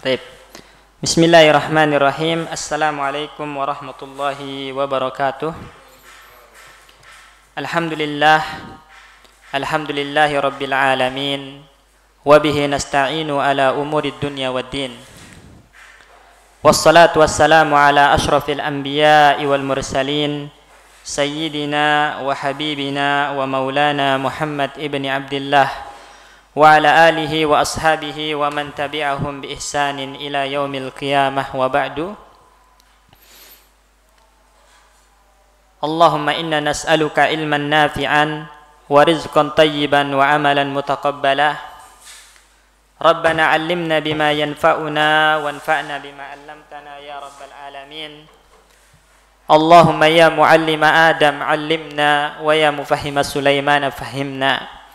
Baik. Bismillahirrahmanirrahim. Assalamualaikum warahmatullahi wabarakatuh. Alhamdulillah. Alhamdulillahi rabbil alamin. Wa bihi nasta'inu ala umurid dunya waddin. Wassalatu wassalamu ala ashrafil anbiya'i wal mursalin. Sayyidina wa habibina wa maulana Muhammad ibn Abdullah wa ala alihi wa ashabihi wa man tabi'ahum bi ihsanin ila yaumil qiyamah wa ba'du. Allahumma inna nas'aluka ilman nafi'an wa rizqan tayyiban wa amalan mutaqabbala. Rabbana 'allimna bima yanfa'una wanfa'na bima 'allamtana ya rabbal alamin. Allahumma ya mu'allima Adam 'allimna wa ya mufahhima Sulaiman fahhimna.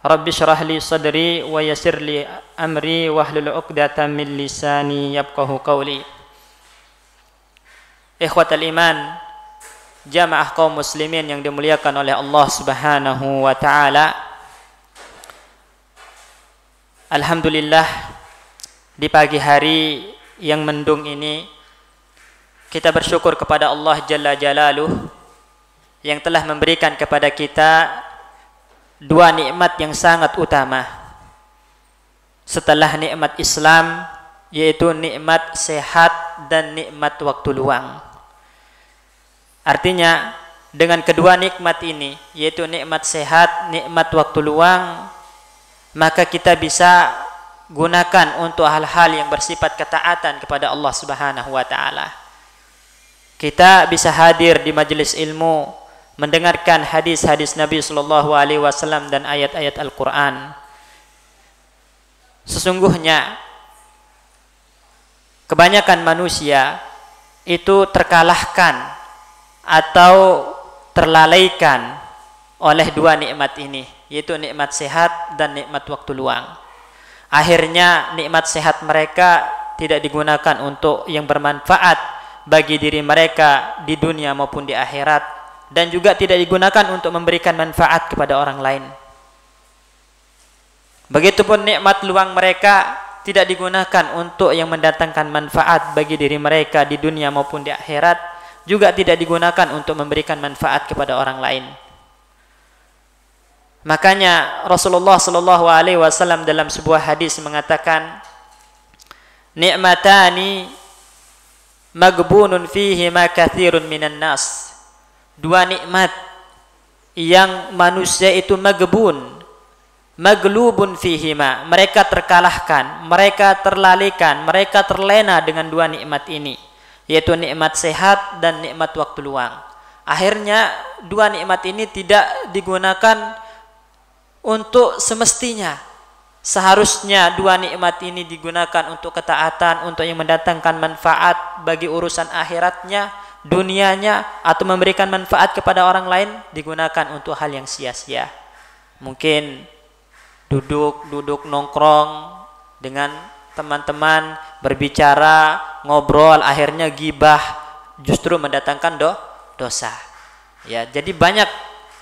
Rabbi syrah li sadri wa yassir li amri wahlul 'uqdatam min lisani yafqahu qawli. Ikhwatal iman, jamaah kaum muslimin yang dimuliakan oleh Allah Subhanahu wa taala. Alhamdulillah, di pagi hari yang mendung ini kita bersyukur kepada Allah Jalla Jalaluh yang telah memberikan kepada kita dua nikmat yang sangat utama setelah nikmat Islam, yaitu nikmat sehat dan nikmat waktu luang. Artinya dengan kedua nikmat ini, yaitu nikmat sehat, nikmat waktu luang, maka kita bisa gunakan untuk hal-hal yang bersifat ketaatan kepada Allah Subhanahu wa taala. Kita bisa hadir di majelis ilmu, mendengarkan hadis-hadis Nabi sallallahu alaihi wasallam dan ayat-ayat Al-Qur'an. Sesungguhnya kebanyakan manusia itu terkalahkan atau terlalaikan oleh dua nikmat ini, yaitu nikmat sehat dan nikmat waktu luang. Akhirnya nikmat sehat mereka tidak digunakan untuk yang bermanfaat bagi diri mereka di dunia maupun di akhirat, dan juga tidak digunakan untuk memberikan manfaat kepada orang lain. Begitupun nikmat luang mereka tidak digunakan untuk yang mendatangkan manfaat bagi diri mereka di dunia maupun di akhirat, juga tidak digunakan untuk memberikan manfaat kepada orang lain. Makanya Rasulullah sallallahu alaihi wasallam dalam sebuah hadis mengatakan, "Ni'matani maghbunun fihi ma katsirun minan nas." Dua nikmat yang manusia itu maglubun fihima, mereka terkalahkan, mereka terlalaikan, mereka terlena dengan dua nikmat ini, yaitu nikmat sehat dan nikmat waktu luang. Akhirnya dua nikmat ini tidak digunakan untuk semestinya. Seharusnya dua nikmat ini digunakan untuk ketaatan, untuk yang mendatangkan manfaat bagi urusan akhiratnya, dunianya, atau memberikan manfaat kepada orang lain, digunakan untuk hal yang sia-sia. Mungkin duduk nongkrong dengan teman-teman, berbicara, ngobrol, akhirnya gibah, justru mendatangkan dosa. Ya, jadi banyak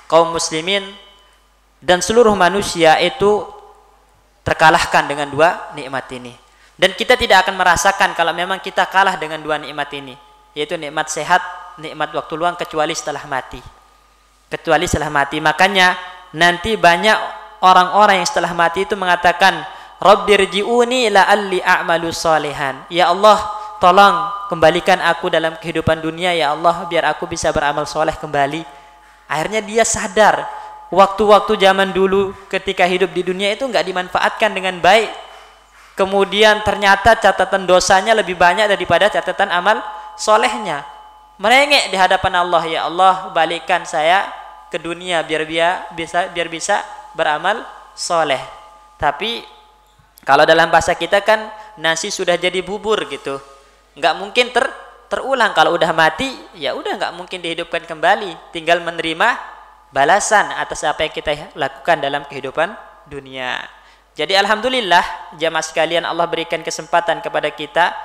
kaum muslimin dan seluruh manusia itu terkalahkan dengan dua nikmat ini. Dan kita tidak akan merasakan kalau memang kita kalah dengan dua nikmat ini, yaitu nikmat sehat, nikmat waktu luang, kecuali setelah mati. Makanya nanti banyak orang-orang yang setelah mati itu mengatakan, Rabbirji'uni la'alli a'malu salihan. Ya Allah, tolong kembalikan aku dalam kehidupan dunia, ya Allah, biar aku bisa beramal soleh kembali. Akhirnya dia sadar waktu-waktu zaman dulu ketika hidup di dunia itu enggak dimanfaatkan dengan baik. Kemudian ternyata catatan dosanya lebih banyak daripada catatan amal solehnya. Merengek di hadapan Allah, ya Allah, balikan saya ke dunia biar bisa beramal soleh. Tapi kalau dalam bahasa kita kan nasi sudah jadi bubur gitu, nggak mungkin terulang. Kalau udah mati, ya udah nggak mungkin dihidupkan kembali. Tinggal menerima balasan atas apa yang kita lakukan dalam kehidupan dunia. Jadi alhamdulillah jamaah sekalian, Allah berikan kesempatan kepada kita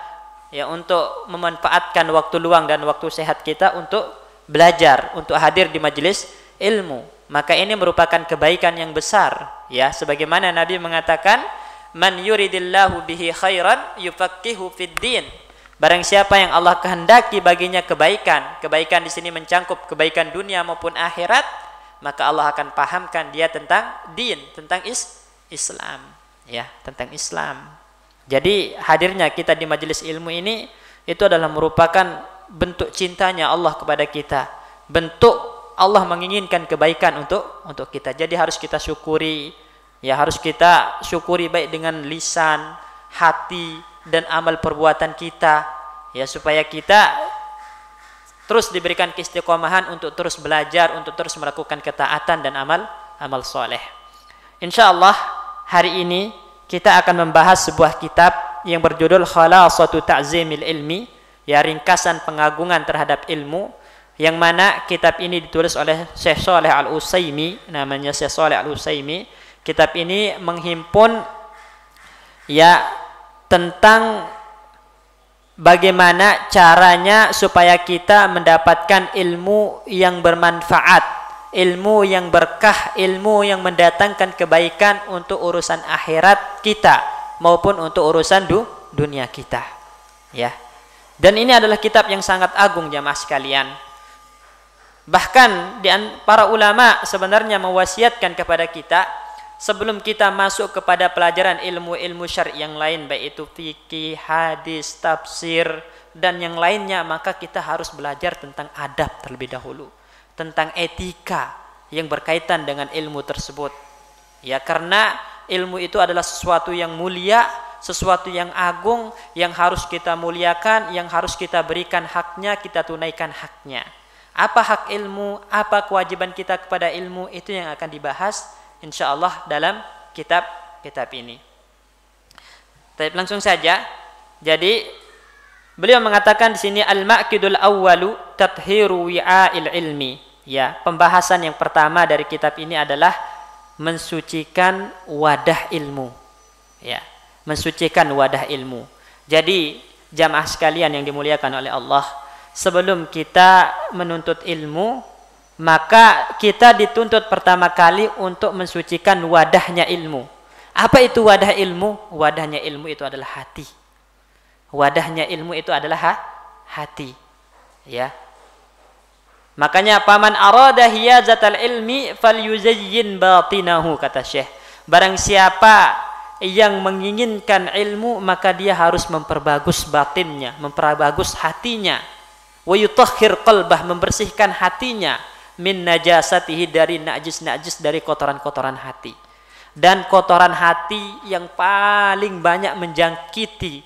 ya untuk memanfaatkan waktu luang dan waktu sehat kita untuk belajar, untuk hadir di majelis ilmu. Maka ini merupakan kebaikan yang besar, ya, sebagaimana Nabi mengatakan, Man yuridillahu bihi khairan yufaqihu fid din. Barang siapa yang Allah kehendaki baginya kebaikan, kebaikan di sini mencangkup kebaikan dunia maupun akhirat, maka Allah akan pahamkan dia tentang din, tentang Islam, ya, tentang Islam. Jadi hadirnya kita di majelis ilmu ini itu adalah merupakan bentuk cintanya Allah kepada kita, bentuk Allah menginginkan kebaikan untuk kita. Jadi harus kita syukuri, ya, harus kita syukuri baik dengan lisan, hati, dan amal perbuatan kita, ya, supaya kita terus diberikan keistiqomahan untuk terus belajar, untuk terus melakukan ketaatan dan amal soleh. Insyaallah hari ini kita akan membahas sebuah kitab yang berjudul Khalasatu Ta'zimil Ilmi, ya, ringkasan pengagungan terhadap ilmu, yang mana kitab ini ditulis oleh Syekh Shalih Al-Utsaimin, namanya Syekh Shalih Al-Utsaimin. Kitab ini menghimpun, ya, tentang bagaimana caranya supaya kita mendapatkan ilmu yang bermanfaat, ilmu yang berkah, ilmu yang mendatangkan kebaikan untuk urusan akhirat kita maupun untuk urusan dunia kita, ya. Dan ini adalah kitab yang sangat agung, jamaah sekalian. Bahkan para ulama sebenarnya mewasiatkan kepada kita, sebelum kita masuk kepada pelajaran ilmu-ilmu syar'i yang lain, baik itu fikih, hadis, tafsir, dan yang lainnya, maka kita harus belajar tentang adab terlebih dahulu, tentang etika yang berkaitan dengan ilmu tersebut, ya, karena ilmu itu adalah sesuatu yang mulia, sesuatu yang agung, yang harus kita muliakan, yang harus kita berikan haknya, kita tunaikan haknya. Apa hak ilmu, apa kewajiban kita kepada ilmu, itu yang akan dibahas insyaallah dalam kitab ini. Tapi langsung saja. Jadi beliau mengatakan di sini al-ma'qidul awwalu tathiru wi'a'il ilmi, ya, pembahasan yang pertama dari kitab ini adalah mensucikan wadah ilmu, ya, mensucikan wadah ilmu. Jadi jamaah sekalian yang dimuliakan oleh Allah, sebelum kita menuntut ilmu, maka kita dituntut pertama kali untuk mensucikan wadahnya ilmu. Apa itu wadah ilmu? Wadahnya ilmu itu adalah hati. Wadahnya ilmu itu adalah hati, ya. Makanya paman arada hiyazatal ilmi falyuzayyin batinahu, kata Syekh. Barang siapa yang menginginkan ilmu, maka dia harus memperbagus batinnya, memperbagus hatinya. Wa yutahhir qalbah, membersihkan hatinya, min najasatihi, dari najis dari kotoran-kotoran hati. Dan kotoran hati yang paling banyak menjangkiti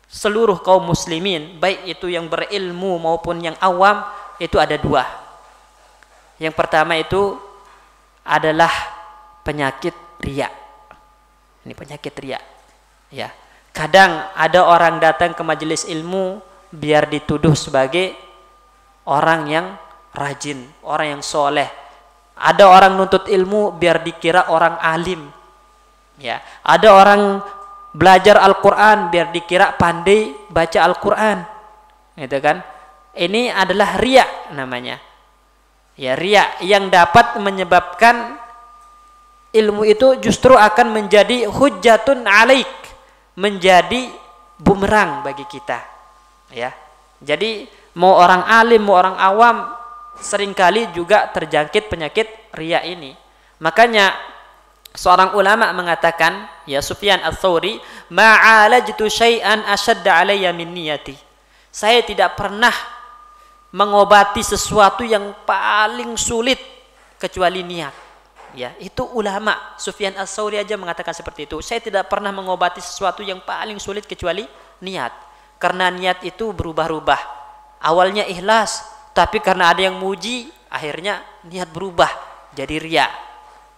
seluruh kaum muslimin, baik itu yang berilmu maupun yang awam, itu ada dua. Yang pertama itu adalah penyakit riya. Ini penyakit riya, ya. Kadang ada orang datang ke majelis ilmu biar dituduh sebagai orang yang rajin, orang yang soleh. Ada orang nuntut ilmu biar dikira orang alim, ya. Ada orang belajar Al-Quran biar dikira pandai baca Al-Quran, gitu kan. Ini adalah riya namanya, ya, riya yang dapat menyebabkan ilmu itu justru akan menjadi hujjatun alaik, menjadi bumerang bagi kita, ya. Jadi mau orang alim mau orang awam seringkali juga terjangkit penyakit riya ini. Makanya seorang ulama mengatakan, ya, Sufyan Ats-Tsauri, ma'alajtu syai'an ashadda alayya min niyati. Saya tidak pernah mengobati sesuatu yang paling sulit kecuali niat. Ya, itu ulama Sufyan Ats-Tsauri aja mengatakan seperti itu. Saya tidak pernah mengobati sesuatu yang paling sulit kecuali niat. Karena niat itu berubah-ubah. Awalnya ikhlas, tapi karena ada yang muji, akhirnya niat berubah jadi riya.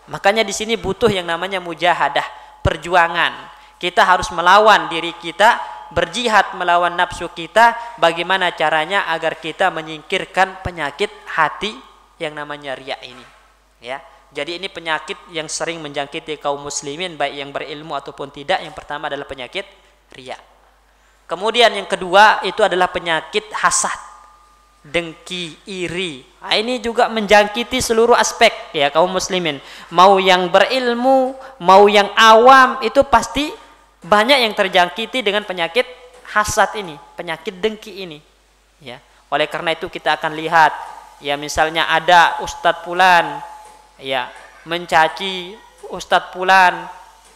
Makanya di sini butuh yang namanya mujahadah, perjuangan. Kita harus melawan diri kita, berjihad melawan nafsu kita. Bagaimana caranya agar kita menyingkirkan penyakit hati yang namanya riya ini, ya. Jadi ini penyakit yang sering menjangkiti kaum muslimin, baik yang berilmu ataupun tidak. Yang pertama adalah penyakit riya. Kemudian yang kedua itu adalah penyakit hasad, dengki, iri. Nah, ini juga menjangkiti seluruh aspek ya kaum muslimin. Mau yang berilmu, mau yang awam, itu pasti banyak yang terjangkiti dengan penyakit hasad ini, penyakit dengki ini. Ya. Oleh karena itu kita akan lihat ya misalnya ada Ustadz Fulan ya mencaci Ustadz Fulan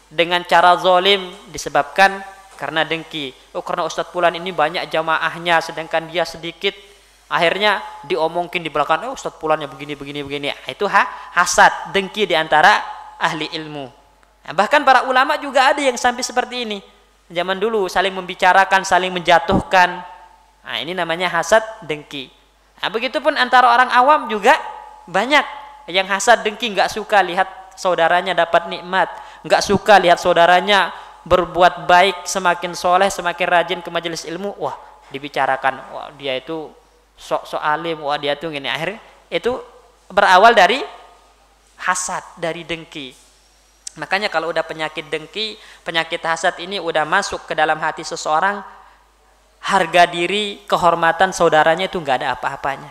dengan cara zalim disebabkan karena dengki. Oh, karena Ustadz Fulan ini banyak jamaahnya sedangkan dia sedikit. Akhirnya diomongin di belakang, oh Ustadz Fulannya begini. Nah, itu hasad, dengki di antara ahli ilmu. Nah, bahkan para ulama juga ada yang sampai seperti ini. Zaman dulu saling membicarakan, saling menjatuhkan. Nah, ini namanya hasad, dengki. Nah, begitupun antara orang awam juga banyak yang hasad, dengki, nggak suka lihat saudaranya dapat nikmat, nggak suka lihat saudaranya berbuat baik, semakin soleh, semakin rajin ke majelis ilmu. Wah, dibicarakan, wah dia itu sok alim, wah dia tuh gini. Akhirnya itu berawal dari hasad, dari dengki. Makanya kalau udah penyakit dengki, penyakit hasad ini udah masuk ke dalam hati seseorang, harga diri, kehormatan saudaranya itu nggak ada apa-apanya.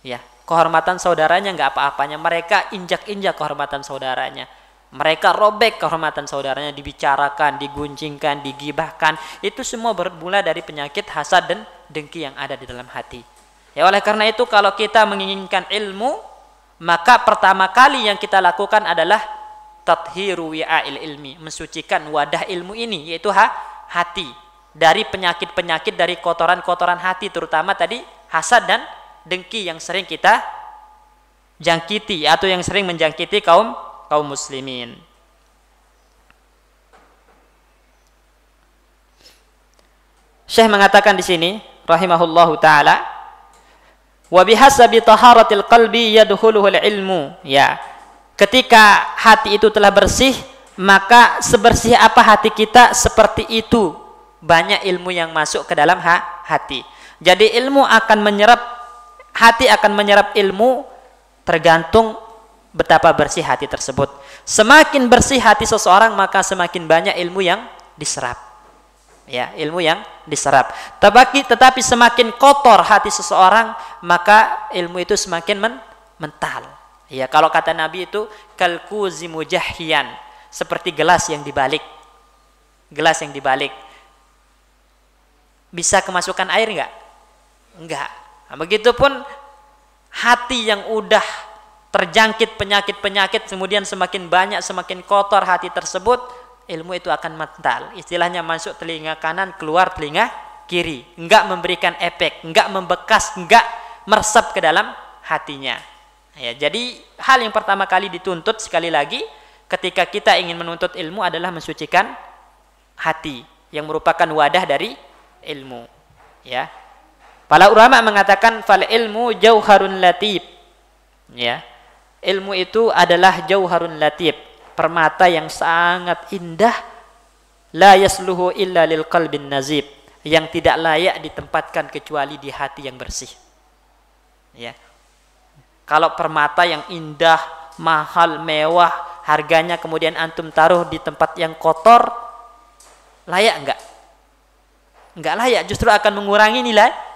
Ya, kehormatan saudaranya nggak apa-apanya. Mereka injak-injak kehormatan saudaranya. Mereka robek kehormatan saudaranya, dibicarakan, diguncingkan, digibahkan. Itu semua bermula dari penyakit hasad dan dengki yang ada di dalam hati. Ya, oleh karena itu kalau kita menginginkan ilmu, maka pertama kali yang kita lakukan adalah tathiru wi'a'il ilmi, mensucikan wadah ilmu ini, yaitu hati, dari penyakit-penyakit, dari kotoran-kotoran hati, terutama tadi hasad dan dengki yang sering kita jangkiti atau yang sering menjangkiti kaum muslimin. Syekh mengatakan di sini rahimahullahu taala, wa bihasabi taharatil qalbi yadkhuluhul ilmu. Ya, ketika hati itu telah bersih, maka sebersih apa hati kita, seperti itu banyak ilmu yang masuk ke dalam hati. Jadi ilmu akan menyerap, hati akan menyerap ilmu tergantung betapa bersih hati tersebut. Semakin bersih hati seseorang, maka semakin banyak ilmu yang diserap. Ya, ilmu yang diserap. Tetapi semakin kotor hati seseorang, maka ilmu itu semakin mental. Ya, kalau kata Nabi itu kalkuzi mujahhiyan, seperti gelas yang dibalik. Gelas yang dibalik. Bisa kemasukan air enggak? Enggak. Nah, begitupun hati yang udah terjangkit penyakit-penyakit, kemudian semakin banyak, semakin kotor hati tersebut, ilmu itu akan mental. Istilahnya masuk telinga kanan, keluar telinga kiri. Enggak memberikan efek, enggak membekas, enggak meresap ke dalam hatinya. Ya, jadi hal yang pertama kali dituntut sekali lagi ketika kita ingin menuntut ilmu adalah mensucikan hati yang merupakan wadah dari ilmu. Ya. Para ulama mengatakan fal ilmu jauharun latif. Ya. Ilmu itu adalah jauharun latif, permata yang sangat indah, la yasluhu illa lil qalbin nazib, yang tidak layak ditempatkan kecuali di hati yang bersih. Ya. Kalau permata yang indah, mahal, mewah, harganya kemudian antum taruh di tempat yang kotor, layak enggak? Enggak layak, justru akan mengurangi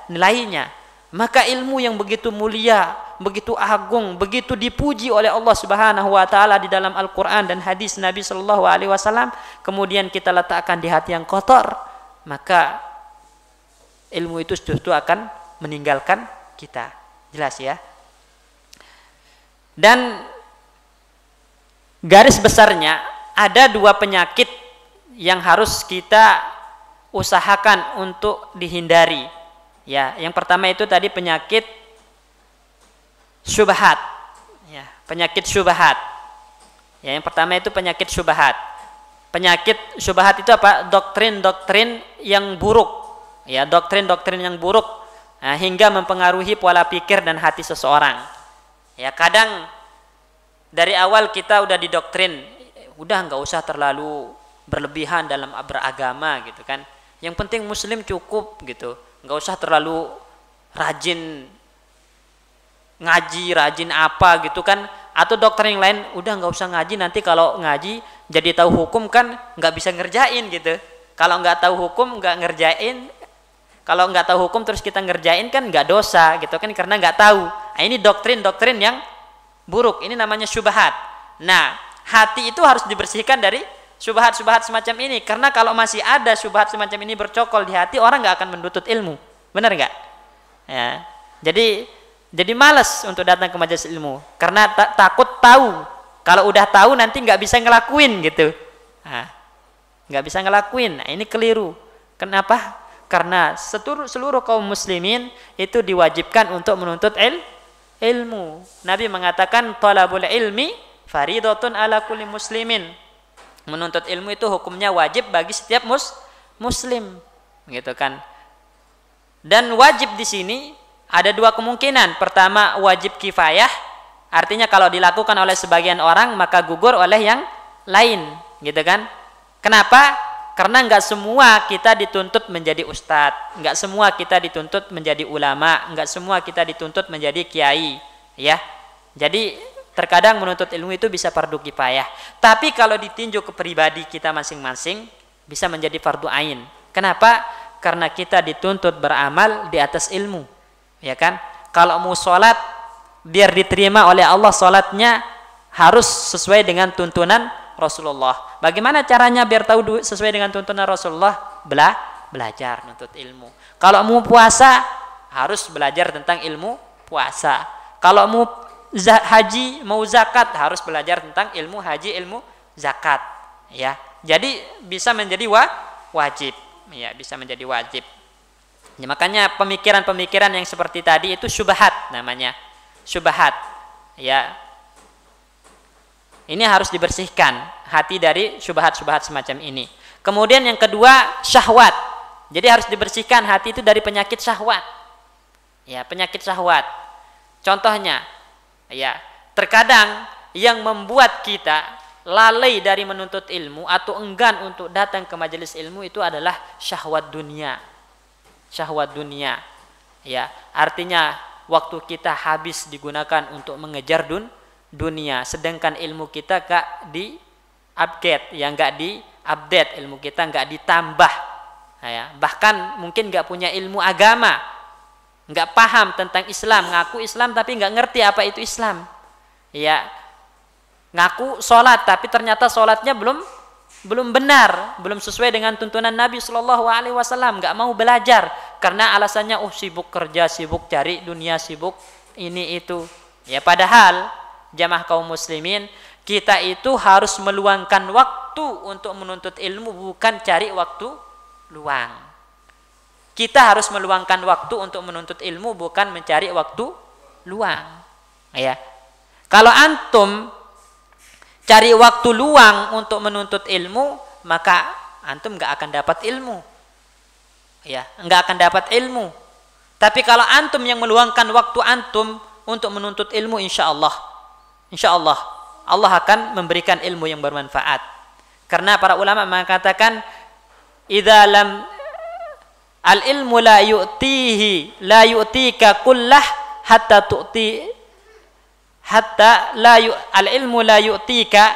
nilainya. Maka ilmu yang begitu mulia, begitu agung, begitu dipuji oleh Allah Subhanahu wa taala di dalam Al-Qur'an dan hadis Nabi sallallahu alaihi wasallam, kemudian kita letakkan di hati yang kotor, maka ilmu itu justru akan meninggalkan kita. Jelas ya? Dan garis besarnya ada dua penyakit yang harus kita usahakan untuk dihindari. Ya, yang pertama itu tadi penyakit syubhat. Ya, penyakit syubhat. Ya, yang pertama itu penyakit syubhat. Penyakit syubhat itu apa? Doktrin-doktrin yang buruk. Ya, doktrin-doktrin yang buruk hingga mempengaruhi pola pikir dan hati seseorang. Ya, kadang dari awal kita udah didoktrin, udah nggak usah terlalu berlebihan dalam beragama gitu kan. Yang penting muslim cukup gitu. Nggak usah terlalu rajin ngaji, rajin apa gitu kan. Atau dokter yang lain, udah nggak usah ngaji, nanti kalau ngaji jadi tahu hukum kan nggak bisa ngerjain gitu. Kalau nggak tahu hukum, nggak ngerjain, Kalau nggak tahu hukum terus kita ngerjain kan nggak dosa gitu kan, karena nggak tahu. Nah, ini doktrin-doktrin yang buruk. Ini namanya syubhat. Nah, hati itu harus dibersihkan dari syubhat-syubhat semacam ini, karena kalau masih ada syubhat semacam ini bercokol di hati, orang nggak akan menuntut ilmu. Benar nggak? Ya. Jadi malas untuk datang ke majelis ilmu karena takut tahu. Kalau udah tahu nanti nggak bisa ngelakuin gitu. Nah, nggak bisa ngelakuin. Nah, ini keliru. Kenapa? Karena seluruh kaum muslimin itu diwajibkan untuk menuntut ilmu. Nabi mengatakan talabul ilmi faridatun ala kulli muslimin. Menuntut ilmu itu hukumnya wajib bagi setiap muslim, gitu kan. Dan wajib di sini ada dua kemungkinan. Pertama, wajib kifayah, artinya kalau dilakukan oleh sebagian orang maka gugur oleh yang lain, gitu kan. Kenapa? Karena nggak semua kita dituntut menjadi ustadz, nggak semua kita dituntut menjadi ulama, nggak semua kita dituntut menjadi kiai, ya. Jadi terkadang menuntut ilmu itu bisa fardu kifayah. Tapi kalau ditinjau ke pribadi kita masing-masing bisa menjadi fardu ain. Kenapa? Karena kita dituntut beramal di atas ilmu, ya kan? Kalau mau sholat biar diterima oleh Allah, sholatnya harus sesuai dengan tuntunan Rasulullah. Bagaimana caranya biar tahu sesuai dengan tuntunan Rasulullah? Belajar, nuntut ilmu. Kalau mau puasa harus belajar tentang ilmu puasa. Kalau mau haji, mau zakat harus belajar tentang ilmu haji, ilmu zakat, ya. Jadi bisa menjadi wajib, ya, bisa menjadi wajib. Ya, makanya pemikiran-pemikiran yang seperti tadi itu syubhat namanya. Syubhat, ya. Ini harus dibersihkan hati dari syubhat-syubhat semacam ini. Kemudian yang kedua, syahwat. Jadi harus dibersihkan hati itu dari penyakit syahwat. Ya, penyakit syahwat. Contohnya, ya, terkadang yang membuat kita lalai dari menuntut ilmu atau enggan untuk datang ke majelis ilmu itu adalah syahwat dunia. Syahwat dunia. Ya, artinya waktu kita habis digunakan untuk mengejar dunia, sedangkan ilmu kita gak di update, yang gak di update, ilmu kita gak ditambah, ya. Bahkan mungkin gak punya ilmu agama, gak paham tentang Islam, ngaku Islam tapi gak ngerti apa itu Islam, ya. Ngaku sholat tapi ternyata sholatnya belum benar, belum sesuai dengan tuntunan Nabi SAW, gak mau belajar karena alasannya sibuk kerja, sibuk cari dunia, sibuk ini itu, ya. Padahal jamaah kaum muslimin, kita itu harus meluangkan waktu untuk menuntut ilmu, bukan cari waktu luang. Kita harus meluangkan waktu untuk menuntut ilmu, bukan mencari waktu luang, ya. Kalau antum cari waktu luang untuk menuntut ilmu, maka antum nggak akan dapat ilmu, ya, nggak akan dapat ilmu. Tapi kalau antum yang meluangkan waktu antum untuk menuntut ilmu, insya Allah Allah akan memberikan ilmu yang bermanfaat. Karena para ulama mengatakan idza lam al ilmu la yu'tika kullah hatta tu'ti hatta al ilmu la yu'tika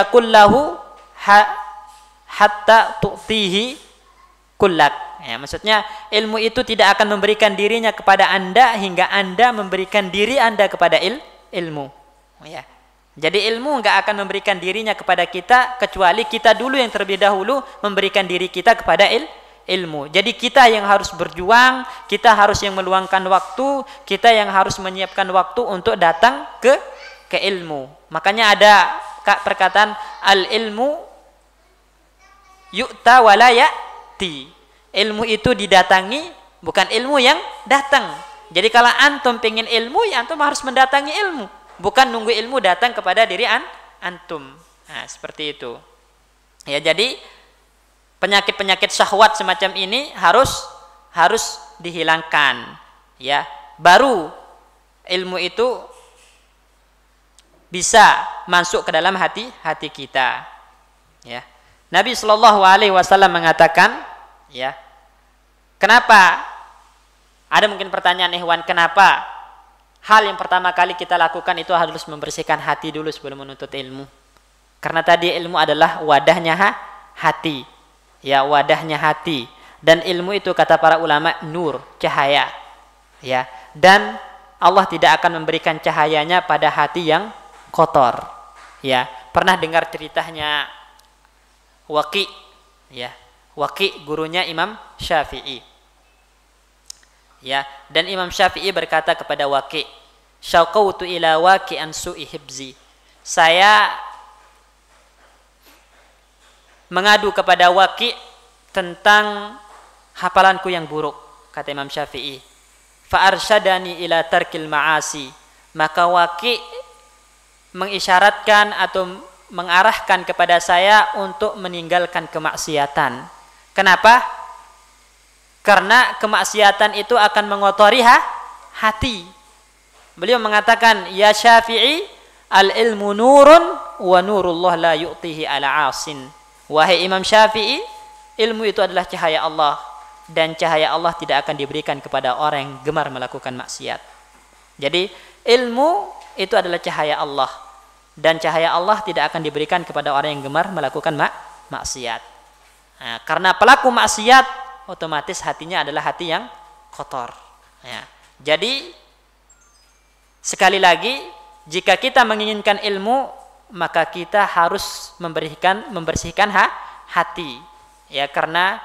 kullahu hatta tu'tihi kullak. Ya, maksudnya ilmu itu tidak akan memberikan dirinya kepada Anda hingga Anda memberikan diri Anda kepada ilmu. Ya. Jadi ilmu enggak akan memberikan dirinya kepada kita kecuali kita dulu yang terlebih dahulu memberikan diri kita kepada ilmu. Jadi kita yang harus berjuang, kita harus yang meluangkan waktu, kita yang harus menyiapkan waktu untuk datang ke ilmu. Makanya ada perkataan al ilmu yu'ta wa la ya'ti. Ilmu itu didatangi, bukan ilmu yang datang. Jadi kalau antum pengen ilmu, ya antum harus mendatangi ilmu, bukan nunggu ilmu datang kepada diri antum. Nah, seperti itu. Ya, jadi penyakit-penyakit syahwat semacam ini harus dihilangkan, ya. Baru ilmu itu bisa masuk ke dalam hati kita, ya. Nabi SAW mengatakan, ya, kenapa? Ada mungkin pertanyaan ikhwan, kenapa hal yang pertama kali kita lakukan itu harus membersihkan hati dulu sebelum menuntut ilmu? Karena tadi ilmu adalah wadahnya hati, ya, wadahnya hati. Dan ilmu itu kata para ulama nur, cahaya. Ya. Dan Allah tidak akan memberikan cahayanya pada hati yang kotor. Ya. Pernah dengar ceritanya Waqi, ya. Waqi gurunya Imam Syafi'i. Ya, dan Imam Syafi'i berkata kepada Waqi, "Syaqautu ila Waqi an su'i hibzi." Saya mengadu kepada Waqi tentang hafalanku yang buruk, kata Imam Syafi'i. Fa arsyadani ila tarkil ma'asi. Maka Waqi mengisyaratkan atau mengarahkan kepada saya untuk meninggalkan kemaksiatan. Kenapa? Karena kemaksiatan itu akan mengotori hati. Beliau mengatakan, "Ya Syafi'i, al-ilmu nurun wa nurullah la yu'tihi ala asin." Wahai Imam Syafi'i, ilmu itu adalah cahaya Allah, dan cahaya Allah tidak akan diberikan kepada orang yang gemar melakukan maksiat. Jadi, ilmu itu adalah cahaya Allah, dan cahaya Allah tidak akan diberikan kepada orang yang gemar melakukan maksiat. Nah, karena pelaku maksiat otomatis hatinya adalah hati yang kotor. Ya. Jadi sekali lagi, jika kita menginginkan ilmu, maka kita harus membersihkan hati. Ya, karena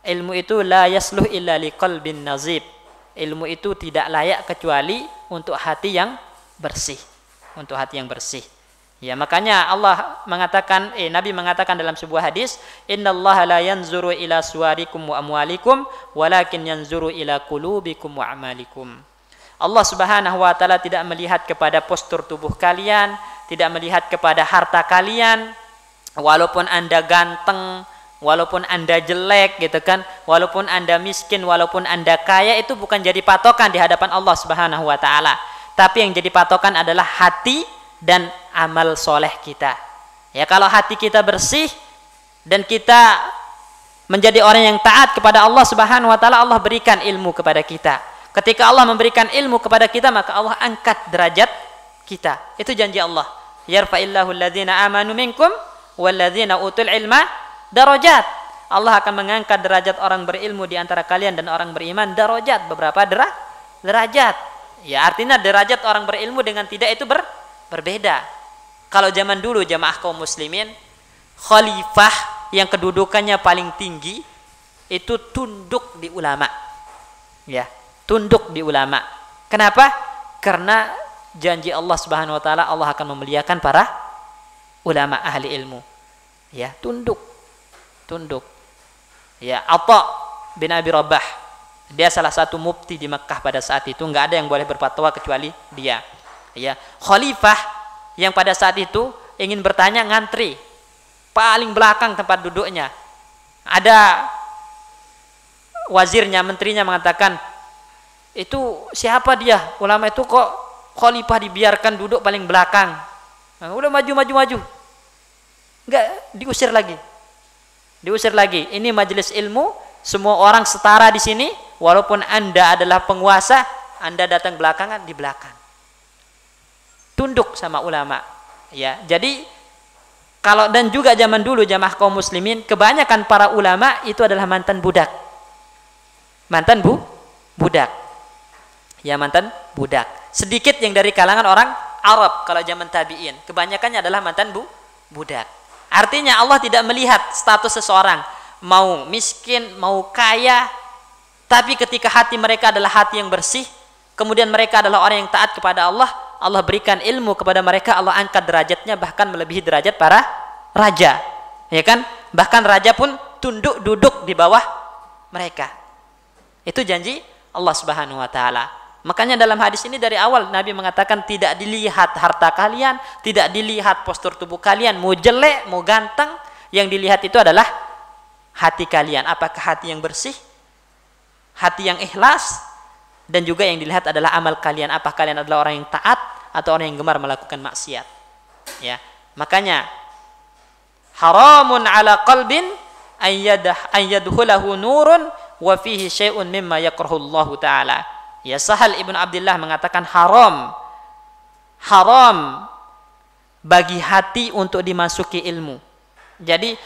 ilmu itu la yasluh illa liqalbin nazib. Ilmu itu tidak layak kecuali untuk hati yang bersih. Untuk hati yang bersih. Ya, makanya Allah mengatakan, Nabi mengatakan dalam sebuah hadis, "Innallaha la yanzuru ila suwarikum wa amwalikum, walakin yanzuru ila qulubikum wa amalikum." Allah Subhanahu wa taala tidak melihat kepada postur tubuh kalian, tidak melihat kepada harta kalian, walaupun Anda ganteng, walaupun Anda jelek gitu kan, walaupun Anda miskin, walaupun Anda kaya, itu bukan jadi patokan di hadapan Allah Subhanahu wa taala. Tapi yang jadi patokan adalah hati dan amal soleh kita. Ya, kalau hati kita bersih dan kita menjadi orang yang taat kepada Allah Subhanahu wa taala, Allah berikan ilmu kepada kita. Ketika Allah memberikan ilmu kepada kita, maka Allah angkat derajat kita. Itu janji Allah. Yarfa'illahu alladhina amanu minkum walladzina utul ilma darajat. Allah akan mengangkat derajat orang berilmu di antara kalian dan orang beriman darajat, beberapa derajat. Ya, artinya derajat orang berilmu dengan tidak itu berbeda. Kalau zaman dulu jamaah kaum muslimin, khalifah yang kedudukannya paling tinggi itu tunduk di ulama. Ya, tunduk di ulama. Kenapa? Karena janji Allah Subhanahu wa taala, Allah akan memuliakan para ulama ahli ilmu. Ya, tunduk. Ya, Atha bin Abi Rabah, dia salah satu mufti di Mekah pada saat itu, enggak ada yang boleh berfatwa kecuali dia. Ya, khalifah yang pada saat itu ingin bertanya ngantri paling belakang tempat duduknya. Ada wazirnya, menterinya mengatakan, "Itu siapa dia? Ulama itu kok khalifah dibiarkan duduk paling belakang?" Nah, udah maju. Enggak, diusir lagi. Ini majelis ilmu, semua orang setara di sini, walaupun Anda adalah penguasa, Anda datang belakangan, di belakang. Tunduk sama ulama. Ya, jadi kalau dan juga zaman dulu jamaah kaum muslimin, kebanyakan para ulama itu adalah mantan budak. Budak. Ya, mantan budak. Sedikit yang dari kalangan orang Arab kalau zaman tabi'in. Kebanyakannya adalah mantan budak. Artinya Allah tidak melihat status seseorang, mau miskin, mau kaya, tapi ketika hati mereka adalah hati yang bersih, kemudian mereka adalah orang yang taat kepada Allah, Allah berikan ilmu kepada mereka, Allah angkat derajatnya bahkan melebihi derajat para raja. Ya kan? Bahkan raja pun tunduk duduk di bawah mereka. Itu janji Allah Subhanahu wa taala. Makanya dalam hadis ini dari awal Nabi mengatakan tidak dilihat harta kalian, tidak dilihat postur tubuh kalian, mau jelek, mau ganteng, yang dilihat itu adalah hati kalian. Apakah hati yang bersih? Hati yang ikhlas? Dan juga yang dilihat adalah amal kalian. Apa kalian adalah orang yang taat atau orang yang gemar melakukan maksiat? Ya, makanya haramun ala qalbin ayyadhulahu nurun wa fihi syai'un mimma yakrahu Allah taala. Ya, Sahal ibn Abdullah mengatakan haram bagi hati untuk dimasuki ilmu. Jadi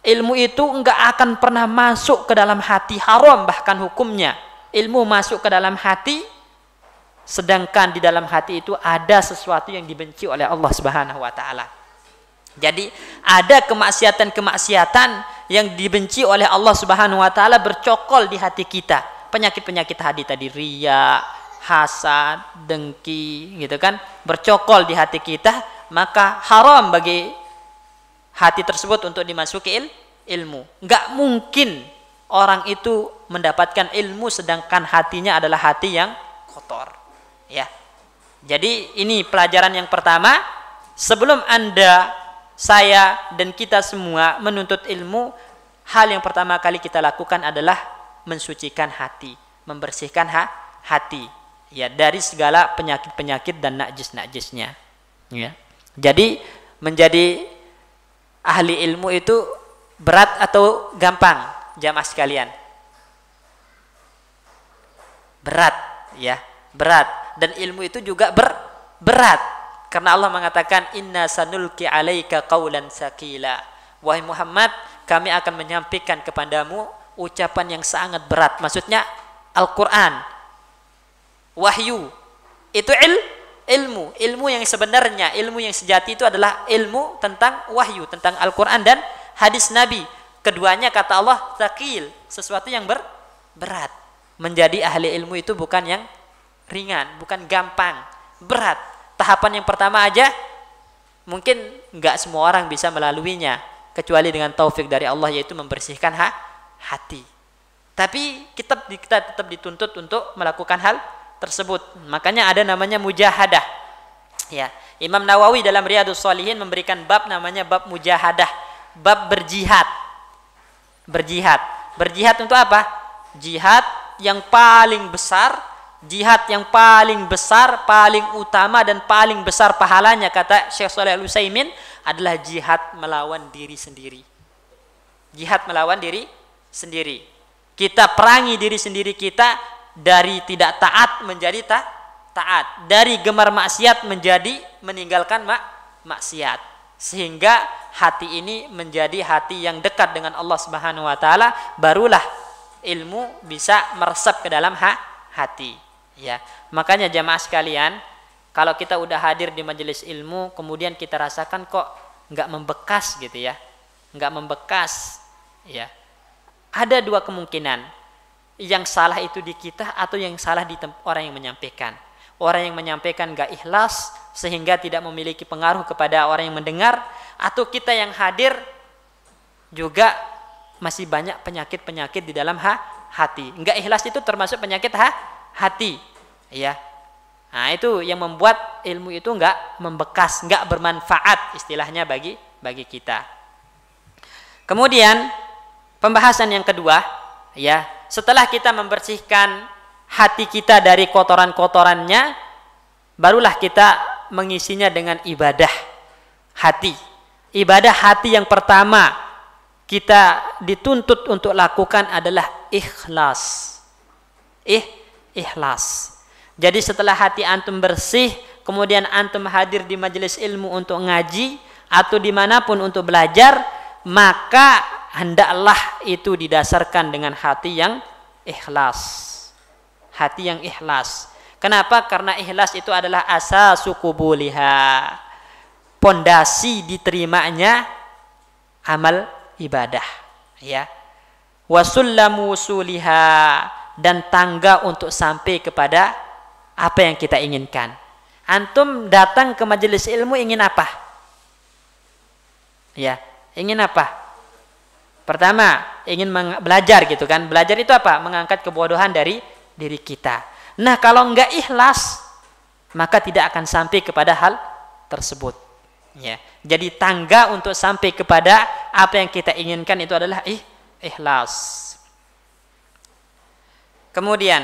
Ilmu itu enggak akan pernah masuk ke dalam hati, haram bahkan hukumnya. Ilmu masuk ke dalam hati, sedangkan di dalam hati itu ada sesuatu yang dibenci oleh Allah Subhanahu wa taala. Jadi ada kemaksiatan-kemaksiatan yang dibenci oleh Allah Subhanahu wa taala bercokol di hati kita. Penyakit-penyakit hati tadi, riya, hasad, dengki, gitu kan, bercokol di hati kita, maka haram bagi hati tersebut untuk dimasuki ilmu. Enggak mungkin orang itu mendapatkan ilmu sedangkan hatinya adalah hati yang kotor. Ya. Jadi ini pelajaran yang pertama. Sebelum Anda, saya dan kita semua menuntut ilmu, hal yang pertama kali kita lakukan adalah mensucikan hati, membersihkan hati, ya, dari segala penyakit-penyakit dan najis-najisnya. Ya. Jadi menjadi ahli ilmu itu berat atau gampang, jamaah sekalian? Berat, ya, berat. Dan ilmu itu juga berat. Karena Allah mengatakan, inna sanulki alaika qawlan sakila. Wahai Muhammad, kami akan menyampaikan kepadamu ucapan yang sangat berat. Maksudnya Al-Quran, wahyu. Itu ilmu yang sebenarnya, ilmu yang sejati itu adalah ilmu tentang wahyu, tentang Al-Quran dan hadis Nabi. Keduanya kata Allah tsaqil, sesuatu yang berat. Menjadi ahli ilmu itu bukan yang ringan, bukan gampang, berat. Tahapan yang pertama aja mungkin enggak semua orang bisa melaluinya kecuali dengan taufik dari Allah, yaitu membersihkan hati. Tapi kita tetap dituntut untuk melakukan hal tersebut. Makanya ada namanya mujahadah. Ya, Imam Nawawi dalam Riyadhus Shalihin memberikan bab namanya bab mujahadah, bab berjihad. Berjihad untuk apa? Jihad yang paling besar, paling utama dan paling besar pahalanya, kata Syekh Shalih Al-Utsaimin, adalah jihad melawan diri sendiri. Jihad melawan diri sendiri. Kita perangi diri sendiri kita dari tidak taat menjadi taat, dari gemar maksiat menjadi meninggalkan maksiat, sehingga hati ini menjadi hati yang dekat dengan Allah Subhanahu wa taala. Barulah ilmu bisa meresap ke dalam hati, ya. Makanya jamaah sekalian, kalau kita udah hadir di majelis ilmu kemudian kita rasakan kok nggak membekas gitu ya, nggak membekas, ya, ada dua kemungkinan. Yang salah itu di kita atau yang salah di orang yang menyampaikan. Orang yang menyampaikan gak ikhlas sehingga tidak memiliki pengaruh kepada orang yang mendengar, atau kita yang hadir juga masih banyak penyakit-penyakit di dalam hati. Gak ikhlas itu termasuk penyakit hati, ya. Nah, itu yang membuat ilmu itu gak membekas, gak bermanfaat istilahnya bagi kita. Kemudian pembahasan yang kedua, ya, setelah kita membersihkan hati kita dari kotoran-kotorannya, barulah kita mengisinya dengan ibadah hati. Ibadah hati yang pertama kita dituntut untuk lakukan adalah ikhlas. Ikhlas. Jadi setelah hati antum bersih, kemudian antum hadir di majelis ilmu untuk ngaji atau dimanapun untuk belajar, maka hendaklah itu didasarkan dengan hati yang ikhlas. Hati yang ikhlas. Kenapa? Karena ikhlas itu adalah asasu qubuliha, pondasi diterimanya amal ibadah, ya. Wasullamu wusuliha, dan tangga untuk sampai kepada apa yang kita inginkan. Antum datang ke majelis ilmu ingin apa? Ya, ingin apa? Pertama, ingin belajar gitu kan. Belajar itu apa? Mengangkat kebodohan dari diri kita. Nah, kalau enggak ikhlas, maka tidak akan sampai kepada hal tersebut. Ya. Jadi tangga untuk sampai kepada apa yang kita inginkan itu adalah ikhlas. Kemudian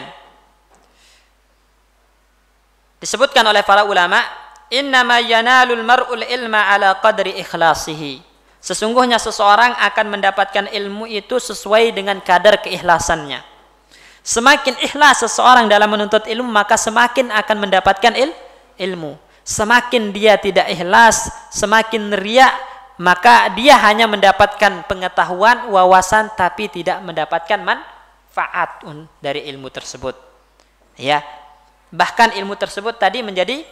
disebutkan oleh para ulama, innama yanalul mar'ul ilma ala qadri ikhlasihi. Sesungguhnya seseorang akan mendapatkan ilmu itu sesuai dengan kadar keikhlasannya. Semakin ikhlas seseorang dalam menuntut ilmu, maka semakin akan mendapatkan ilmu. Semakin dia tidak ikhlas, semakin riya, maka dia hanya mendapatkan pengetahuan, wawasan, tapi tidak mendapatkan manfaat dari ilmu tersebut. Ya, bahkan ilmu tersebut tadi menjadi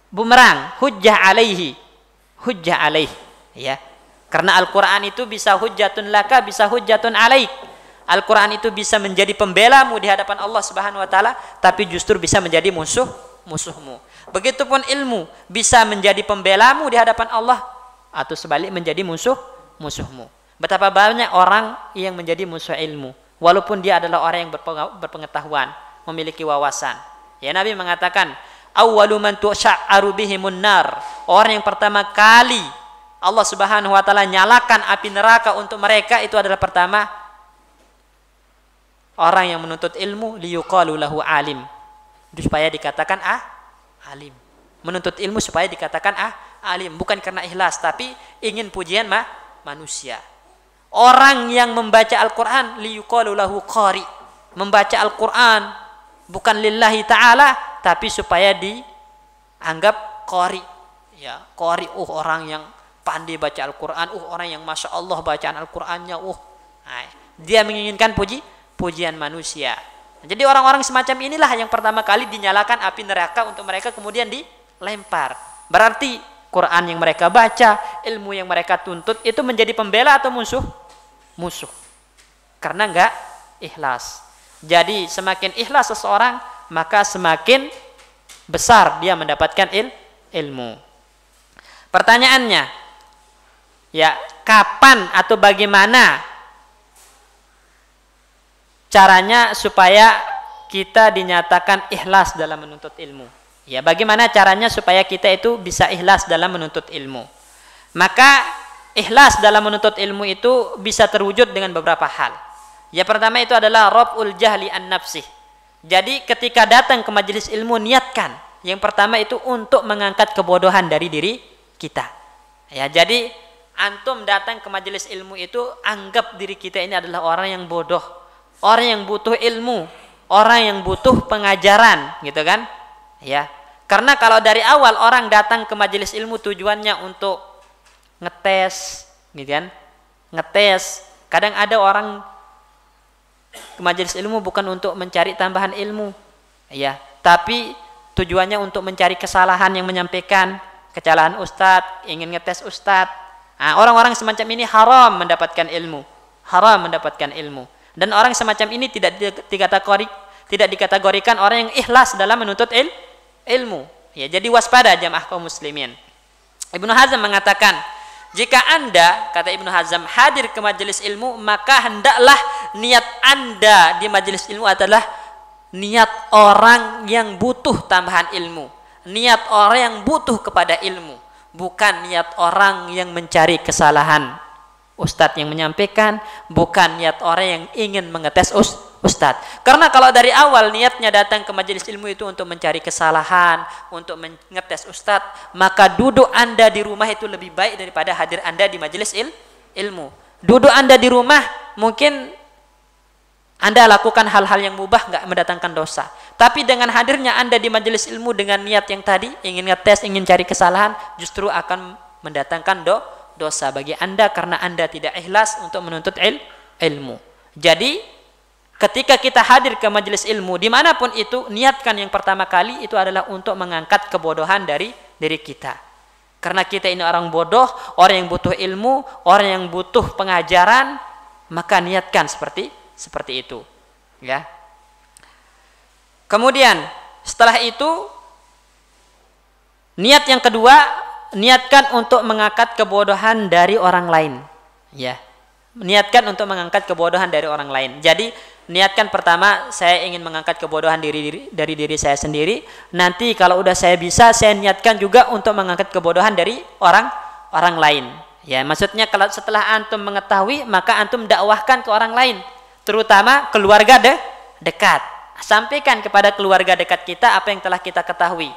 bumerang, hujjah alaihi, hujjah alaih. Ya, karena Al-Quran itu bisa hujjatun laka, bisa hujjatun alaik. Al-Quran itu bisa menjadi pembelamu di hadapan Allah Subhanahu Wa Taala, tapi justru bisa menjadi musuhmu. Begitupun ilmu bisa menjadi pembelamu di hadapan Allah, atau sebalik menjadi musuhmu. Betapa banyak orang yang menjadi musuh ilmu, walaupun dia adalah orang yang berpengetahuan, memiliki wawasan. Ya, Nabi mengatakan, awwalu man tu'sya'aru bihimun nar. Orang yang pertama kali Allah Subhanahu Wa Taala nyalakan api neraka untuk mereka itu adalah pertama orang yang menuntut ilmu, liyuqalu lahu alim. Itu supaya dikatakan alim. Menuntut ilmu supaya dikatakan alim, bukan karena ikhlas tapi ingin pujian manusia. Orang yang membaca Al-Qur'an liyuqalu lahu qari. Membaca Al-Qur'an bukan lillahi ta'ala tapi supaya dianggap qari. Ya, qari orang yang pandai baca Al-Qur'an, orang yang masya Allah bacaan Al-Qur'annya, dia menginginkan pujian manusia. Jadi orang-orang semacam inilah yang pertama kali dinyalakan api neraka untuk mereka kemudian dilempar. Berarti Quran yang mereka baca, ilmu yang mereka tuntut itu menjadi pembela atau musuh? Musuh. Karena enggak ikhlas. Jadi semakin ikhlas seseorang, maka semakin besar dia mendapatkan ilmu. Pertanyaannya, ya, kapan atau bagaimana caranya supaya kita dinyatakan ikhlas dalam menuntut ilmu? Ya, bagaimana caranya supaya kita itu bisa ikhlas dalam menuntut ilmu? Maka ikhlas dalam menuntut ilmu itu bisa terwujud dengan beberapa hal. Ya, pertama itu adalah raf'ul jahli an nafsih. Jadi ketika datang ke majelis ilmu, niatkan yang pertama itu untuk mengangkat kebodohan dari diri kita. Ya, jadi antum datang ke majelis ilmu itu anggap diri kita ini adalah orang yang bodoh, orang yang butuh ilmu, orang yang butuh pengajaran, gitu kan? Ya, karena kalau dari awal orang datang ke majelis ilmu tujuannya untuk ngetes, gitu kan? Ngetes. Kadang ada orang ke majelis ilmu bukan untuk mencari tambahan ilmu, ya, tapi tujuannya untuk mencari kesalahan yang menyampaikan, kesalahan ustadz, ingin ngetes ustadz. Nah, orang-orang semacam ini haram mendapatkan ilmu, haram mendapatkan ilmu. Dan orang semacam ini tidak dikategorikan orang yang ikhlas dalam menuntut ilmu. Ya, jadi waspada jamaah kaum muslimin. Ibnu Hazm mengatakan, jika Anda, kata Ibnu Hazm, hadir ke majelis ilmu, maka hendaklah niat Anda di majelis ilmu adalah niat orang yang butuh tambahan ilmu, niat orang yang butuh kepada ilmu, bukan niat orang yang mencari kesalahan ustadz yang menyampaikan, bukan niat orang yang ingin mengetes ustadz. Karena kalau dari awal niatnya datang ke majelis ilmu itu untuk mencari kesalahan, untuk mengetes ustadz, maka duduk Anda di rumah itu lebih baik daripada hadir Anda di majelis ilmu. Duduk Anda di rumah mungkin Anda lakukan hal-hal yang mubah, nggak mendatangkan dosa. Tapi dengan hadirnya Anda di majelis ilmu dengan niat yang tadi, ingin ngetes, ingin cari kesalahan, justru akan mendatangkan dosa bagi Anda karena Anda tidak ikhlas untuk menuntut ilmu. Jadi ketika kita hadir ke majelis ilmu dimanapun itu, niatkan yang pertama kali itu adalah untuk mengangkat kebodohan dari diri kita. Karena kita ini orang bodoh, orang yang butuh ilmu, orang yang butuh pengajaran, maka niatkan seperti itu, ya. Kemudian setelah itu niat yang kedua, niatkan untuk mengangkat kebodohan dari orang lain, ya. Niatkan untuk mengangkat kebodohan dari orang lain. Jadi niatkan pertama, saya ingin mengangkat kebodohan dari diri saya sendiri. Nanti kalau udah saya bisa, saya niatkan juga untuk mengangkat kebodohan dari orang lain. Ya, maksudnya kalau setelah antum mengetahui, maka antum dakwahkan ke orang lain, terutama keluarga dekat. Sampaikan kepada keluarga dekat kita apa yang telah kita ketahui.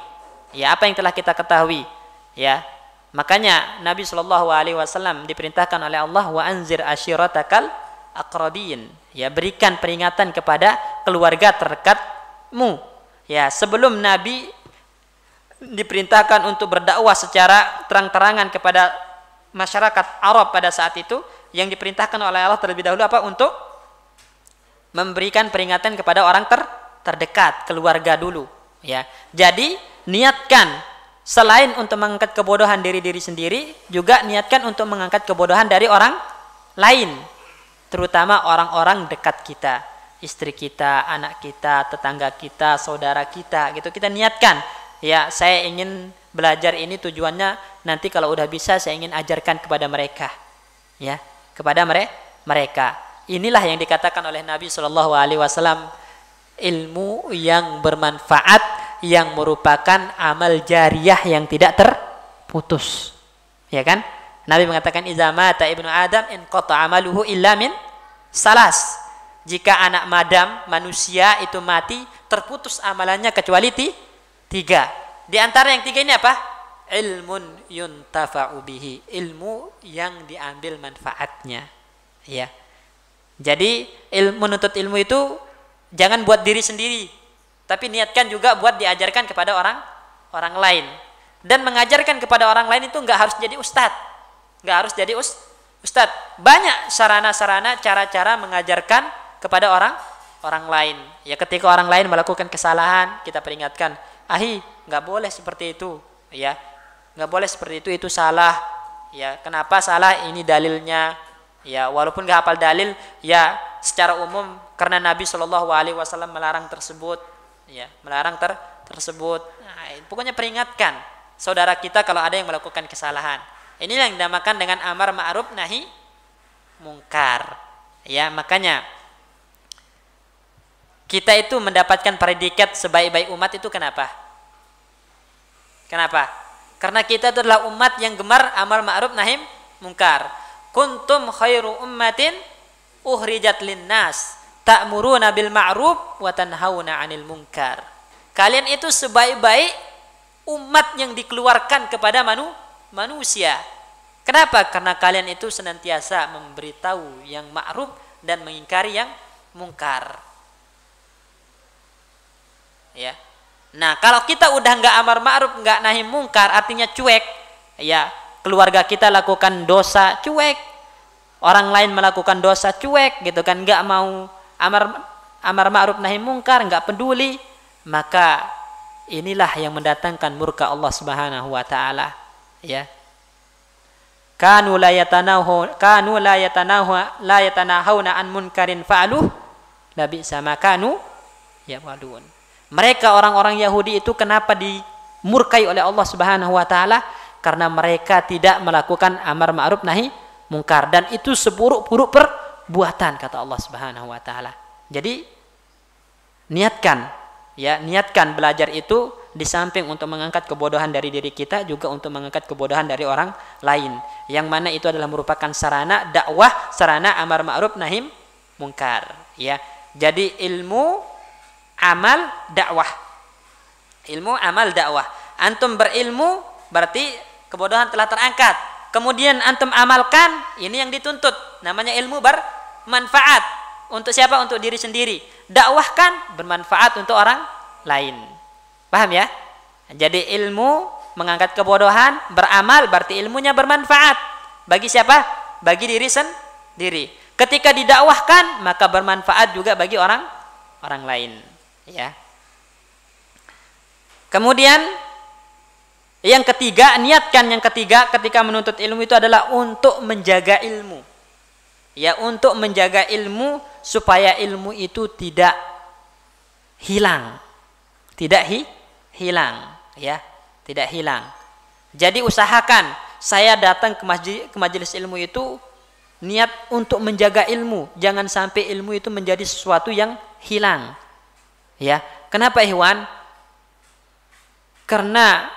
Ya, apa yang telah kita ketahui. Ya, makanya Nabi Shallallahu Alaihi Wasallam diperintahkan oleh Allah, wa anzir ashiratakal aqrabin. Ya, berikan peringatan kepada keluarga terdekatmu. Ya, sebelum Nabi diperintahkan untuk berdakwah secara terang-terangan kepada masyarakat Arab pada saat itu yang diperintahkan oleh Allah terlebih dahulu apa? Untuk memberikan peringatan kepada orang terdekat, keluarga dulu, ya. Jadi niatkan selain untuk mengangkat kebodohan diri sendiri, juga niatkan untuk mengangkat kebodohan dari orang lain, terutama orang-orang dekat kita, istri kita, anak kita, tetangga kita, saudara kita, gitu. Kita niatkan, ya, saya ingin belajar ini tujuannya nanti kalau udah bisa saya ingin ajarkan kepada mereka, ya, kepada mereka. Inilah yang dikatakan oleh Nabi Shallallahu Alaihi Wasallam, ilmu yang bermanfaat yang merupakan amal jariyah yang tidak terputus, ya kan? Nabi mengatakan iza mata ibnu Adam in qata amaluhu illa min salas. Jika anak Madam manusia itu mati, terputus amalannya kecuali tiga. Di antara yang tiga ini apa? Ilmun yuntafa'u bihi, ilmu yang diambil manfaatnya, ya. Jadi menuntut ilmu itu jangan buat diri sendiri, tapi niatkan juga buat diajarkan kepada orang lain. Dan mengajarkan kepada orang lain itu nggak harus jadi ustadz, nggak harus jadi ustadz. Banyak sarana-sarana, cara-cara mengajarkan kepada orang lain. Ya, ketika orang lain melakukan kesalahan, kita peringatkan, ahi, nggak boleh seperti itu, ya, nggak boleh seperti itu salah. Ya, kenapa salah? Ini dalilnya. Ya, walaupun nggak hafal dalil, ya secara umum karena Nabi Shallallahu Alaihi Wasallam melarang tersebut, ya, melarang tersebut. Nah, pokoknya peringatkan saudara kita kalau ada yang melakukan kesalahan. Inilah yang dinamakan dengan amar ma'ruf nahi mungkar. Ya, makanya kita itu mendapatkan predikat sebaik-baik umat itu kenapa? Kenapa? Karena kita adalah umat yang gemar amar ma'ruf nahi mungkar. Kuntum khairu ummatin uhrijat linnas ta'muruna bil ma'ruf wa tanhauna 'anil munkar. Kalian itu sebaik-baik umat yang dikeluarkan kepada manusia. Kenapa? Karena kalian itu senantiasa memberitahu yang ma'ruf dan mengingkari yang mungkar. Ya. Nah, kalau kita udah enggak amar ma'ruf, enggak nahi mungkar, artinya cuek, ya. Keluarga kita lakukan dosa, cuek. Orang lain melakukan dosa, cuek, gitu kan, enggak mau amar ma'ruf nahi mungkar, enggak peduli, maka inilah yang mendatangkan murka Allah Subhanahu wa taala, ya. Kanu la yatanahuna an munkarin fa'aluh labi sama kanu ya wadun. Mereka orang-orang Yahudi itu kenapa dimurkai oleh Allah Subhanahu wa taala? Karena mereka tidak melakukan amar ma'ruf nahi mungkar, dan itu seburuk-buruk perbuatan kata Allah Subhanahu wa taala. Jadi niatkan, ya, niatkan belajar itu di samping untuk mengangkat kebodohan dari diri kita, juga untuk mengangkat kebodohan dari orang lain, yang mana itu adalah merupakan sarana dakwah, sarana amar ma'ruf nahi mungkar, ya. Jadi ilmu amal dakwah, ilmu amal dakwah. Antum berilmu berarti kebodohan telah terangkat. Kemudian antum amalkan, ini yang dituntut. Namanya ilmu bermanfaat. Untuk siapa? Untuk diri sendiri. Dakwahkan bermanfaat untuk orang lain. Paham ya? Jadi ilmu mengangkat kebodohan, beramal berarti ilmunya bermanfaat. Bagi siapa? Bagi diri sendiri. Ketika didakwahkan, maka bermanfaat juga bagi orang lain, ya. Kemudian yang ketiga, niatkan yang ketiga ketika menuntut ilmu itu adalah untuk menjaga ilmu. Ya, untuk menjaga ilmu supaya ilmu itu tidak hilang. Tidak hilang, ya, tidak hilang. Jadi usahakan saya datang ke majelis ilmu itu niat untuk menjaga ilmu, jangan sampai ilmu itu menjadi sesuatu yang hilang. Ya, kenapa Ikhwan? Karena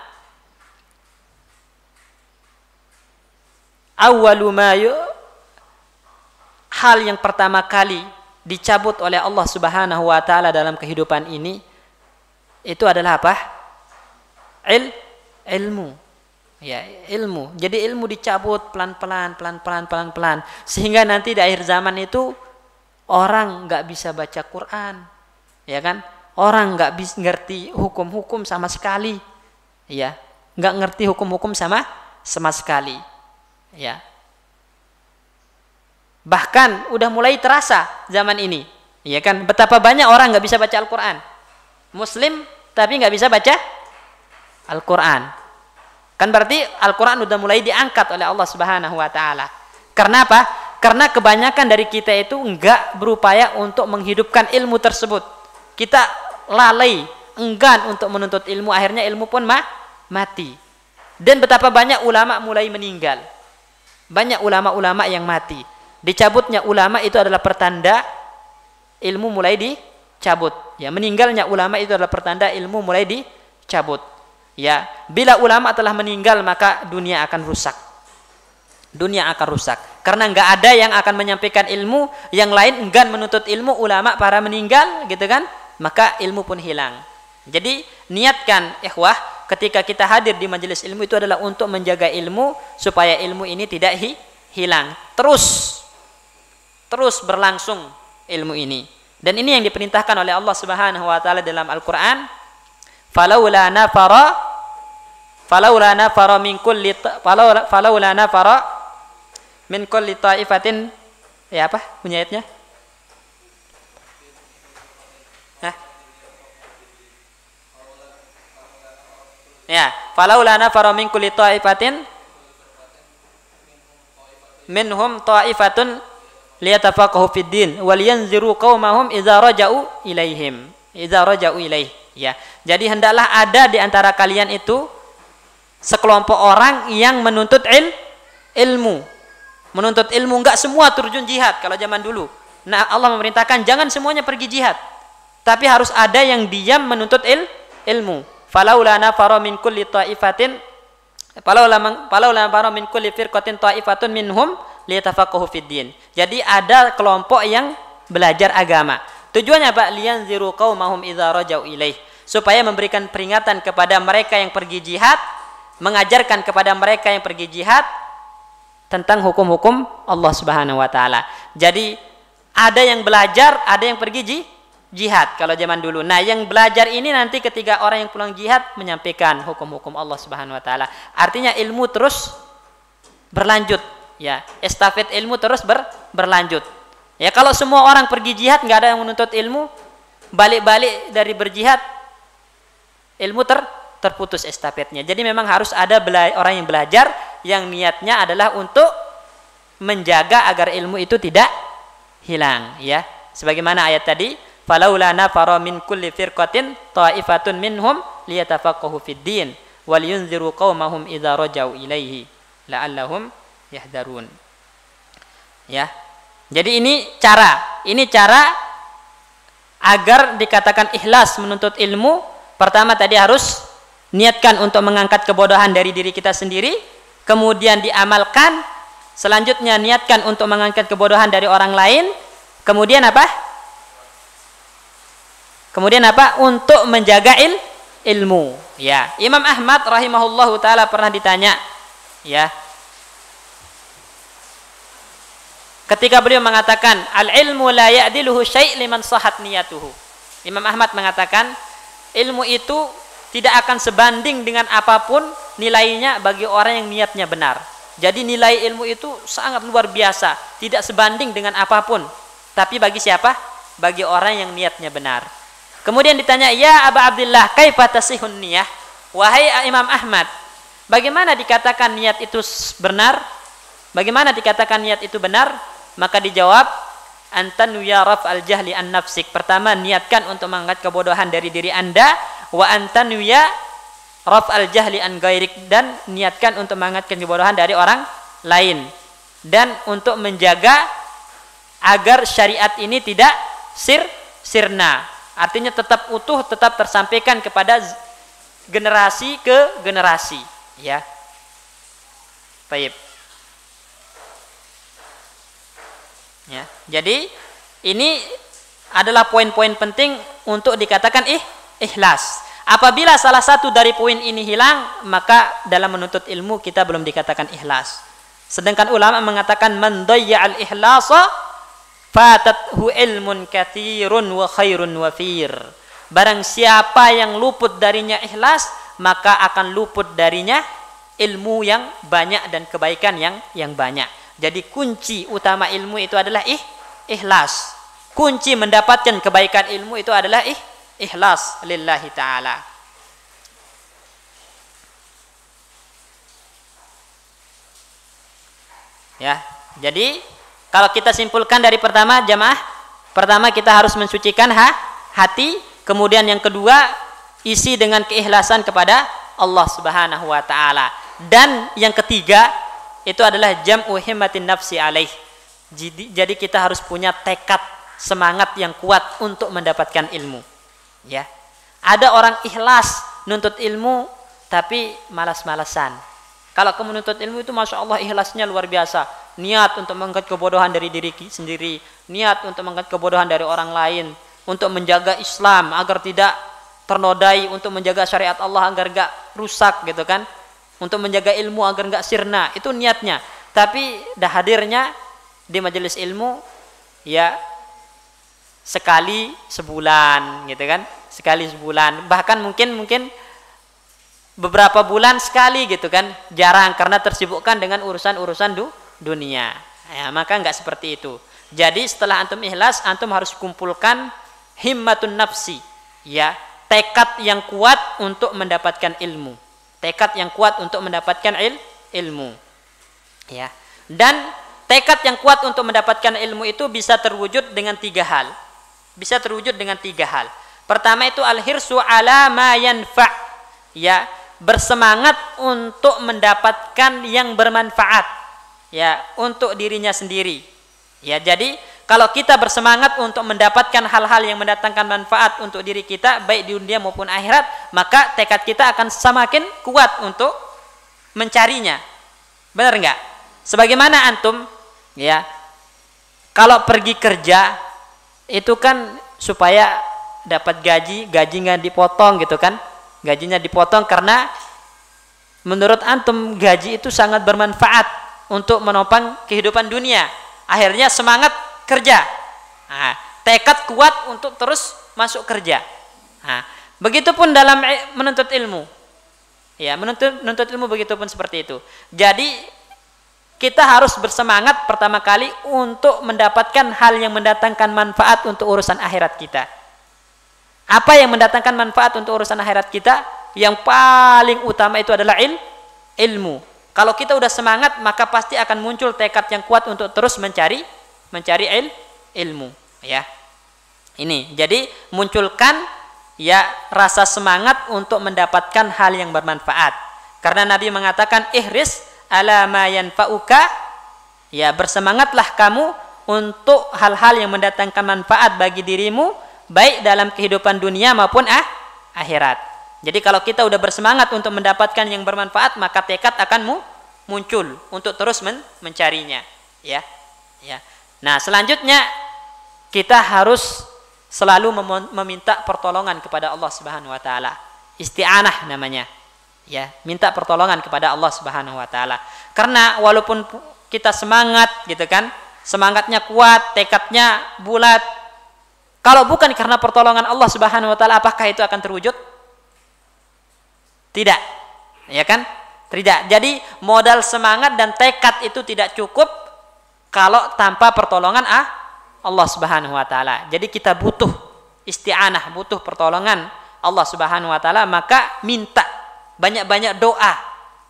hal yang pertama kali dicabut oleh Allah Subhanahu wa taala dalam kehidupan ini itu adalah apa? Ilmu. Ya, ilmu. Jadi ilmu dicabut pelan-pelan sehingga nanti di akhir zaman itu orang enggak bisa baca Quran. Ya kan? Orang enggak bisa ngerti hukum-hukum sama sekali. Ya, enggak ngerti hukum-hukum sama sekali. Ya. Bahkan udah mulai terasa zaman ini, ya kan? Betapa banyak orang nggak bisa baca Al-Quran, Muslim tapi nggak bisa baca Al-Quran. Kan berarti Al-Quran udah mulai diangkat oleh Allah Subhanahu Wa Taala. Karena apa? Karena kebanyakan dari kita itu nggak berupaya untuk menghidupkan ilmu tersebut. Kita lalai, enggan untuk menuntut ilmu, akhirnya ilmu pun mati. Dan betapa banyak ulama mulai meninggal, banyak ulama-ulama yang mati. Dicabutnya ulama itu adalah pertanda ilmu mulai dicabut. Ya, meninggalnya ulama itu adalah pertanda ilmu mulai dicabut. Ya, bila ulama telah meninggal maka dunia akan rusak. Dunia akan rusak karena nggak ada yang akan menyampaikan ilmu, yang lain enggan menuntut ilmu, ulama para meninggal, gitu kan? Maka ilmu pun hilang. Jadi niatkan ikhwah, ketika kita hadir di majelis ilmu itu adalah untuk menjaga ilmu supaya ilmu ini tidak hilang. Terus berlangsung ilmu ini. Dan ini yang diperintahkan oleh Allah Subhanahu wa taala dalam Al-Qur'an. Falaula nafara min kulli ta'ifatin, ya apa bunyi ayatnya? Hah? Ya, falaula nafara min kulli ta'ifatin minhum ta'ifatun liyatafaqahu fid din wal yanziru qaumahum idza raja'u ilaihim. Ya. Jadi hendaklah ada di antara kalian itu sekelompok orang yang menuntut ilmu. Menuntut ilmu, enggak semua terjun jihad kalau zaman dulu. Nah, Allah memerintahkan jangan semuanya pergi jihad. Tapi harus ada yang diam menuntut ilmu. Falaula nafara min kulli ta'ifatin falaula nafara min kulli firqatin ta'ifatun minhum liyatafaqahu fid din. Jadi ada kelompok yang belajar agama. Tujuannya apa? Liyanziru qaumahum idza raja'u ilaih. Supaya memberikan peringatan kepada mereka yang pergi jihad, mengajarkan kepada mereka yang pergi jihad tentang hukum-hukum Allah Subhanahu wa taala. Jadi ada yang belajar, ada yang pergi jihad kalau zaman dulu. Nah, yang belajar ini nanti ketika orang yang pulang jihad menyampaikan hukum-hukum Allah Subhanahu wa taala. Artinya ilmu terus berlanjut, ya. Estafet ilmu terus berlanjut. Ya, kalau semua orang pergi jihad nggak ada yang menuntut ilmu, balik-balik dari berjihad ilmu terputus estafetnya. Jadi memang harus ada orang yang belajar yang niatnya adalah untuk menjaga agar ilmu itu tidak hilang, ya. Sebagaimana ayat tadi, falaula nafara min kulli firqatin ta'ifatun minhum liyatafaqahu fid din wal yunziru qaumahum idza raja'u ilaihi la'allahum yahdharun. Ya. Jadi ini cara agar dikatakan ikhlas menuntut ilmu. Pertama tadi harus niatkan untuk mengangkat kebodohan dari diri kita sendiri, kemudian diamalkan, selanjutnya niatkan untuk mengangkat kebodohan dari orang lain, kemudian apa? Untuk menjaga ilmu. Ya, Imam Ahmad rahimahullahu taala pernah ditanya, ya. Ketika beliau mengatakan al-ilmu la ya'diluhu syai' liman sahat niyatuhu. Imam Ahmad mengatakan ilmu itu tidak akan sebanding dengan apapun nilainya bagi orang yang niatnya benar. Jadi nilai ilmu itu sangat luar biasa, tidak sebanding dengan apapun. Tapi bagi siapa? Bagi orang yang niatnya benar. Kemudian ditanya, "Ya Aba Abdillah, kaifa tasihun niyah?" Wahai Imam Ahmad, bagaimana dikatakan niat itu benar? Bagaimana dikatakan niat itu benar? Maka dijawab, "Antanu ya raf'al jahli an nafsik." Pertama, niatkan untuk mengangkat kebodohan dari diri Anda. Wa antanu ya raf'al jahli an gairik, dan niatkan untuk mengangkat kebodohan dari orang lain, dan untuk menjaga agar syariat ini tidak sirna, artinya tetap utuh, tetap tersampaikan kepada generasi ke generasi, ya. Baik. Ya, jadi ini adalah poin-poin penting untuk dikatakan ikhlas. Apabila salah satu dari poin ini hilang, maka dalam menuntut ilmu kita belum dikatakan ikhlas. Sedangkan ulama mengatakan man dayya'al ikhlasa fatathu ilmun katsirun wa khairun wafir. Barang siapa yang luput darinya ikhlas, maka akan luput darinya ilmu yang banyak dan kebaikan yang banyak. Jadi kunci utama ilmu itu adalah ikhlas. Kunci mendapatkan kebaikan ilmu itu adalah ikhlas lillahi ta'ala. Ya, jadi kalau kita simpulkan dari pertama jamaah, pertama kita harus mensucikan hati, kemudian yang kedua isi dengan keikhlasan kepada Allah Subhanahu wa taala. Dan yang ketiga itu adalah jam'u himmatin nafsi alaih. Jadi kita harus punya tekad, semangat yang kuat untuk mendapatkan ilmu. Ya. Ada orang ikhlas nuntut ilmu tapi malas-malasan. Kalau kamu menuntut ilmu itu Masya Allah ikhlasnya luar biasa. Niat untuk mengangkat kebodohan dari diri sendiri. Niat untuk mengangkat kebodohan dari orang lain. Untuk menjaga Islam agar tidak ternodai. Untuk menjaga syariat Allah agar gak rusak gitu kan. Untuk menjaga ilmu agar gak sirna. Itu niatnya. Tapi dah hadirnya di majelis ilmu ya sekali sebulan gitu kan. Sekali sebulan. Bahkan mungkin beberapa bulan sekali gitu kan, jarang karena tersibukkan dengan urusan-urusan dunia. Ya, maka enggak seperti itu. Jadi setelah antum ikhlas, antum harus kumpulkan himmatun nafsi, ya, tekad yang kuat untuk mendapatkan ilmu. Tekad yang kuat untuk mendapatkan ilmu. Ya. Dan tekad yang kuat untuk mendapatkan ilmu itu bisa terwujud dengan 3 hal. Bisa terwujud dengan 3 hal. Pertama itu al-hirsu ala ma yanfa'. Ya, bersemangat untuk mendapatkan yang bermanfaat ya untuk dirinya sendiri. Ya, jadi kalau kita bersemangat untuk mendapatkan hal-hal yang mendatangkan manfaat untuk diri kita baik di dunia maupun akhirat, maka tekad kita akan semakin kuat untuk mencarinya. Benar enggak? Sebagaimana antum ya kalau pergi kerja itu kan supaya dapat gaji nggak dipotong gitu kan. Gajinya dipotong karena menurut antum gaji itu sangat bermanfaat untuk menopang kehidupan dunia. Akhirnya semangat kerja. Nah, tekad kuat untuk terus masuk kerja. Nah, begitupun dalam menuntut ilmu. Ya, menuntut ilmu begitupun seperti itu. Jadi kita harus bersemangat pertama kali untuk mendapatkan hal yang mendatangkan manfaat untuk urusan akhirat kita. Apa yang mendatangkan manfaat untuk urusan akhirat kita? Yang paling utama itu adalah ilmu. Kalau kita udah semangat, maka pasti akan muncul tekad yang kuat untuk terus mencari ilmu. Ya, ini. Jadi munculkan ya rasa semangat untuk mendapatkan hal yang bermanfaat. Karena Nabi mengatakan ihris ala ma yanfa'uka. Ya, bersemangatlah kamu untuk hal-hal yang mendatangkan manfaat bagi dirimu, baik dalam kehidupan dunia maupun akhirat. Jadi kalau kita udah bersemangat untuk mendapatkan yang bermanfaat, maka tekad akan muncul untuk terus mencarinya. Ya, ya. Nah, selanjutnya kita harus selalu meminta pertolongan kepada Allah Subhanahu wa taala. Isti'anah namanya. Ya, minta pertolongan kepada Allah Subhanahu wa taala. Karena walaupun kita semangat gitu kan, semangatnya kuat, tekadnya bulat, kalau bukan karena pertolongan Allah Subhanahu wa taala, apakah itu akan terwujud? Tidak. Ya kan? Tidak. Jadi modal semangat dan tekad itu tidak cukup kalau tanpa pertolongan Allah Subhanahu wa taala. Jadi kita butuh isti'anah, butuh pertolongan Allah Subhanahu wa taala, maka minta banyak-banyak doa.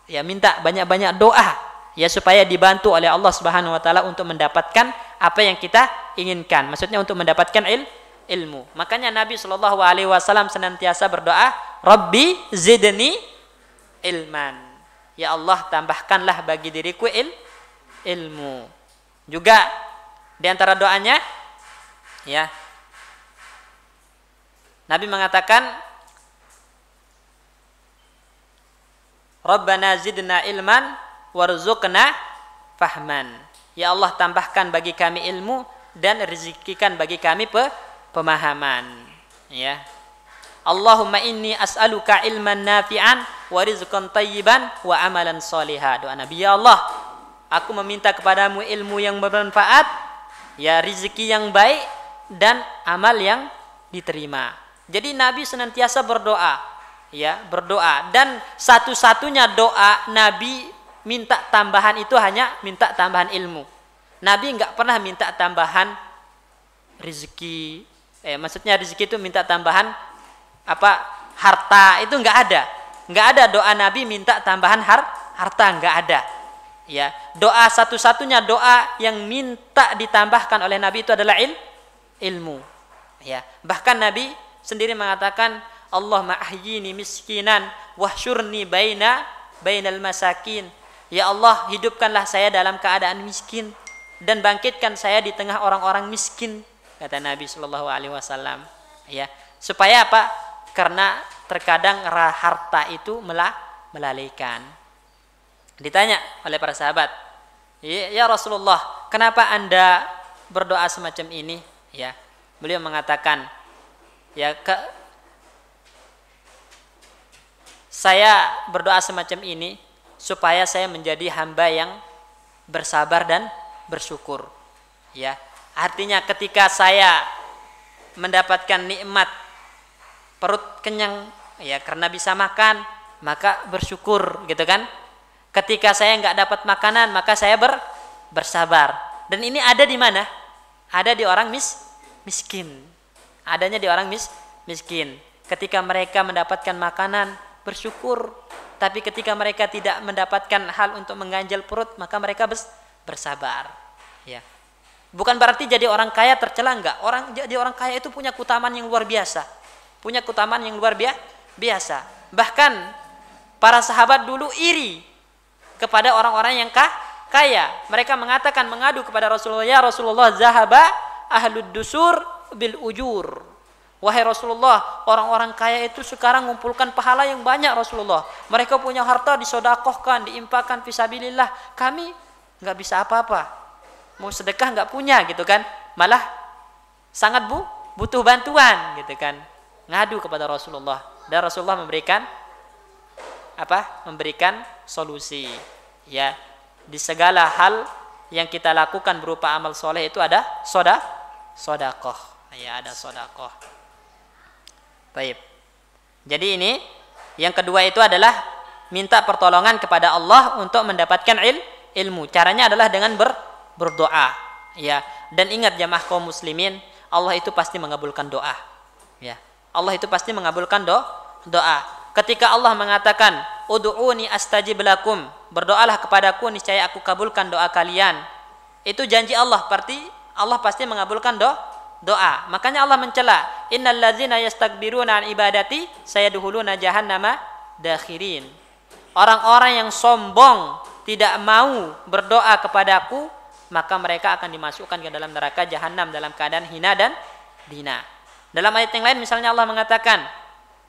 Ya, minta banyak-banyak doa ya supaya dibantu oleh Allah Subhanahu wa taala untuk mendapatkan apa yang kita inginkan. Maksudnya untuk mendapatkan ilmu. Makanya Nabi Shallallahu alaihi wasallam senantiasa berdoa, Rabbi zidni ilman. Ya Allah, tambahkanlah bagi diriku ilmu. Juga di antara doanya ya, Nabi mengatakan, Rabbana zidna ilman warzuqna fahman. Ya Allah, tambahkan bagi kami ilmu dan rezekikan bagi kami pemahaman. Ya. Allahumma inni as'aluka ilman nafi'an wa rizqan tayyiban wa amalan sholiha. Doa Nabi, ya Allah, aku meminta kepadamu ilmu yang bermanfaat, ya, rezeki yang baik dan amal yang diterima. Jadi Nabi senantiasa berdoa ya, berdoa. Dan satu-satunya doa Nabi minta tambahan itu hanya minta tambahan ilmu. Nabi enggak pernah minta tambahan rezeki. Maksudnya rezeki itu minta tambahan harta, itu enggak ada. Enggak ada doa Nabi minta tambahan harta, enggak ada. Ya, doa satu-satunya doa yang minta ditambahkan oleh Nabi itu adalah ilmu. Ya, bahkan Nabi sendiri mengatakan, Allahumma ahyini miskinan wahsyurni bainal masakin. Ya Allah, hidupkanlah saya dalam keadaan miskin dan bangkitkan saya di tengah orang-orang miskin, kata Nabi Shallallahu Alaihi Wasallam. Ya, supaya apa? Karena terkadang harta itu melalaikan. Ditanya oleh para sahabat, ya Rasulullah, kenapa Anda berdoa semacam ini? Ya, beliau mengatakan, ya, saya berdoa semacam ini supaya saya menjadi hamba yang bersabar dan bersyukur. Ya, artinya ketika saya mendapatkan nikmat perut kenyang, ya, karena bisa makan, maka bersyukur, gitu kan? Ketika saya nggak dapat makanan, maka saya bersabar. Dan ini ada di mana? Ada di orang miskin. Adanya di orang miskin. Ketika mereka mendapatkan makanan, bersyukur. Tapi ketika mereka tidak mendapatkan hal untuk mengganjal perut, maka mereka bersabar. Ya. Bukan berarti jadi orang kaya tercela, enggak. Jadi orang kaya itu punya keutamaan yang luar biasa. Punya keutamaan yang luar biasa. Bahkan para sahabat dulu iri kepada orang-orang yang kaya. Mereka mengadu kepada Rasulullah, ya Rasulullah, zahaba ahlud dusur bil ujur. Wahai Rasulullah, orang-orang kaya itu sekarang mengumpulkan pahala yang banyak Rasulullah. Mereka punya harta disodakohkan, diimpakkan fisabilillah. Kami nggak bisa apa-apa. Mau sedekah nggak punya, gitu kan? Malah sangat butuh bantuan, gitu kan? Ngadu kepada Rasulullah. Dan Rasulullah memberikan solusi. Ya, di segala hal yang kita lakukan berupa amal soleh itu ada sodakoh. Ya, ada sodakoh. Baik. Jadi ini yang kedua itu adalah minta pertolongan kepada Allah untuk mendapatkan ilmu. Caranya adalah dengan berdoa. Ya. Dan ingat jamaah kaum muslimin, Allah itu pasti mengabulkan doa. Ya. Allah itu pasti mengabulkan doa. Ketika Allah mengatakan, "Ud'uni astajib lakum," berdoalah kepadaku niscaya aku kabulkan doa kalian. Itu janji Allah, berarti Allah pasti mengabulkan doa. Makanya Allah mencela, innal ladzina yastakbiruna an ibadati sayadkhuluna jahannama dakhirin. Orang-orang yang sombong tidak mau berdoa kepadaku, maka mereka akan dimasukkan ke dalam neraka jahanam dalam keadaan hina dan dina. Dalam ayat yang lain misalnya Allah mengatakan,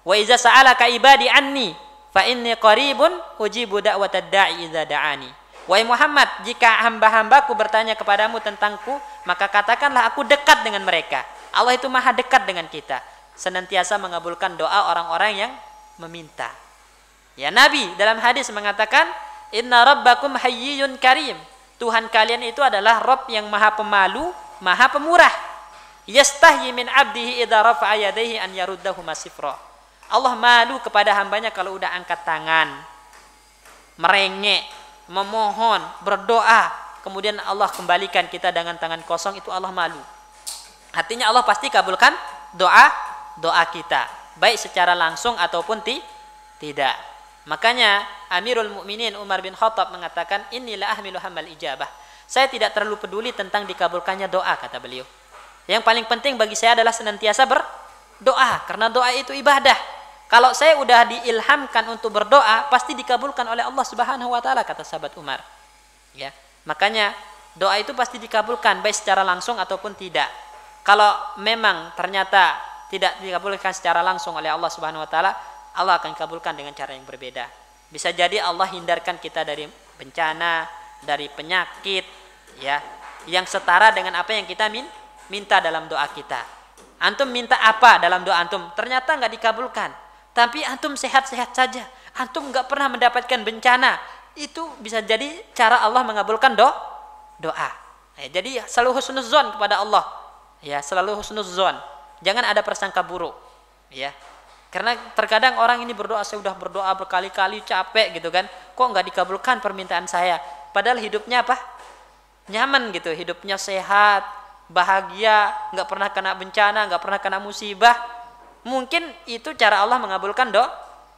wa iza sa'alaka ibadi anni fa inni qaribun ujibu da'watad da'i idza da'ani. Wahai Muhammad, jika hamba-hambaku bertanya kepadamu tentangku, maka katakanlah aku dekat dengan mereka. Allah itu maha dekat dengan kita, senantiasa mengabulkan doa orang-orang yang meminta. Ya, Nabi dalam hadis mengatakan, inna rabbakum hayyun karim. Tuhan kalian itu adalah Rabb yang maha pemalu, maha pemurah. Yastahyi min abdihi idza rafa'a yadayhi an yaruddahu masifra. Allah malu kepada hambanya kalau udah angkat tangan, merengek, memohon, berdoa, kemudian Allah kembalikan kita dengan tangan kosong, itu Allah malu. Artinya Allah pasti kabulkan doa kita, baik secara langsung ataupun tidak. Makanya Amirul Mukminin Umar bin Khattab mengatakan, inilah ahmilu hamal ijabah. Saya tidak terlalu peduli tentang dikabulkannya doa, kata beliau. Yang paling penting bagi saya adalah senantiasa berdoa, karena doa itu ibadah. Kalau saya udah diilhamkan untuk berdoa, pasti dikabulkan oleh Allah Subhanahu wa taala, kata sahabat Umar. Ya, makanya doa itu pasti dikabulkan baik secara langsung ataupun tidak. Kalau memang ternyata tidak dikabulkan secara langsung oleh Allah Subhanahu wa taala, Allah akan kabulkan dengan cara yang berbeda. Bisa jadi Allah hindarkan kita dari bencana, dari penyakit, ya, yang setara dengan apa yang kita minta dalam doa kita. Antum minta apa dalam doa antum? Ternyata nggak dikabulkan. Tapi antum sehat-sehat saja. Antum nggak pernah mendapatkan bencana. Itu bisa jadi cara Allah mengabulkan doa. Ya, jadi selalu husnuzon kepada Allah. Ya, selalu husnuzon. Jangan ada prasangka buruk. Ya. Karena terkadang orang ini berdoa, saya sudah berdoa berkali-kali capek gitu kan, kok nggak dikabulkan permintaan saya. Padahal hidupnya apa? Nyaman gitu, hidupnya sehat, bahagia, nggak pernah kena bencana, nggak pernah kena musibah. Mungkin itu cara Allah mengabulkan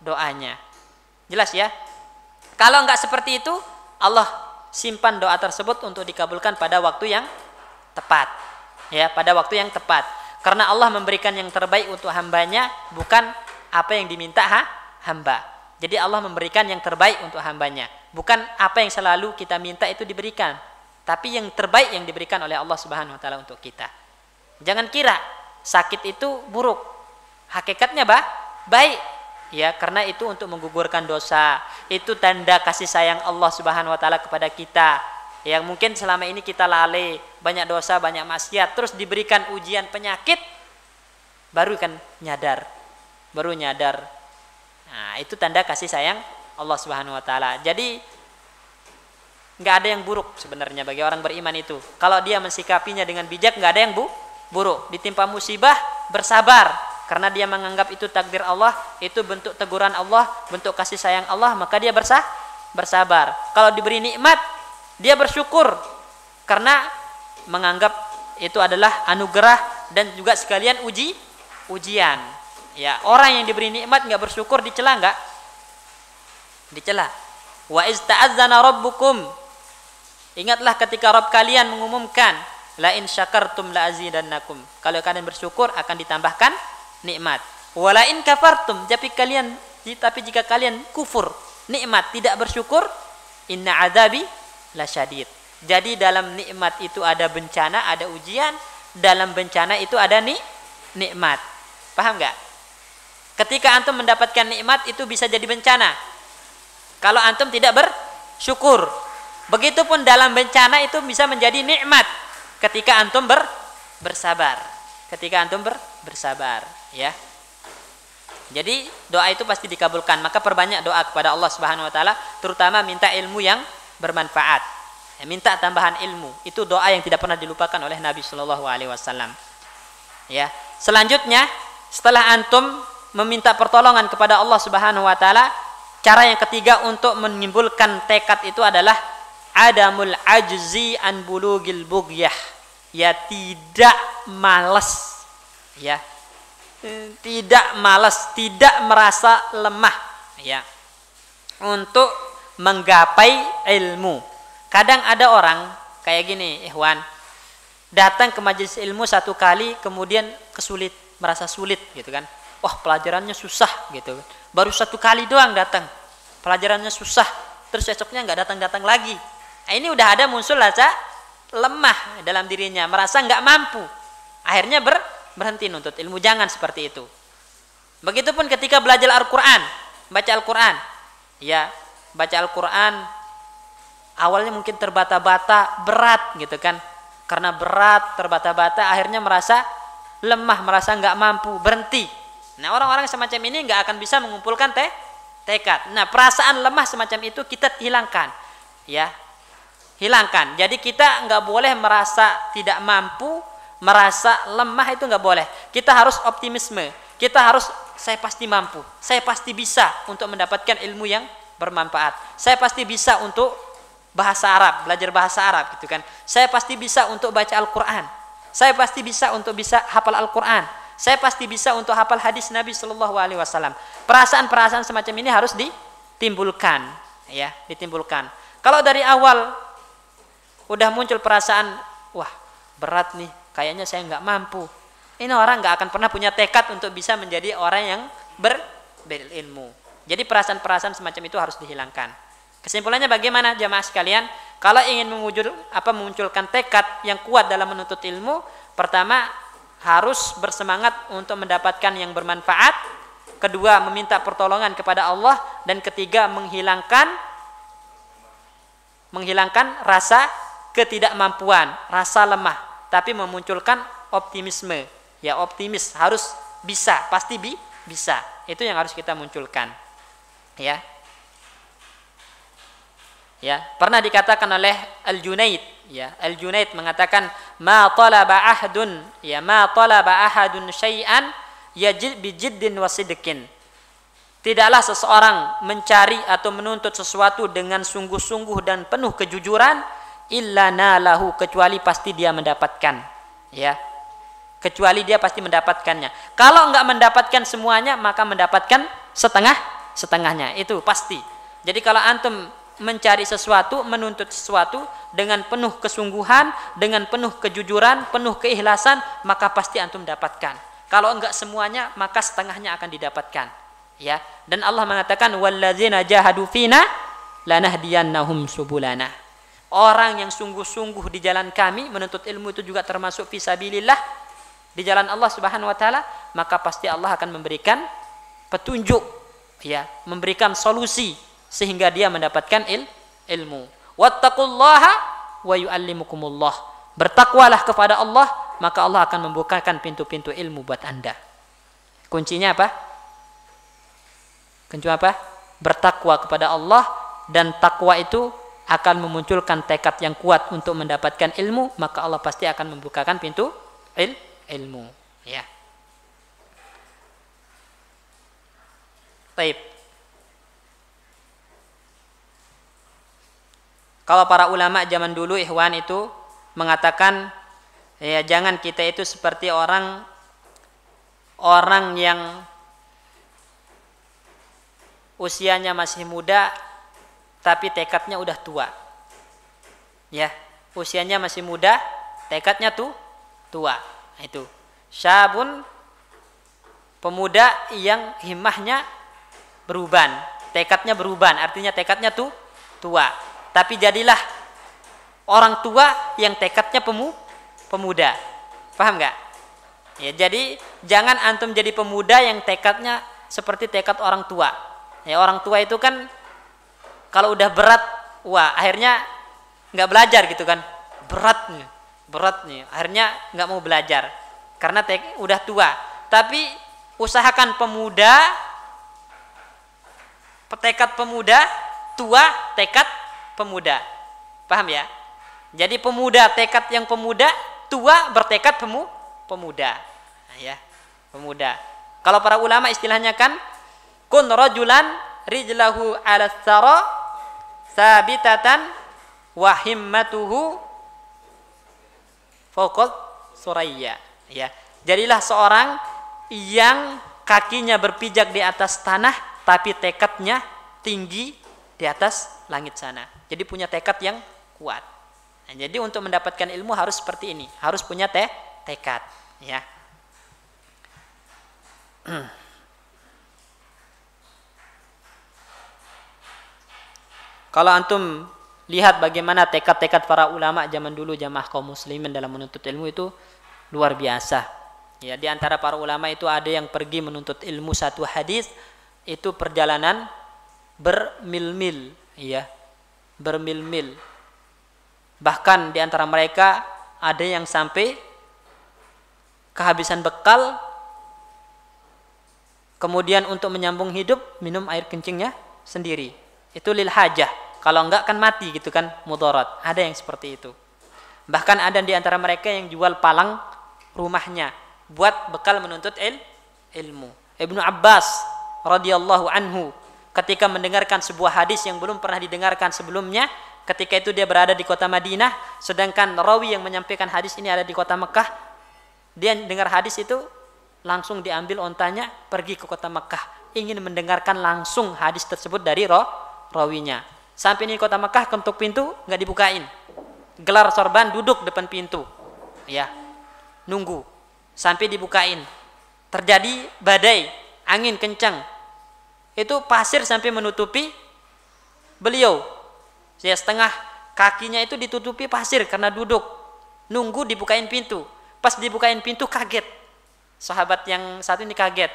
doanya. Jelas ya? Kalau nggak seperti itu, Allah simpan doa tersebut untuk dikabulkan pada waktu yang tepat. Ya, pada waktu yang tepat. Karena Allah memberikan yang terbaik untuk hambanya, bukan apa yang diminta hamba. Jadi Allah memberikan yang terbaik untuk hambanya, bukan apa yang selalu kita minta itu diberikan, tapi yang terbaik yang diberikan oleh Allah Subhanahu wa taala untuk kita. Jangan kira sakit itu buruk. Hakikatnya baik. Ya, karena itu untuk menggugurkan dosa. Itu tanda kasih sayang Allah Subhanahu wa taala kepada kita. Yang mungkin selama ini kita lalai, banyak dosa, banyak maksiat, terus diberikan ujian penyakit, baru kan nyadar. Nah, itu tanda kasih sayang Allah Subhanahu wa taala. Jadi nggak ada yang buruk sebenarnya bagi orang beriman itu. Kalau dia mensikapinya dengan bijak, nggak ada yang buruk. Ditimpa musibah, bersabar, karena dia menganggap itu takdir Allah, itu bentuk teguran Allah, bentuk kasih sayang Allah, maka dia bersabar. Kalau diberi nikmat, dia bersyukur karena menganggap itu adalah anugerah dan juga sekalian ujian. Ya, orang yang diberi nikmat nggak bersyukur dicela nggak? Dicela. Wa iz ta'azzana rabbukum. Ingatlah ketika Rabb kalian mengumumkan, la in syakartum la azidannakum. Kalau kalian bersyukur akan ditambahkan nikmat. Wa la in kafartum, tapi jika kalian kufur, nikmat, tidak bersyukur, inna adzabi lasyadid. Jadi dalam nikmat itu ada bencana, ada ujian. Dalam bencana itu ada nikmat. Paham nggak? Ketika antum mendapatkan nikmat itu bisa jadi bencana kalau antum tidak bersyukur. Begitupun dalam bencana itu bisa menjadi nikmat ketika antum bersabar. Bersabar, ya. Jadi doa itu pasti dikabulkan. Maka perbanyak doa kepada Allah Subhanahu wa taala, terutama minta ilmu yang bermanfaat, minta tambahan ilmu. Itu doa yang tidak pernah dilupakan oleh Nabi Shallallahu Alaihi Wasallam. Ya, selanjutnya setelah antum meminta pertolongan kepada Allah Subhanahu Wa Taala, cara yang ketiga untuk menimbulkan tekad itu adalah adamul ajzi an bulugil bughyah. Ya, tidak malas. Ya, tidak malas, tidak merasa lemah. Ya, untuk menggapai ilmu. Kadang ada orang kayak gini, ikhwan, datang ke majelis ilmu satu kali kemudian merasa sulit gitu kan. Wah, pelajarannya susah gitu. Baru satu kali doang datang, pelajarannya susah, terus esoknya nggak datang lagi. Nah, ini udah ada muncul rasa lemah dalam dirinya, merasa nggak mampu. Akhirnya berhenti nuntut ilmu. Jangan seperti itu. Begitupun ketika belajar Al-Quran, baca Al-Quran, ya. Baca Al-Quran awalnya mungkin terbata-bata, berat gitu kan. Karena berat, terbata-bata, akhirnya merasa lemah, merasa nggak mampu, berhenti. Nah, orang-orang semacam ini nggak akan bisa mengumpulkan tekad. Nah, perasaan lemah semacam itu kita hilangkan, ya, hilangkan. Jadi kita nggak boleh merasa tidak mampu, merasa lemah, itu nggak boleh. Kita harus optimisme. Kita harus, saya pasti mampu, saya pasti bisa untuk mendapatkan ilmu yang bermanfaat. Saya pasti bisa untuk bahasa Arab, belajar bahasa Arab gitu kan. Saya pasti bisa untuk baca Al-Quran. Saya pasti bisa untuk bisa hafal Al-Quran. Saya pasti bisa untuk hafal hadis Nabi Shallallahu Alaihi Wasallam. Perasaan-perasaan semacam ini harus ditimbulkan, ya, ditimbulkan. Kalau dari awal udah muncul perasaan, wah berat nih, kayaknya saya nggak mampu. Ini orang nggak akan pernah punya tekad untuk bisa menjadi orang yang berilmu. Jadi perasaan-perasaan semacam itu harus dihilangkan. Kesimpulannya bagaimana jamaah sekalian? Kalau ingin memunculkan tekad yang kuat dalam menuntut ilmu, pertama harus bersemangat untuk mendapatkan yang bermanfaat. Kedua, meminta pertolongan kepada Allah. Dan ketiga, menghilangkan rasa ketidakmampuan, rasa lemah, tapi memunculkan optimisme. Ya, optimis, harus bisa, pasti bisa. Itu yang harus kita munculkan. Ya, pernah dikatakan oleh Al-Junaid, ya, Al-Junaid mengatakan, ma talaba ahadun syai'an yajid bijiddin wasidqin. Tidaklah seseorang mencari atau menuntut sesuatu dengan sungguh-sungguh dan penuh kejujuran illa nalahu, kecuali pasti dia mendapatkan. Ya. Kecuali dia pasti mendapatkannya. Kalau enggak mendapatkan semuanya, maka mendapatkan setengahnya. Itu pasti. Jadi kalau antum mencari sesuatu, menuntut sesuatu dengan penuh kesungguhan, dengan penuh kejujuran, penuh keikhlasan, maka pasti antum dapatkan. Kalau enggak semuanya, maka setengahnya akan didapatkan. Ya, dan Allah mengatakan walladzina jahadu fina lanahdiyannahum subulana. Orang yang sungguh-sungguh di jalan kami, menuntut ilmu itu juga termasuk fisabilillah, di jalan Allah Subhanahu wa taala, maka pasti Allah akan memberikan petunjuk, ya, memberikan solusi sehingga dia mendapatkan ilmu. Wattaqullaha wa yu'allimukumullah. Bertakwalah kepada Allah, maka Allah akan membukakan pintu-pintu ilmu buat Anda. Kuncinya apa? Kunci apa? Bertakwa kepada Allah, dan takwa itu akan memunculkan tekad yang kuat untuk mendapatkan ilmu, maka Allah pasti akan membukakan pintu ilmu. Ya. Baik. Kalau para ulama zaman dulu ikhwan itu mengatakan, ya, jangan kita itu seperti orang yang usianya masih muda tapi tekadnya udah tua. Ya, usianya masih muda, tekadnya tua. Itu syabun, pemuda yang himmahnya beruban, tekadnya beruban, artinya tekadnya tua. Tapi jadilah orang tua yang tekadnya pemuda. Paham nggak? Ya, jadi jangan antum jadi pemuda yang tekadnya seperti tekad orang tua. Ya, orang tua itu kan kalau udah berat, wah akhirnya nggak belajar gitu kan, berat nih, akhirnya nggak mau belajar karena udah tua. Tapi usahakan pemuda, tekad pemuda, tua tekad pemuda, paham ya? Jadi pemuda tekad yang pemuda, tua bertekad pemuda, nah, ya, pemuda. Kalau para ulama istilahnya kan, kun rajulan rijlahu ala tsara sabitatan wa himmatuhu fawqa suraya. Ya, jadilah seorang yang kakinya berpijak di atas tanah tapi tekadnya tinggi di atas langit sana. Jadi punya tekad yang kuat. Nah, jadi untuk mendapatkan ilmu harus seperti ini, harus punya tekad, ya. Kalau antum lihat bagaimana tekad-tekad para ulama zaman dulu, jamaah kaum muslimin dalam menuntut ilmu itu luar biasa. Ya, di antara para ulama itu ada yang pergi menuntut ilmu satu hadis itu perjalanan bermil-mil, ya, bermil-mil. Bahkan di antara mereka ada yang sampai kehabisan bekal, kemudian untuk menyambung hidup minum air kencingnya sendiri. Itu lil hajah, kalau enggak kan mati gitu kan, mudarat. Ada yang seperti itu. Bahkan ada di antara mereka yang jual palang rumahnya buat bekal menuntut ilmu. Ibnu Abbas radhiyallahu anhu ketika mendengarkan sebuah hadis yang belum pernah didengarkan sebelumnya, ketika itu dia berada di kota Madinah, sedangkan rawi yang menyampaikan hadis ini ada di kota Mekah. Dia dengar hadis itu, langsung diambil ontanya, pergi ke kota Mekah, ingin mendengarkan langsung hadis tersebut dari rawinya. Sampai di kota Mekah, ketuk pintu nggak dibukain, gelar sorban, duduk depan pintu, ya, nunggu sampai dibukain. Terjadi badai, angin kencang, itu pasir sampai menutupi beliau, ya, setengah kakinya itu ditutupi pasir karena duduk nunggu dibukain pintu. Pas dibukain pintu kaget, sahabat yang satu ini kaget.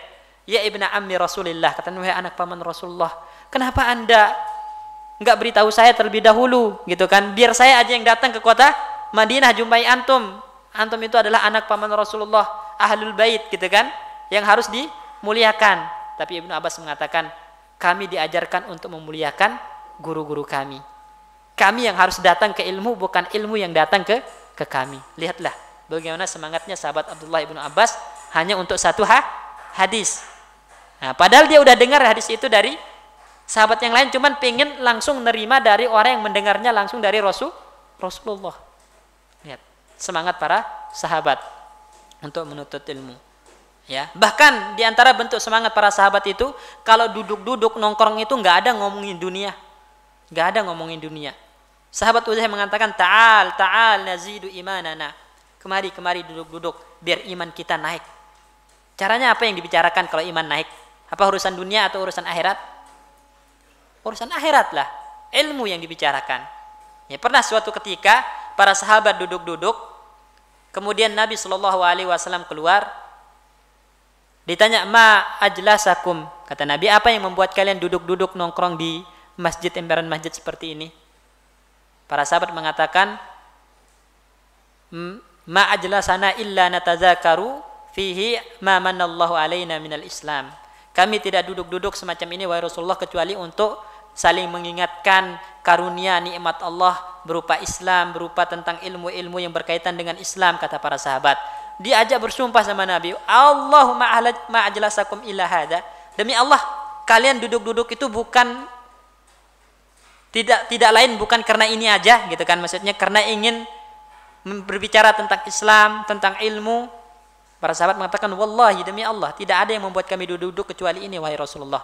Ya ibna ammi Rasulillah, kata, wahai anak paman Rasulullah, kenapa anda nggak beritahu saya terlebih dahulu, gitu kan? Biar saya aja yang datang ke kota Madinah jumpai antum. Antum itu adalah anak paman Rasulullah, ahlul bait, gitu kan? Yang harus dimuliakan. Tapi Ibnu Abbas mengatakan, kami diajarkan untuk memuliakan guru-guru kami. Kami yang harus datang ke ilmu, bukan ilmu yang datang ke kami. Lihatlah bagaimana semangatnya sahabat Abdullah Ibnu Abbas hanya untuk satu hadis. Nah, padahal dia udah dengar hadis itu dari sahabat yang lain, cuman pengen langsung nerima dari orang yang mendengarnya langsung dari Rasulullah. Lihat, semangat para sahabat untuk menuntut ilmu. Ya, bahkan di antara bentuk semangat para sahabat itu, kalau duduk-duduk nongkrong itu nggak ada ngomongin dunia. Nggak ada ngomongin dunia. Sahabat Uzair mengatakan, ta'al nazidu imanana. Kemari duduk-duduk biar iman kita naik. Caranya apa yang dibicarakan kalau iman naik? Apa urusan dunia atau urusan akhirat? Urusan akhirat lah. Ilmu yang dibicarakan. Ya, pernah suatu ketika para sahabat duduk-duduk, kemudian Nabi SAW keluar. Ditanya, ma ajlasakum. Kata Nabi, apa yang membuat kalian duduk-duduk nongkrong di masjid, emperan masjid seperti ini? Para sahabat mengatakan, ma ajlasana illa natazakaru fihi ma manallahu alaina minal Islam. Kami tidak duduk-duduk semacam ini wahai Rasulullah kecuali untuk saling mengingatkan karunia nikmat Allah berupa Islam, berupa tentang ilmu-ilmu yang berkaitan dengan Islam, kata para sahabat. Diajak bersumpah sama Nabi, Allahumma ajlasakum illa hada. Demi Allah, kalian duduk-duduk itu bukan tidak lain bukan karena ini aja, gitu kan, maksudnya karena ingin berbicara tentang Islam, tentang ilmu. Para sahabat mengatakan, wallahi demi Allah, tidak ada yang membuat kami duduk-duduk kecuali ini wahai Rasulullah.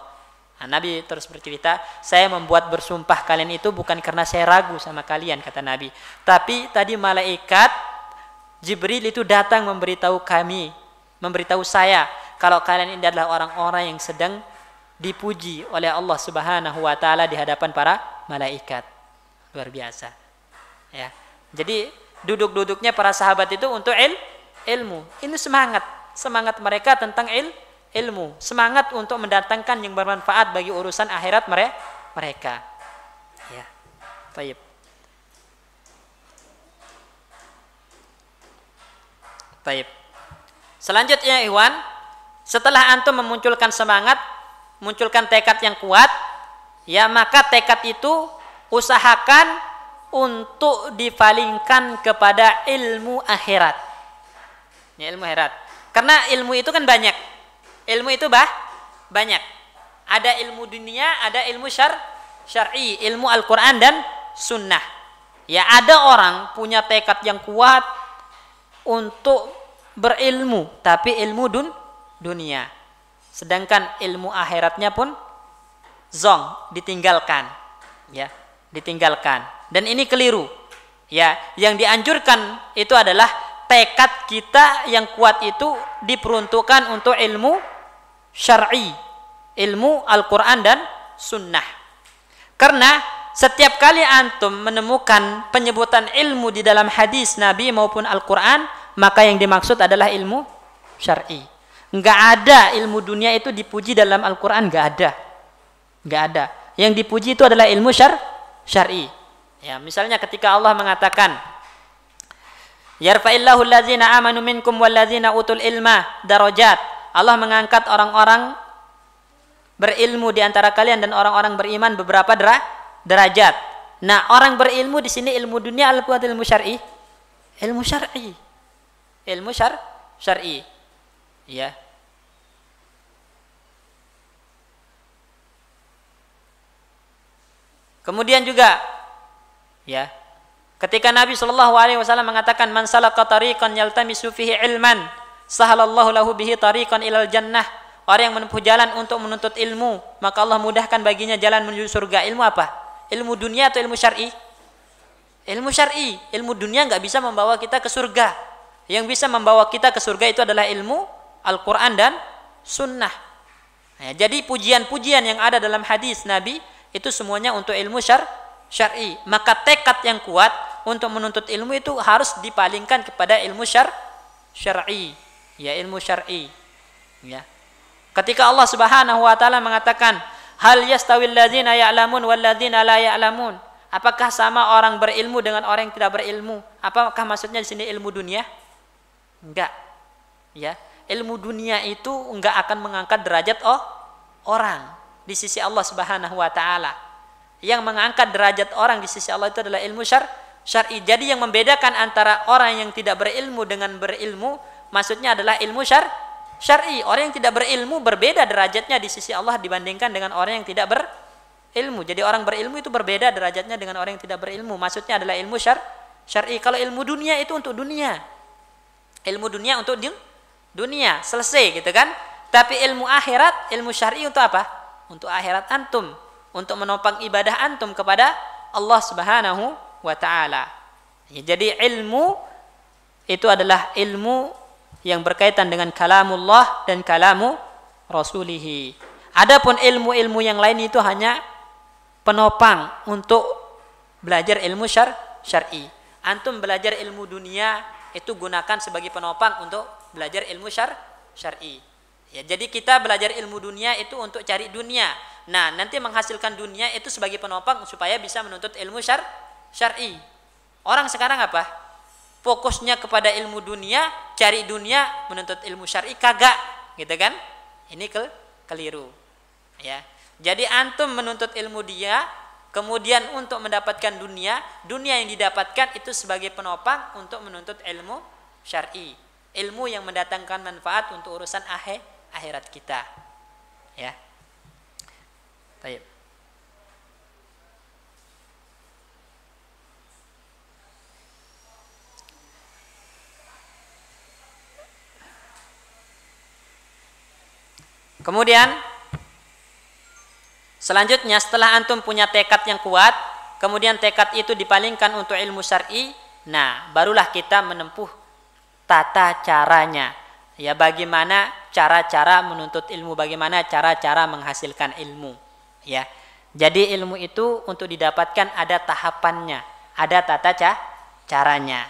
Nah, Nabi terus bercerita, saya membuat bersumpah kalian itu bukan karena saya ragu sama kalian, kata Nabi. Tapi tadi malaikat Jibril itu datang memberitahu saya kalau kalian ini adalah orang-orang yang sedang dipuji oleh Allah Subhanahu wa taala di hadapan para malaikat. Luar biasa. Ya. Jadi duduk-duduknya para sahabat itu untuk ilmu. Ini semangat mereka tentang ilmu, semangat untuk mendatangkan yang bermanfaat bagi urusan akhirat mereka. Ya. Baik. Baik. Selanjutnya, ikhwan, setelah antum memunculkan semangat, munculkan tekad yang kuat, ya, maka tekad itu usahakan untuk dipalingkan kepada ilmu akhirat. Ya, ilmu akhirat. Karena ilmu itu kan banyak. Ilmu itu banyak. Ada ilmu dunia, ada ilmu syar'i, ilmu Al-Quran dan sunnah. Ya, ada orang punya tekad yang kuat untuk berilmu, tapi ilmu dunia. Sedangkan ilmu akhiratnya pun ditinggalkan. Ya, ditinggalkan. Dan ini keliru. Ya, yang dianjurkan itu adalah tekad kita yang kuat itu diperuntukkan untuk ilmu syar'i, ilmu Al-Quran dan sunnah. Karena setiap kali antum menemukan penyebutan ilmu di dalam hadis Nabi maupun Al-Quran, maka yang dimaksud adalah ilmu syar'i. Enggak ada ilmu dunia itu dipuji dalam Al-Quran, enggak ada. Yang dipuji itu adalah ilmu syar'i. Ya, misalnya ketika Allah mengatakan, yarfa'illahu allazina amanu minkum wallazina utul ilma darajat. Allah mengangkat orang-orang berilmu di antara kalian dan orang-orang beriman beberapa derajat. Nah, orang berilmu di sini ilmu dunia atau ilmu syar'i? Ilmu syar'i. Ilmu syar'i. Ya. Kemudian juga, ya, ketika Nabi SAW mengatakan, man salaka tariqan yaltamisu fihi ilman, sahalallahu lahu bihi tariqan ilal jannah. Orang yang menempuh jalan untuk menuntut ilmu, maka Allah mudahkan baginya jalan menuju surga. Ilmu apa? Ilmu dunia atau ilmu syar'i? Ilmu syar'i. Ilmu dunia nggak bisa membawa kita ke surga. Yang bisa membawa kita ke surga itu adalah ilmu Al-Quran dan sunnah. Nah, jadi pujian-pujian yang ada dalam hadis Nabi itu semuanya untuk ilmu syar'i. Maka tekad yang kuat untuk menuntut ilmu itu harus dipalingkan kepada ilmu syar'i. Ya, ilmu syar'i. Ya. Ketika Allah Subhanahu wa taala mengatakan, hal yastawil ladzina ya'lamun wal ladzina la ya'lamun. Apakah sama orang berilmu dengan orang yang tidak berilmu? Apakah maksudnya di sini ilmu dunia? Enggak. Ya, ilmu dunia itu enggak akan mengangkat derajat orang di sisi Allah Subhanahu wa taala. Yang mengangkat derajat orang di sisi Allah itu adalah ilmu syar'i. Jadi yang membedakan antara orang yang tidak berilmu dengan berilmu, maksudnya adalah ilmu syar'i. Orang yang tidak berilmu berbeda derajatnya di sisi Allah dibandingkan dengan orang yang tidak berilmu. Jadi orang berilmu itu berbeda derajatnya dengan orang yang tidak berilmu. Maksudnya adalah ilmu syar'i. Kalau ilmu dunia itu untuk dunia. Ilmu dunia untuk dunia, selesai gitu kan. Tapi ilmu akhirat, ilmu syar'i untuk apa? Untuk akhirat antum, untuk menopang ibadah antum kepada Allah Subhanahu wa taala. Ya, jadi ilmu itu adalah ilmu yang berkaitan dengan kalamullah dan kalamu rasulihi. Adapun ilmu-ilmu yang lain itu hanya penopang untuk belajar ilmu syar'i. Antum belajar ilmu dunia itu gunakan sebagai penopang untuk belajar ilmu syar'i. Ya, jadi kita belajar ilmu dunia itu untuk cari dunia. Nah, nanti menghasilkan dunia itu sebagai penopang supaya bisa menuntut ilmu syar'i. Orang sekarang apa? Fokusnya kepada ilmu dunia, cari dunia, menuntut ilmu syar'i kagak, gitu kan? Ini keliru. Ya. Jadi antum menuntut ilmu dia, kemudian untuk mendapatkan dunia yang didapatkan itu sebagai penopang untuk menuntut ilmu syar'i. Ilmu yang mendatangkan manfaat untuk urusan akhirat kita. Ya. Baik. Kemudian selanjutnya setelah antum punya tekad yang kuat, kemudian tekad itu dipalingkan untuk ilmu syar'i, nah barulah kita menempuh tata caranya. Ya, bagaimana cara-cara menuntut ilmu, bagaimana cara-cara menghasilkan ilmu. Ya. Jadi ilmu itu untuk didapatkan ada tahapannya, ada tata caranya.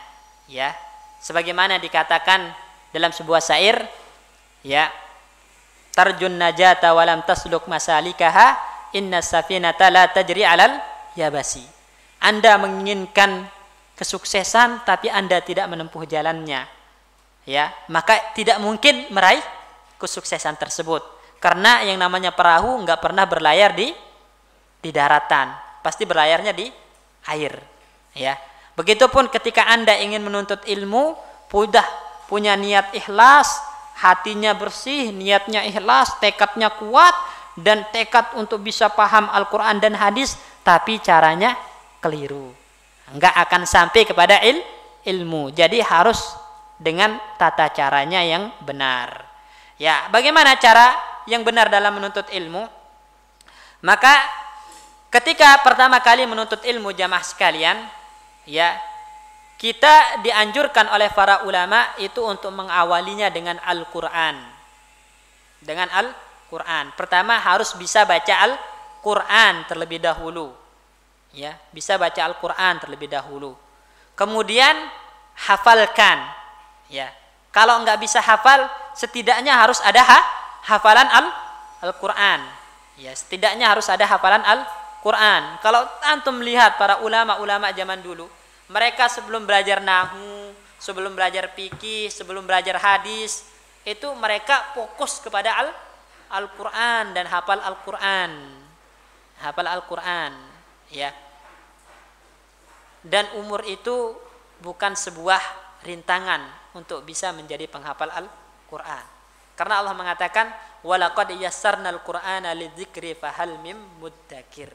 Ya. Sebagaimana dikatakan dalam sebuah syair, ya, tarjun najata walam tasluk masalikaha inna safinata la tajri alal yabasi. Anda menginginkan kesuksesan tapi Anda tidak menempuh jalannya, ya, maka tidak mungkin meraih kesuksesan tersebut. Karena yang namanya perahu enggak pernah berlayar di daratan, pasti berlayarnya di air, ya. Begitupun ketika Anda ingin menuntut ilmu, punya niat ikhlas, hatinya bersih, niatnya ikhlas, tekadnya kuat, dan tekad untuk bisa paham Al-Quran dan hadis, tapi caranya keliru, enggak akan sampai kepada ilmu. Jadi harus dengan tata caranya yang benar. Ya, bagaimana cara yang benar dalam menuntut ilmu? Maka ketika pertama kali menuntut ilmu jamaah sekalian, ya, kita dianjurkan oleh para ulama itu untuk mengawalinya dengan Al-Quran. Dengan Al-Quran. Pertama harus bisa baca Al-Quran terlebih dahulu. Ya, bisa baca Al-Quran terlebih dahulu. Kemudian hafalkan. Ya, kalau enggak bisa hafal, setidaknya harus ada hafalan Al-Quran. Ya, setidaknya harus ada hafalan Al-Quran. Kalau antum lihat para ulama-ulama zaman dulu, mereka sebelum belajar nahwu, sebelum belajar fikih, sebelum belajar hadis, itu mereka fokus kepada Al-Quran dan hafal Al-Quran. Hafal Al-Quran, ya. Dan umur itu bukan sebuah rintangan untuk bisa menjadi penghafal Al-Quran. Karena Allah mengatakan, walaqad yassarnal Qur'ana lidzikri fahal mim muddakir.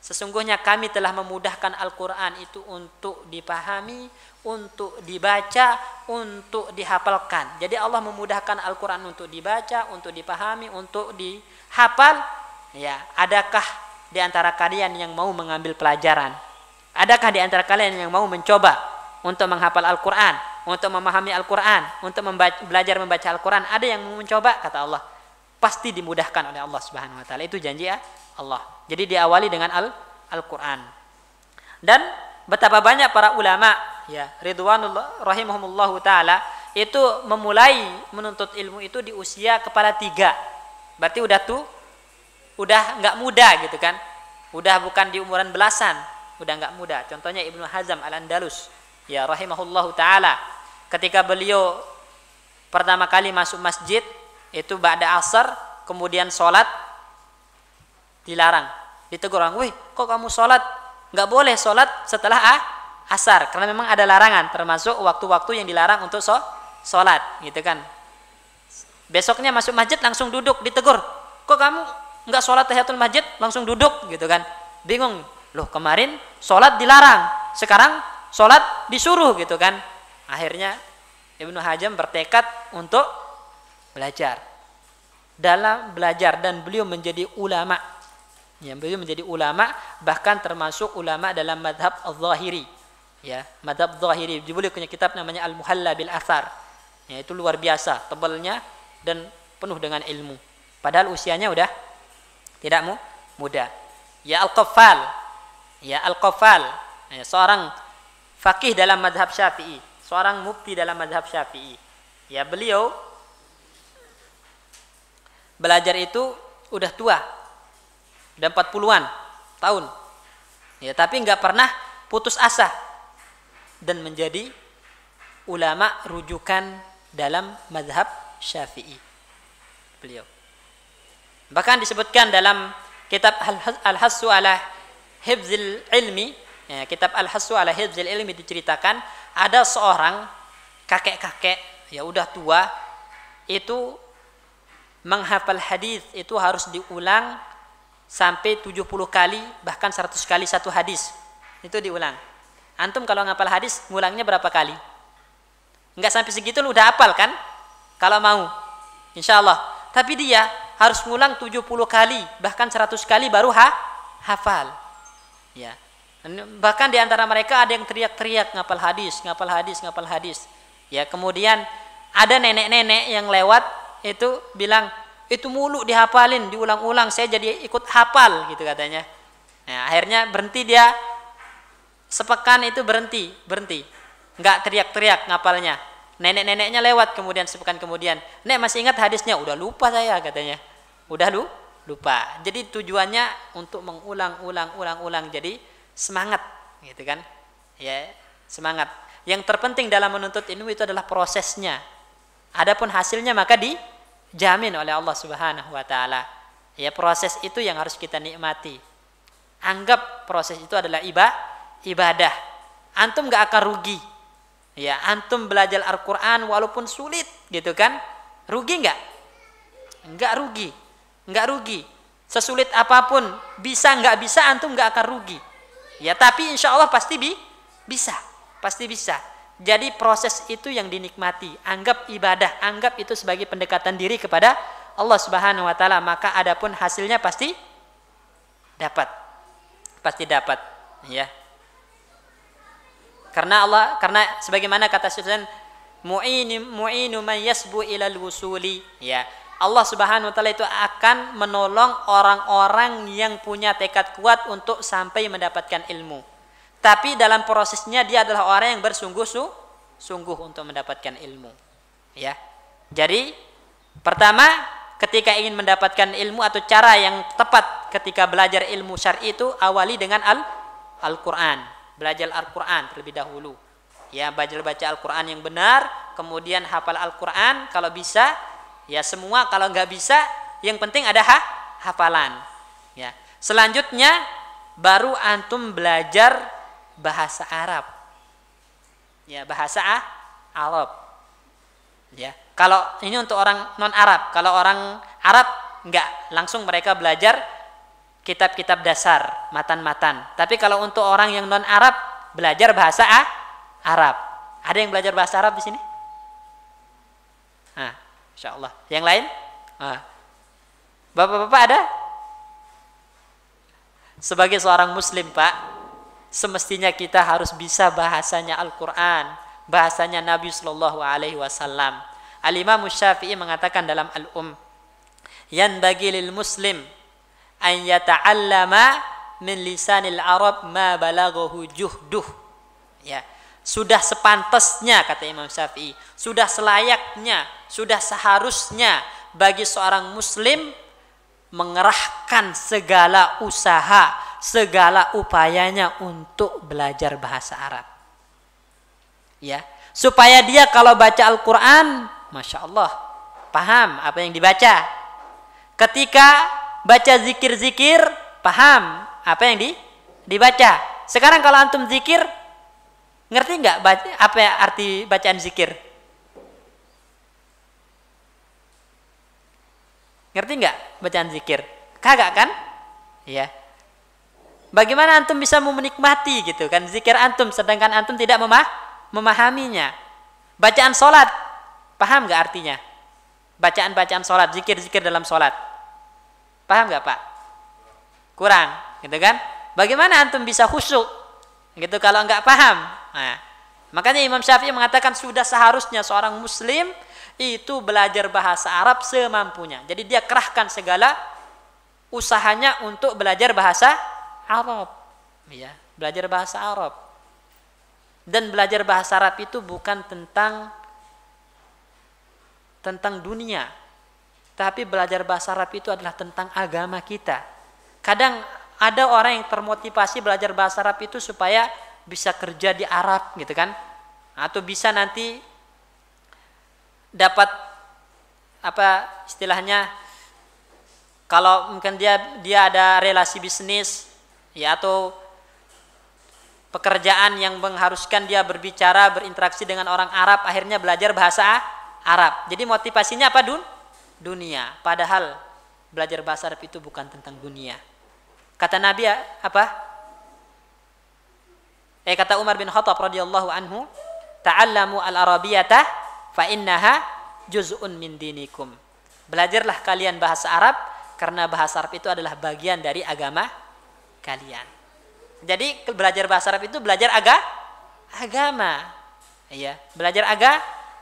Sesungguhnya kami telah memudahkan Al-Quran itu untuk dipahami, untuk dibaca, untuk dihafalkan. Jadi Allah memudahkan Al-Quran untuk dibaca, untuk dipahami, untuk dihafal. Ya, adakah di antara kalian yang mau mengambil pelajaran? Adakah di antara kalian yang mau mencoba untuk menghafal Al-Quran, untuk memahami Al-Quran, untuk belajar membaca Al-Quran? Ada yang mau mencoba? Kata Allah, pasti dimudahkan oleh Allah Subhanahu wa taala. Itu janji ya Allah. Jadi diawali dengan Al-Quran. Dan betapa banyak para ulama, ya, ridwanullah rahimahumullahu taala, itu memulai menuntut ilmu itu di usia kepala 3. Berarti udah enggak muda gitu kan. Udah bukan di umuran belasan, udah enggak muda. Contohnya Ibnu Hazm Al-Andalus, ya, rahimahullahu taala, ketika beliau pertama kali masuk masjid itu ba'da asar, kemudian sholat dilarang, ditegur orang, wih kok kamu sholat, nggak boleh sholat setelah asar, karena memang ada larangan, termasuk waktu-waktu yang dilarang untuk sholat, gitu kan. Besoknya masuk masjid langsung duduk, ditegur. Kok kamu nggak sholat tahiyatul masjid langsung duduk gitu kan? Bingung. Loh kemarin sholat dilarang, sekarang sholat disuruh gitu kan? Akhirnya Ibnu Hazm bertekad untuk belajar. Dalam belajar dan beliau menjadi ulama. Ya, beliau menjadi ulama bahkan termasuk ulama dalam madhab al-Zahiri. Ya, madhab Zahiri. Beliau punya kitab namanya Al-Muhalla bil Athar. Ya, itu luar biasa tebalnya dan penuh dengan ilmu. Padahal usianya udah tidak muda. Ya Al-Qaffal. Ya Al-Qaffal. Ya, seorang faqih dalam madhab Syafi'i, seorang mufti dalam madhab Syafi'i. Ya, beliau belajar itu udah tua. Udah 40-an tahun. Ya, tapi nggak pernah putus asa dan menjadi ulama rujukan dalam madhab Syafi'i. Beliau. Bahkan disebutkan dalam kitab Al-Hassu ala Hifzil Ilmi, ya, kitab Al-Hassu ala Hifzil Ilmi diceritakan ada seorang kakek-kakek, ya udah tua, itu menghafal hadis itu harus diulang sampai 70 kali, bahkan 100 kali satu hadis. Itu diulang. Antum kalau ngapal hadis, ngulangnya berapa kali? Enggak sampai segitu lu udah hafal kan? Kalau mau. Insyaallah. Tapi dia harus ngulang 70 kali, bahkan 100 kali baru hafal. Ya. Bahkan di antara mereka ada yang teriak-teriak ngapal hadis, ngapal hadis, ngapal hadis. Ya, kemudian ada nenek-nenek yang lewat itu bilang, itu mulu dihafalin, diulang-ulang, saya jadi ikut hafal gitu katanya. Nah, akhirnya berhenti dia, sepekan itu berhenti. Enggak teriak-teriak ngapalnya. Nenek-neneknya lewat kemudian sepekan kemudian, "Nek, masih ingat hadisnya?" "Udah lupa saya," katanya. Udah lupa. Jadi tujuannya untuk mengulang-ulang. Jadi semangat gitu kan. Ya, semangat. Yang terpenting dalam menuntut ilmu itu adalah prosesnya. Adapun hasilnya maka dijamin oleh Allah Subhanahu wa taala. Ya, proses itu yang harus kita nikmati. Anggap proses itu adalah ibadah. Antum gak akan rugi. Ya, antum belajar Al-Qur'an walaupun sulit gitu kan? Rugi enggak? Enggak rugi. Sesulit apapun, bisa enggak bisa, antum enggak akan rugi. Ya, tapi insya Allah pasti bisa. Pasti bisa. Jadi proses itu yang dinikmati. Anggap ibadah, anggap itu sebagai pendekatan diri kepada Allah Subhanahu wa taala, maka adapun hasilnya pasti dapat. Ya. Karena sebagaimana kata Sufyan, mu'inu man yasbu ilal wusuli, ya. Allah Subhanahu wa taala itu akan menolong orang-orang yang punya tekad kuat untuk sampai mendapatkan ilmu. Tapi dalam prosesnya dia adalah orang yang bersungguh-sungguh untuk mendapatkan ilmu. Ya. Jadi pertama, ketika ingin mendapatkan ilmu atau cara yang tepat ketika belajar ilmu syar'i itu awali dengan Al-Qur'an. Belajar Al-Quran terlebih dahulu. Ya, baca Al-Quran yang benar, kemudian hafal Al-Quran kalau bisa, ya semua, kalau nggak bisa, yang penting ada hafalan. Ya. Selanjutnya baru antum belajar bahasa Arab. Ya, bahasa Arab. Ya. Kalau ini untuk orang non Arab, kalau orang Arab nggak, langsung mereka belajar kitab-kitab dasar, matan-matan. Tapi kalau untuk orang yang non-Arab, belajar bahasa Arab. Ada yang belajar bahasa Arab di sini? Nah, insya Allah. Yang lain? Bapak-bapak ada? Sebagai seorang Muslim, Pak, semestinya kita harus bisa bahasanya Al-Quran, bahasanya Nabi Sallallahu Alaihi Wasallam. Al-Imam Syafi'i mengatakan dalam yanbaghi lil Muslim an yata'allama min lisanil Arab ma balaghahu juhduh. Ya, sudah sepantasnya kata Imam Syafi'i, sudah selayaknya, sudah seharusnya bagi seorang muslim mengerahkan segala usaha, segala upayanya untuk belajar bahasa Arab. Ya, supaya dia kalau baca Al-Qur'an, Masya Allah, paham apa yang dibaca. Ketika baca zikir-zikir, paham apa yang dibaca. Sekarang kalau antum zikir, ngerti nggak apa arti bacaan zikir? Ngerti nggak bacaan zikir? Kagak kan? Ya. Bagaimana antum bisa menikmati gitu kan zikir antum sedangkan antum tidak memahaminya? Bacaan solat, paham nggak artinya? Bacaan-bacaan solat, zikir-zikir dalam solat, paham nggak Pak? Kurang, gitu kan? Bagaimana antum bisa khusyuk, gitu kalau nggak paham? Nah, makanya Imam Syafi'i mengatakan sudah seharusnya seorang Muslim itu belajar bahasa Arab semampunya. Jadi dia kerahkan segala usahanya untuk belajar bahasa Arab, ya, belajar bahasa Arab. Dan belajar bahasa Arab itu bukan tentang dunia, tapi belajar bahasa Arab itu adalah tentang agama kita. Kadang ada orang yang termotivasi belajar bahasa Arab itu supaya bisa kerja di Arab, gitu kan? Atau bisa nanti dapat apa istilahnya, kalau mungkin dia ada relasi bisnis, ya, atau pekerjaan yang mengharuskan dia berbicara, berinteraksi dengan orang Arab, akhirnya belajar bahasa Arab. Jadi motivasinya apa? Dunia. Padahal belajar bahasa Arab itu bukan tentang dunia. Kata Nabi apa? Kata Umar bin Khattab radhiyallahu anhu, ta'allamu al-arabiyyata fa innaha juz'un min dinikum. Belajarlah kalian bahasa Arab karena bahasa Arab itu adalah bagian dari agama kalian. Jadi belajar bahasa Arab itu belajar agama. Iya, belajar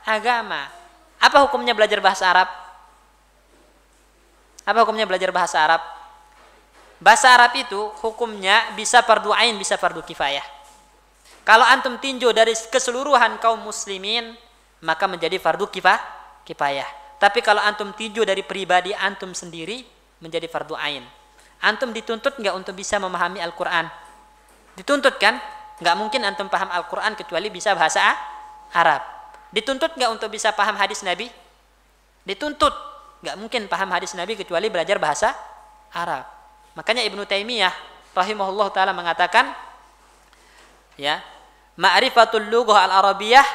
agama. Apa hukumnya belajar bahasa Arab? Apa hukumnya belajar bahasa Arab? Bahasa Arab itu hukumnya bisa fardu ain, bisa fardu kifayah. Kalau antum tinjau dari keseluruhan kaum muslimin, maka menjadi fardu kifayah. Tapi kalau antum tinjau dari pribadi antum sendiri, menjadi fardu ain. Antum dituntut nggak untuk bisa memahami Al-Quran? Dituntut kan? Nggak mungkin antum paham Al-Quran kecuali bisa bahasa Arab. Dituntut nggak untuk bisa paham hadis Nabi? Dituntut. Nggak mungkin paham hadis Nabi kecuali belajar bahasa Arab. Makanya Ibnu Taimiyah rahimahullah ta'ala mengatakan, ya, ma'rifatul lughah al-arabiyyah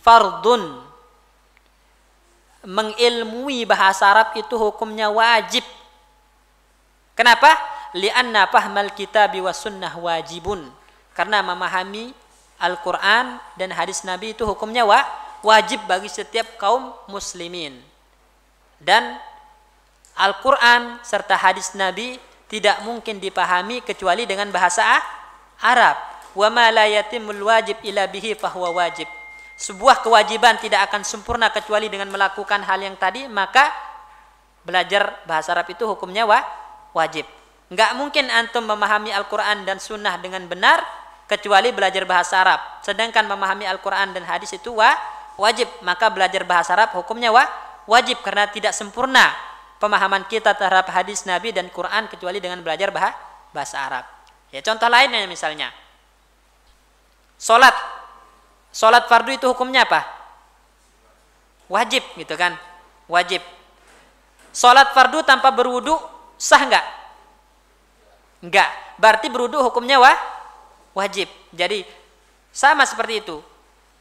fardun. Mengilmui bahasa Arab itu hukumnya wajib. Kenapa? Li'anna fahmal kitabi was sunnah wajibun. Karena memahami Al-Quran dan hadis Nabi itu hukumnya wajib bagi setiap kaum muslimin. Dan Al-Quran serta hadis Nabi tidak mungkin dipahami kecuali dengan bahasa Arab. Wa ma la yatimul wajib illa bihi fahuwa wajib. Sebuah kewajiban tidak akan sempurna kecuali dengan melakukan hal yang tadi, maka belajar bahasa Arab itu hukumnya wajib. Enggak mungkin antum memahami Al-Quran dan sunnah dengan benar kecuali belajar bahasa Arab. Sedangkan memahami Al-Quran dan hadis itu wajib, maka belajar bahasa Arab hukumnya wajib karena tidak sempurna pemahaman kita terhadap hadis Nabi dan Quran kecuali dengan belajar bahasa Arab. Ya, contoh lainnya misalnya Salat fardu itu hukumnya apa? Wajib, gitu kan? Wajib. Salat fardu tanpa berwudu sah enggak? Enggak. Berarti berwudu hukumnya wajib. Jadi sama seperti itu.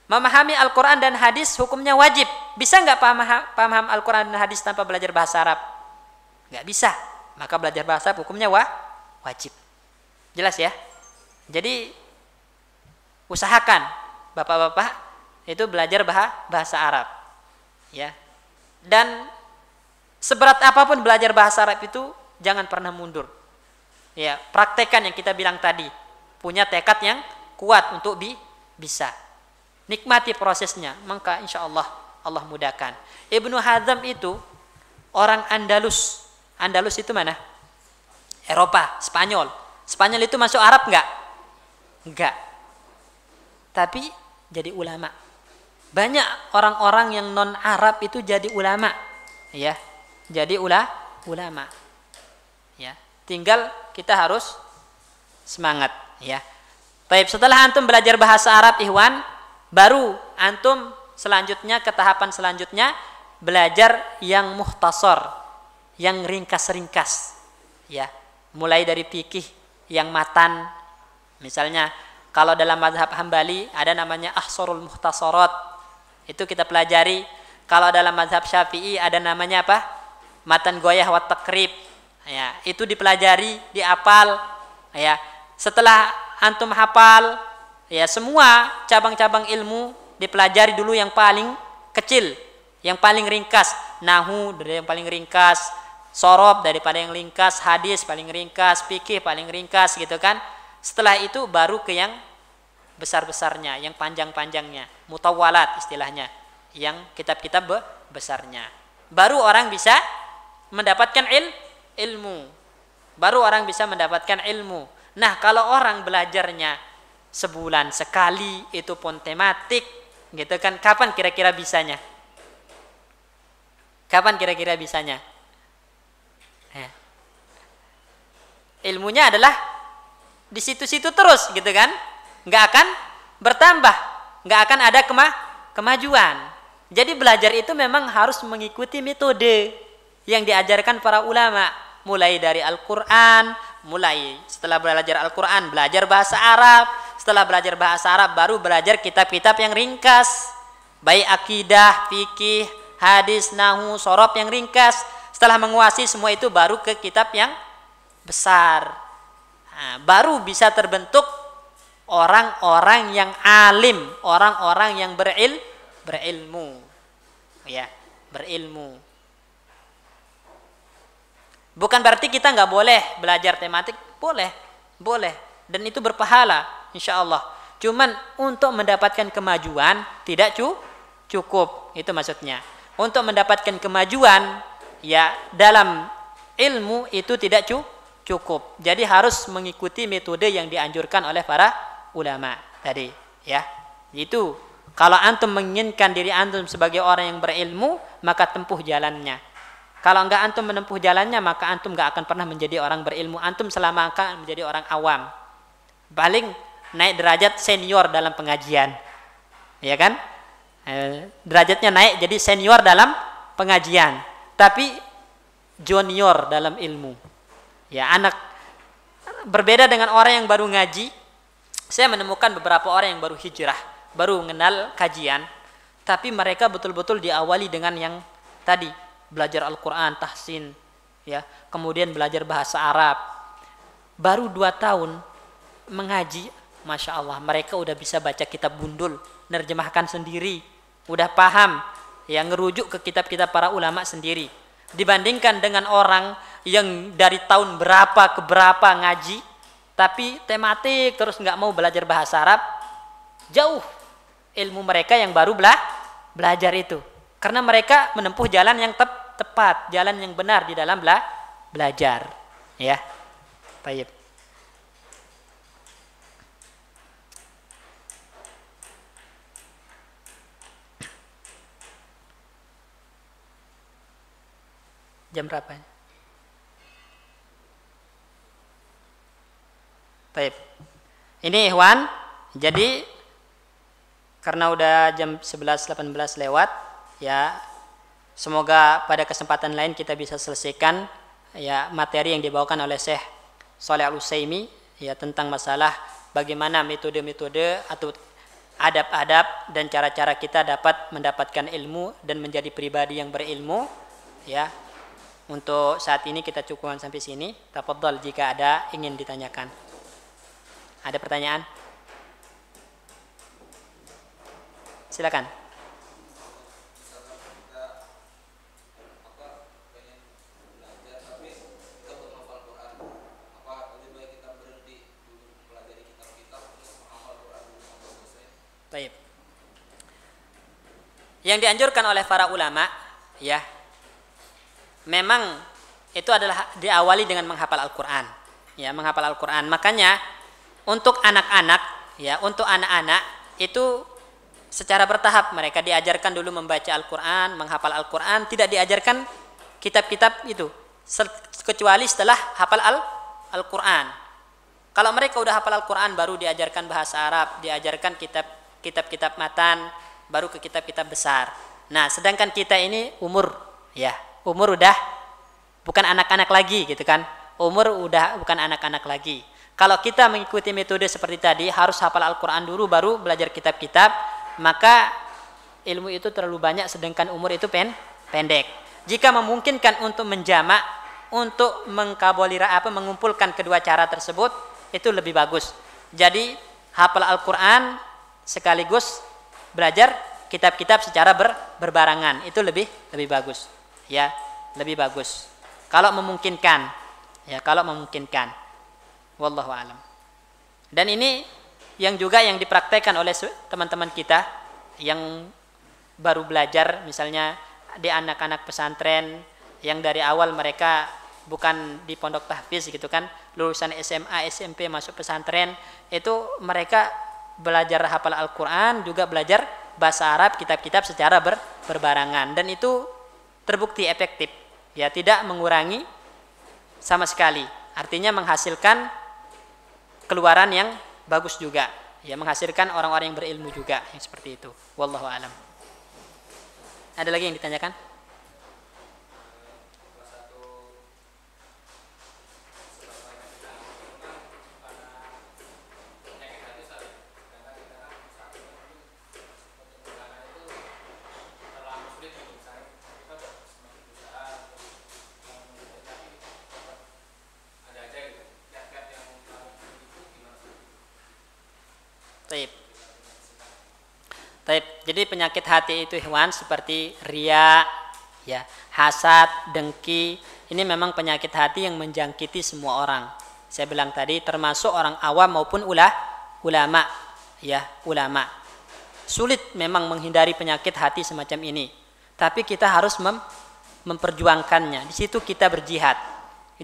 Memahami Al-Quran dan hadis hukumnya wajib. Bisa enggak paham Al-Quran dan hadis tanpa belajar bahasa Arab? Enggak bisa. Maka belajar bahasa Arab hukumnya wajib. Jelas ya? Jadi usahakan bapak-bapak itu belajar bahasa Arab, ya. Dan seberat apapun belajar bahasa Arab itu jangan pernah mundur. Ya, praktekkan yang kita bilang tadi. Punya tekad yang kuat untuk bisa. Nikmati prosesnya, maka insya Allah Allah mudahkan. Ibnu Hazm itu orang Andalus. Andalus itu mana? Eropa, Spanyol. Spanyol itu masuk Arab enggak? Enggak. Tapi jadi ulama. Banyak orang-orang yang non Arab itu jadi ulama, ya. Jadi ulama. Ya. Tinggal kita harus semangat, ya. Baik, setelah antum belajar bahasa Arab, ikhwan, baru antum selanjutnya ke tahapan selanjutnya belajar yang mukhtasar, yang ringkas-ringkas, ya. Mulai dari fikih yang matan, misalnya kalau dalam mazhab Hambali ada namanya Ahsarul Mukhtasarat. Itu kita pelajari. Kalau dalam mazhab Syafi'i ada namanya apa? matan goyah wa takrib, ya, itu dipelajari, diapal, ya. Setelah antum hafal, ya, semua cabang-cabang ilmu dipelajari dulu yang paling kecil, yang paling ringkas. Nahu dari yang paling ringkas, sorob daripada yang ringkas, hadis paling ringkas, fikih paling ringkas, gitu kan. Setelah itu baru ke yang besar-besarnya, yang panjang-panjangnya, mutawalat istilahnya, yang kitab-kitab besarnya. Baru orang bisa mendapatkan ilmu. Baru orang bisa mendapatkan ilmu. Nah, kalau orang belajarnya sebulan sekali, itu pun tematik, gitu kan, kapan kira-kira bisanya? Kapan kira-kira bisanya? Ilmunya adalah di situ-situ terus, gitu kan, nggak akan bertambah, nggak akan ada kemajuan. Jadi belajar itu memang harus mengikuti metode yang diajarkan para ulama, mulai dari Al-Quran, mulai setelah belajar Al-Quran belajar bahasa Arab, setelah belajar bahasa Arab baru belajar kitab-kitab yang ringkas, baik akidah, fikih, hadis, nahu, sorob yang ringkas. Setelah menguasai semua itu baru ke kitab yang besar. Nah, baru bisa terbentuk orang-orang yang alim, orang-orang yang berilmu, ya, berilmu. Bukan berarti kita nggak boleh belajar tematik, boleh, dan itu berpahala, insya Allah. Cuman untuk mendapatkan kemajuan tidak cukup, itu maksudnya. Untuk mendapatkan kemajuan, ya, dalam ilmu itu tidak cukup. Jadi harus mengikuti metode yang dianjurkan oleh para ulama tadi, ya. Itu kalau antum menginginkan diri antum sebagai orang yang berilmu, maka tempuh jalannya. Kalau enggak antum menempuh jalannya, maka antum enggak akan pernah menjadi orang berilmu. Antum selama akan menjadi orang awam. Paling naik derajat senior dalam pengajian, ya kan? Derajatnya naik jadi senior dalam pengajian, tapi junior dalam ilmu. Ya, anak berbeda dengan orang yang baru ngaji. Saya menemukan beberapa orang yang baru hijrah, baru mengenal kajian, tapi mereka betul-betul diawali dengan yang tadi, belajar Al-Quran, tahsin, ya, kemudian belajar bahasa Arab. Baru 2 tahun mengaji, Masya Allah, mereka udah bisa baca kitab gundul, nerjemahkan sendiri, udah paham, ya, ngerujuk ke kitab-kitab para ulama sendiri. Dibandingkan dengan orang yang dari tahun berapa ke berapa ngaji, tapi tematik terus nggak mau belajar bahasa Arab, jauh ilmu mereka yang baru belajar itu. Karena mereka menempuh jalan yang tepat, jalan yang benar di dalam belajar, ya. Baik. Jam berapa? Baik. Ini ikhwan, jadi karena udah jam 11.18 lewat, ya, semoga pada kesempatan lain kita bisa selesaikan, ya, materi yang dibawakan oleh Syekh Shalih Al-Utsaimin, ya, tentang masalah bagaimana metode-metode atau adab-adab dan cara-cara kita dapat mendapatkan ilmu dan menjadi pribadi yang berilmu, ya. Untuk saat ini kita cukupkan sampai sini. Tafadhal jika ada ingin ditanyakan. Ada pertanyaan? Silakan. Baik. Yang dianjurkan oleh para ulama, ya, memang itu adalah diawali dengan menghafal Al-Quran, ya, menghafal Al-Quran. Makanya untuk anak-anak, ya, untuk anak-anak itu secara bertahap mereka diajarkan dulu membaca Al-Quran, menghafal Al-Quran, tidak diajarkan kitab-kitab itu kecuali setelah hafal Al-Quran. Kalau mereka udah hafal Al-Quran baru diajarkan bahasa Arab, diajarkan kitab-kitab matan, baru ke kitab-kitab besar. Nah, sedangkan kita ini umur udah bukan anak-anak lagi, gitu kan? Umur udah bukan anak-anak lagi. Kalau kita mengikuti metode seperti tadi, harus hafal Al-Quran dulu baru belajar kitab-kitab, maka ilmu itu terlalu banyak sedangkan umur itu pendek. Jika memungkinkan untuk menjamak, untuk mengumpulkan kedua cara tersebut, itu lebih bagus. Jadi hafal Al-Quran sekaligus belajar kitab-kitab secara berbarengan, itu lebih bagus. Ya, lebih bagus. Kalau memungkinkan, ya kalau memungkinkan. Wallahu a'lam. Dan ini yang juga yang dipraktekkan oleh teman-teman kita yang baru belajar, misalnya di anak-anak pesantren yang dari awal mereka bukan di pondok tahfiz gitu kan, lulusan SMA, SMP masuk pesantren, itu mereka belajar hafal Al-Quran, juga belajar bahasa Arab, kitab-kitab secara berbarengan, dan itu terbukti efektif, ya, tidak mengurangi sama sekali, artinya menghasilkan keluaran yang bagus juga, ya, menghasilkan orang-orang yang berilmu juga, yang seperti itu. Wallahu a'lam. Ada lagi yang ditanyakan? Taib. Jadi penyakit hati itu hewan seperti ria, ya, hasad, dengki. Ini memang penyakit hati yang menjangkiti semua orang. Saya bilang tadi termasuk orang awam maupun ulama, ya, ulama. Sulit memang menghindari penyakit hati semacam ini. Tapi kita harus memperjuangkannya. Di situ kita berjihad.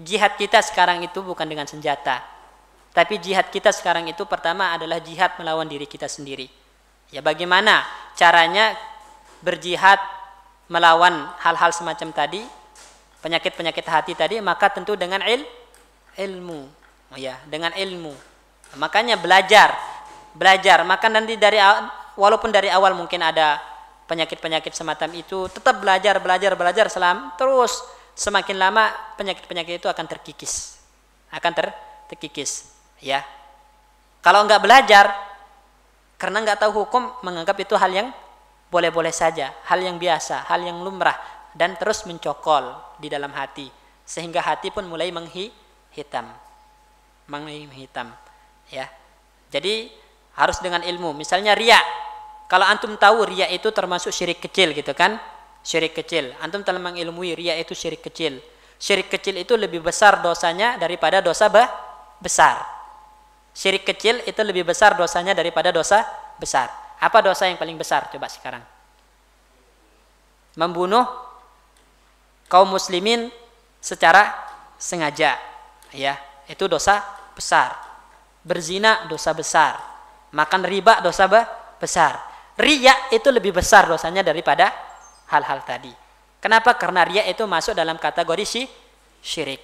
Jihad kita sekarang itu bukan dengan senjata. Tapi jihad kita sekarang itu pertama adalah jihad melawan diri kita sendiri. Ya, bagaimana caranya berjihad melawan hal-hal semacam tadi, penyakit-penyakit hati tadi, maka tentu dengan ilmu, ya, dengan ilmu. Makanya belajar, maka nanti walaupun dari awal mungkin ada penyakit-penyakit semacam itu, tetap belajar terus, semakin lama penyakit-penyakit itu akan terkikis, terkikis, ya. Kalau enggak belajar, karena nggak tahu hukum, menganggap itu hal yang boleh-boleh saja, hal yang biasa, hal yang lumrah, dan terus mencokol di dalam hati, sehingga hati pun mulai menghitam, ya. Jadi harus dengan ilmu. Misalnya ria, kalau antum tahu ria itu termasuk syirik kecil gitu kan, syirik kecil, antum telah mengilmui ria itu syirik kecil. Syirik kecil itu lebih besar dosanya daripada dosa besar. Syirik kecil itu lebih besar dosanya daripada dosa besar. Apa dosa yang paling besar? Coba sekarang. Membunuh kaum muslimin secara sengaja, ya, itu dosa besar. Berzina dosa besar. Makan riba dosa besar. Riya itu lebih besar dosanya daripada hal-hal tadi. Kenapa? Karena riya itu masuk dalam kategori syirik,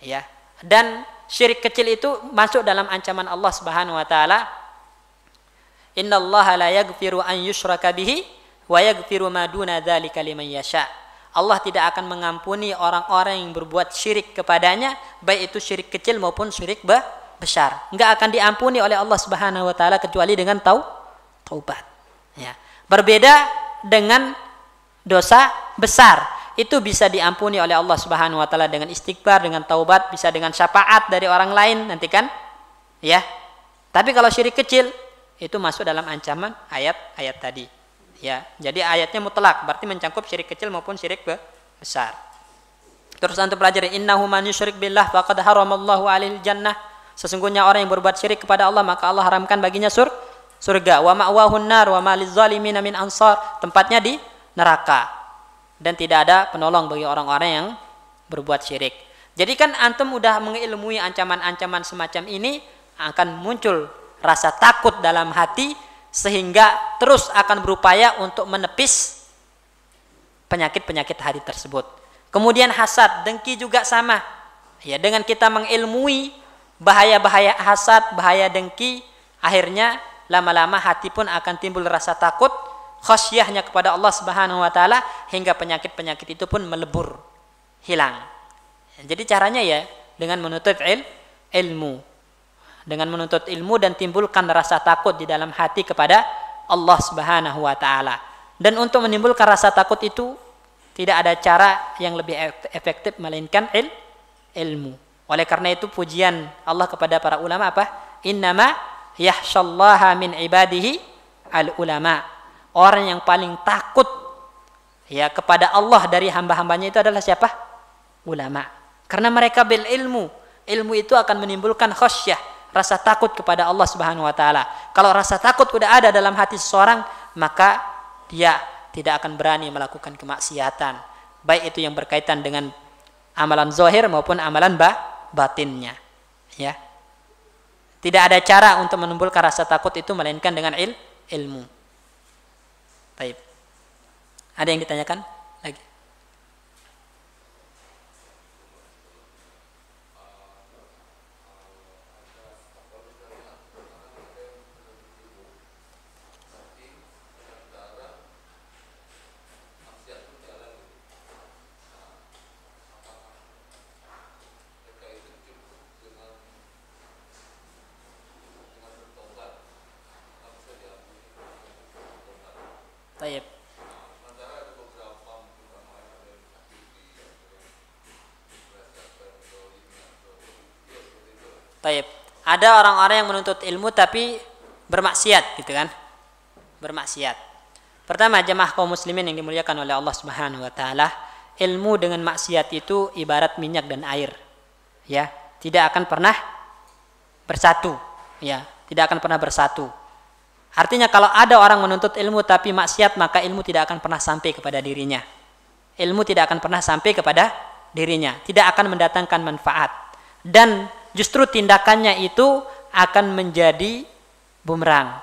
ya. Dan syirik kecil itu masuk dalam ancaman Allah Subhanahu wa taala. Innallaha la yaghfiru an yushraka bihi wa yaghfiru ma duna dzalika liman yasha. Allah tidak akan mengampuni orang-orang yang berbuat syirik kepadanya, baik itu syirik kecil maupun syirik besar. Enggak akan diampuni oleh Allah Subhanahu wa taala kecuali dengan taubat. Ya. Berbeda dengan dosa besar. Itu bisa diampuni oleh Allah Subhanahu wa taala dengan istighfar, dengan taubat, bisa dengan syafaat dari orang lain nanti kan, ya. Tapi kalau syirik kecil itu masuk dalam ancaman ayat-ayat tadi, ya. Jadi ayatnya mutlak, berarti mencakup syirik kecil maupun syirik besar. Terus antum pelajari, innahu man yusyrik billah faqad haramallahu 'alaihil jannah. Sesungguhnya orang yang berbuat syirik kepada Allah, maka Allah haramkan baginya surga. Wa ma'wahun nar wa ma lizzalimin min ansar. Tempatnya di neraka. Dan tidak ada penolong bagi orang-orang yang berbuat syirik. Jadi kan antum udah mengilmui ancaman-ancaman semacam ini, akan muncul rasa takut dalam hati, sehingga terus akan berupaya untuk menepis penyakit-penyakit hati tersebut. Kemudian hasad, dengki juga sama. Ya, dengan kita mengilmui bahaya-bahaya hasad, bahaya dengki, akhirnya lama-lama hati pun akan timbul rasa takut, khasyahnya kepada Allah Subhanahu wa taala, hingga penyakit-penyakit itu pun melebur, hilang. Jadi caranya ya dengan menuntut ilmu. Dengan menuntut ilmu dan timbulkan rasa takut di dalam hati kepada Allah Subhanahu wa taala. Dan untuk menimbulkan rasa takut itu Tidak ada cara yang lebih efektif melainkan ilmu. Oleh karena itu pujian Allah kepada para ulama apa? Innama yakhsyallaha min ibadihi al-ulama. Orang yang paling takut ya kepada Allah dari hamba-hambanya itu adalah siapa? Ulama. Karena mereka bil ilmu. Ilmu itu akan menimbulkan khasyah, rasa takut kepada Allah Subhanahu wa taala. Kalau rasa takut sudah ada dalam hati seseorang, maka dia tidak akan berani melakukan kemaksiatan, baik itu yang berkaitan dengan amalan zahir maupun amalan batinnya. Ya. Tidak ada cara untuk menumbuhkan rasa takut itu melainkan dengan ilmu. Baik. Ada yang ditanyakan lagi? Baik. Baik. Ada orang-orang yang menuntut ilmu tapi bermaksiat, gitu kan? Bermaksiat. Pertama, jemaah kaum muslimin yang dimuliakan oleh Allah Subhanahu wa taala, ilmu dengan maksiat itu ibarat minyak dan air. Ya, tidak akan pernah bersatu, ya, tidak akan pernah bersatu. Artinya kalau ada orang menuntut ilmu tapi maksiat, maka ilmu tidak akan pernah sampai kepada dirinya. Ilmu tidak akan pernah sampai kepada dirinya, tidak akan mendatangkan manfaat. Dan justru tindakannya itu akan menjadi bumerang.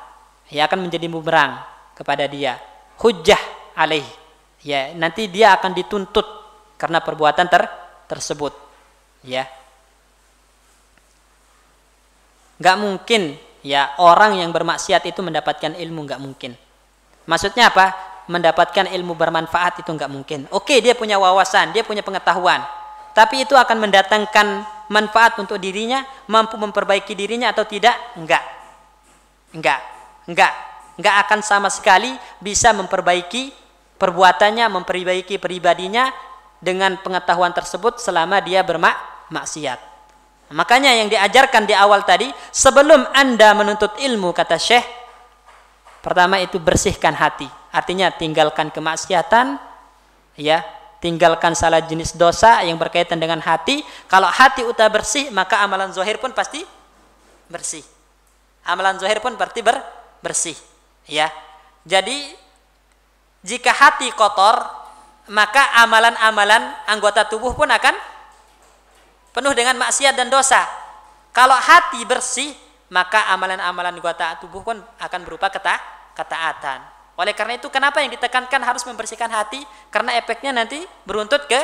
Ya, akan menjadi bumerang kepada dia. Hujjah alaih. Ya, nanti dia akan dituntut karena perbuatan tersebut. Ya. Enggak mungkin ya orang yang bermaksiat itu mendapatkan ilmu, enggak mungkin. Maksudnya apa? Mendapatkan ilmu bermanfaat itu enggak mungkin. Oke, dia punya wawasan, dia punya pengetahuan, tapi itu akan mendatangkan manfaat untuk dirinya, mampu memperbaiki dirinya atau tidak? Enggak akan sama sekali bisa memperbaiki perbuatannya, memperbaiki pribadinya dengan pengetahuan tersebut selama dia bermaksiat. Makanya yang diajarkan di awal tadi, sebelum Anda menuntut ilmu, kata Syekh, pertama itu bersihkan hati. Artinya tinggalkan kemaksiatan, ya, tinggalkan salah jenis dosa yang berkaitan dengan hati. Kalau hati udah bersih, maka amalan zahir pun pasti bersih. Amalan zahir pun berarti bersih, ya. Jadi jika hati kotor, maka amalan-amalan anggota tubuh pun akan penuh dengan maksiat dan dosa. Kalau hati bersih, maka amalan-amalan anggota tubuh pun akan berupa ketaatan. Oleh karena itu, kenapa yang ditekankan harus membersihkan hati? Karena efeknya nanti beruntut ke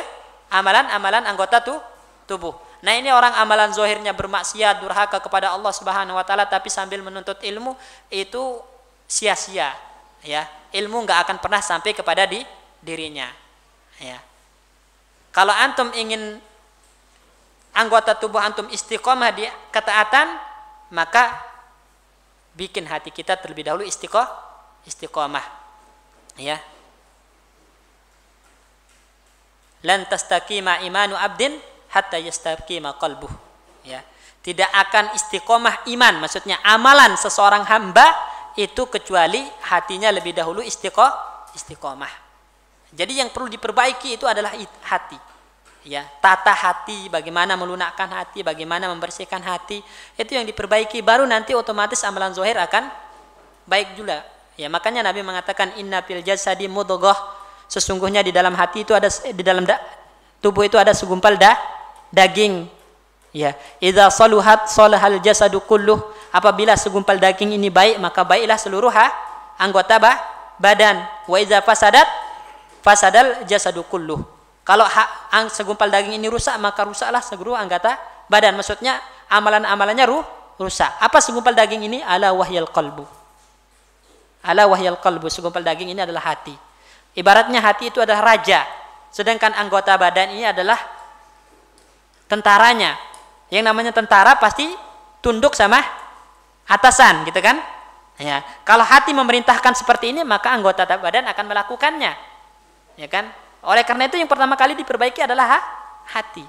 amalan-amalan anggota tubuh. Nah, ini orang amalan zahirnya bermaksiat, durhaka kepada Allah Subhanahu wa taala, tapi sambil menuntut ilmu, itu sia-sia, ya. Ilmu enggak akan pernah sampai kepada dirinya, ya. Kalau antum ingin anggota tubuh antum istiqomah di ketaatan, maka bikin hati kita terlebih dahulu istiqomah, ya. Lan tastaqima imanu abdin hatta yastaqima qalbuh, ya. Tidak akan istiqomah iman, maksudnya amalan seseorang hamba itu kecuali hatinya lebih dahulu istiqomah. Jadi yang perlu diperbaiki itu adalah hati. Ya, tata hati, bagaimana melunakkan hati, bagaimana membersihkan hati, itu yang diperbaiki, baru nanti otomatis amalan zahir akan baik juga. Ya, makanya Nabi mengatakan inna fil jasadi mudghah, sesungguhnya di dalam hati itu ada, di dalam tubuh itu ada segumpal daging. Ya, idza saluhat salahal jasadu kulluh, apabila segumpal daging ini baik, maka baiklah seluruh anggota badan. Wa idza fasadat fasadal jasadu kulluh. Kalau segumpal daging ini rusak, maka rusaklah seluruh anggota badan. Maksudnya amalan-amalannya rusak. Apa segumpal daging ini? Ala wahyal qalbu. Ala wahyal qalbu. Segumpal daging ini adalah hati. Ibaratnya hati itu adalah raja, sedangkan anggota badan ini adalah tentaranya. Yang namanya tentara pasti tunduk sama atasan, gitu kan? Ya. Kalau hati memerintahkan seperti ini, maka anggota badan akan melakukannya, ya kan? Oleh karena itu yang pertama kali diperbaiki adalah hati.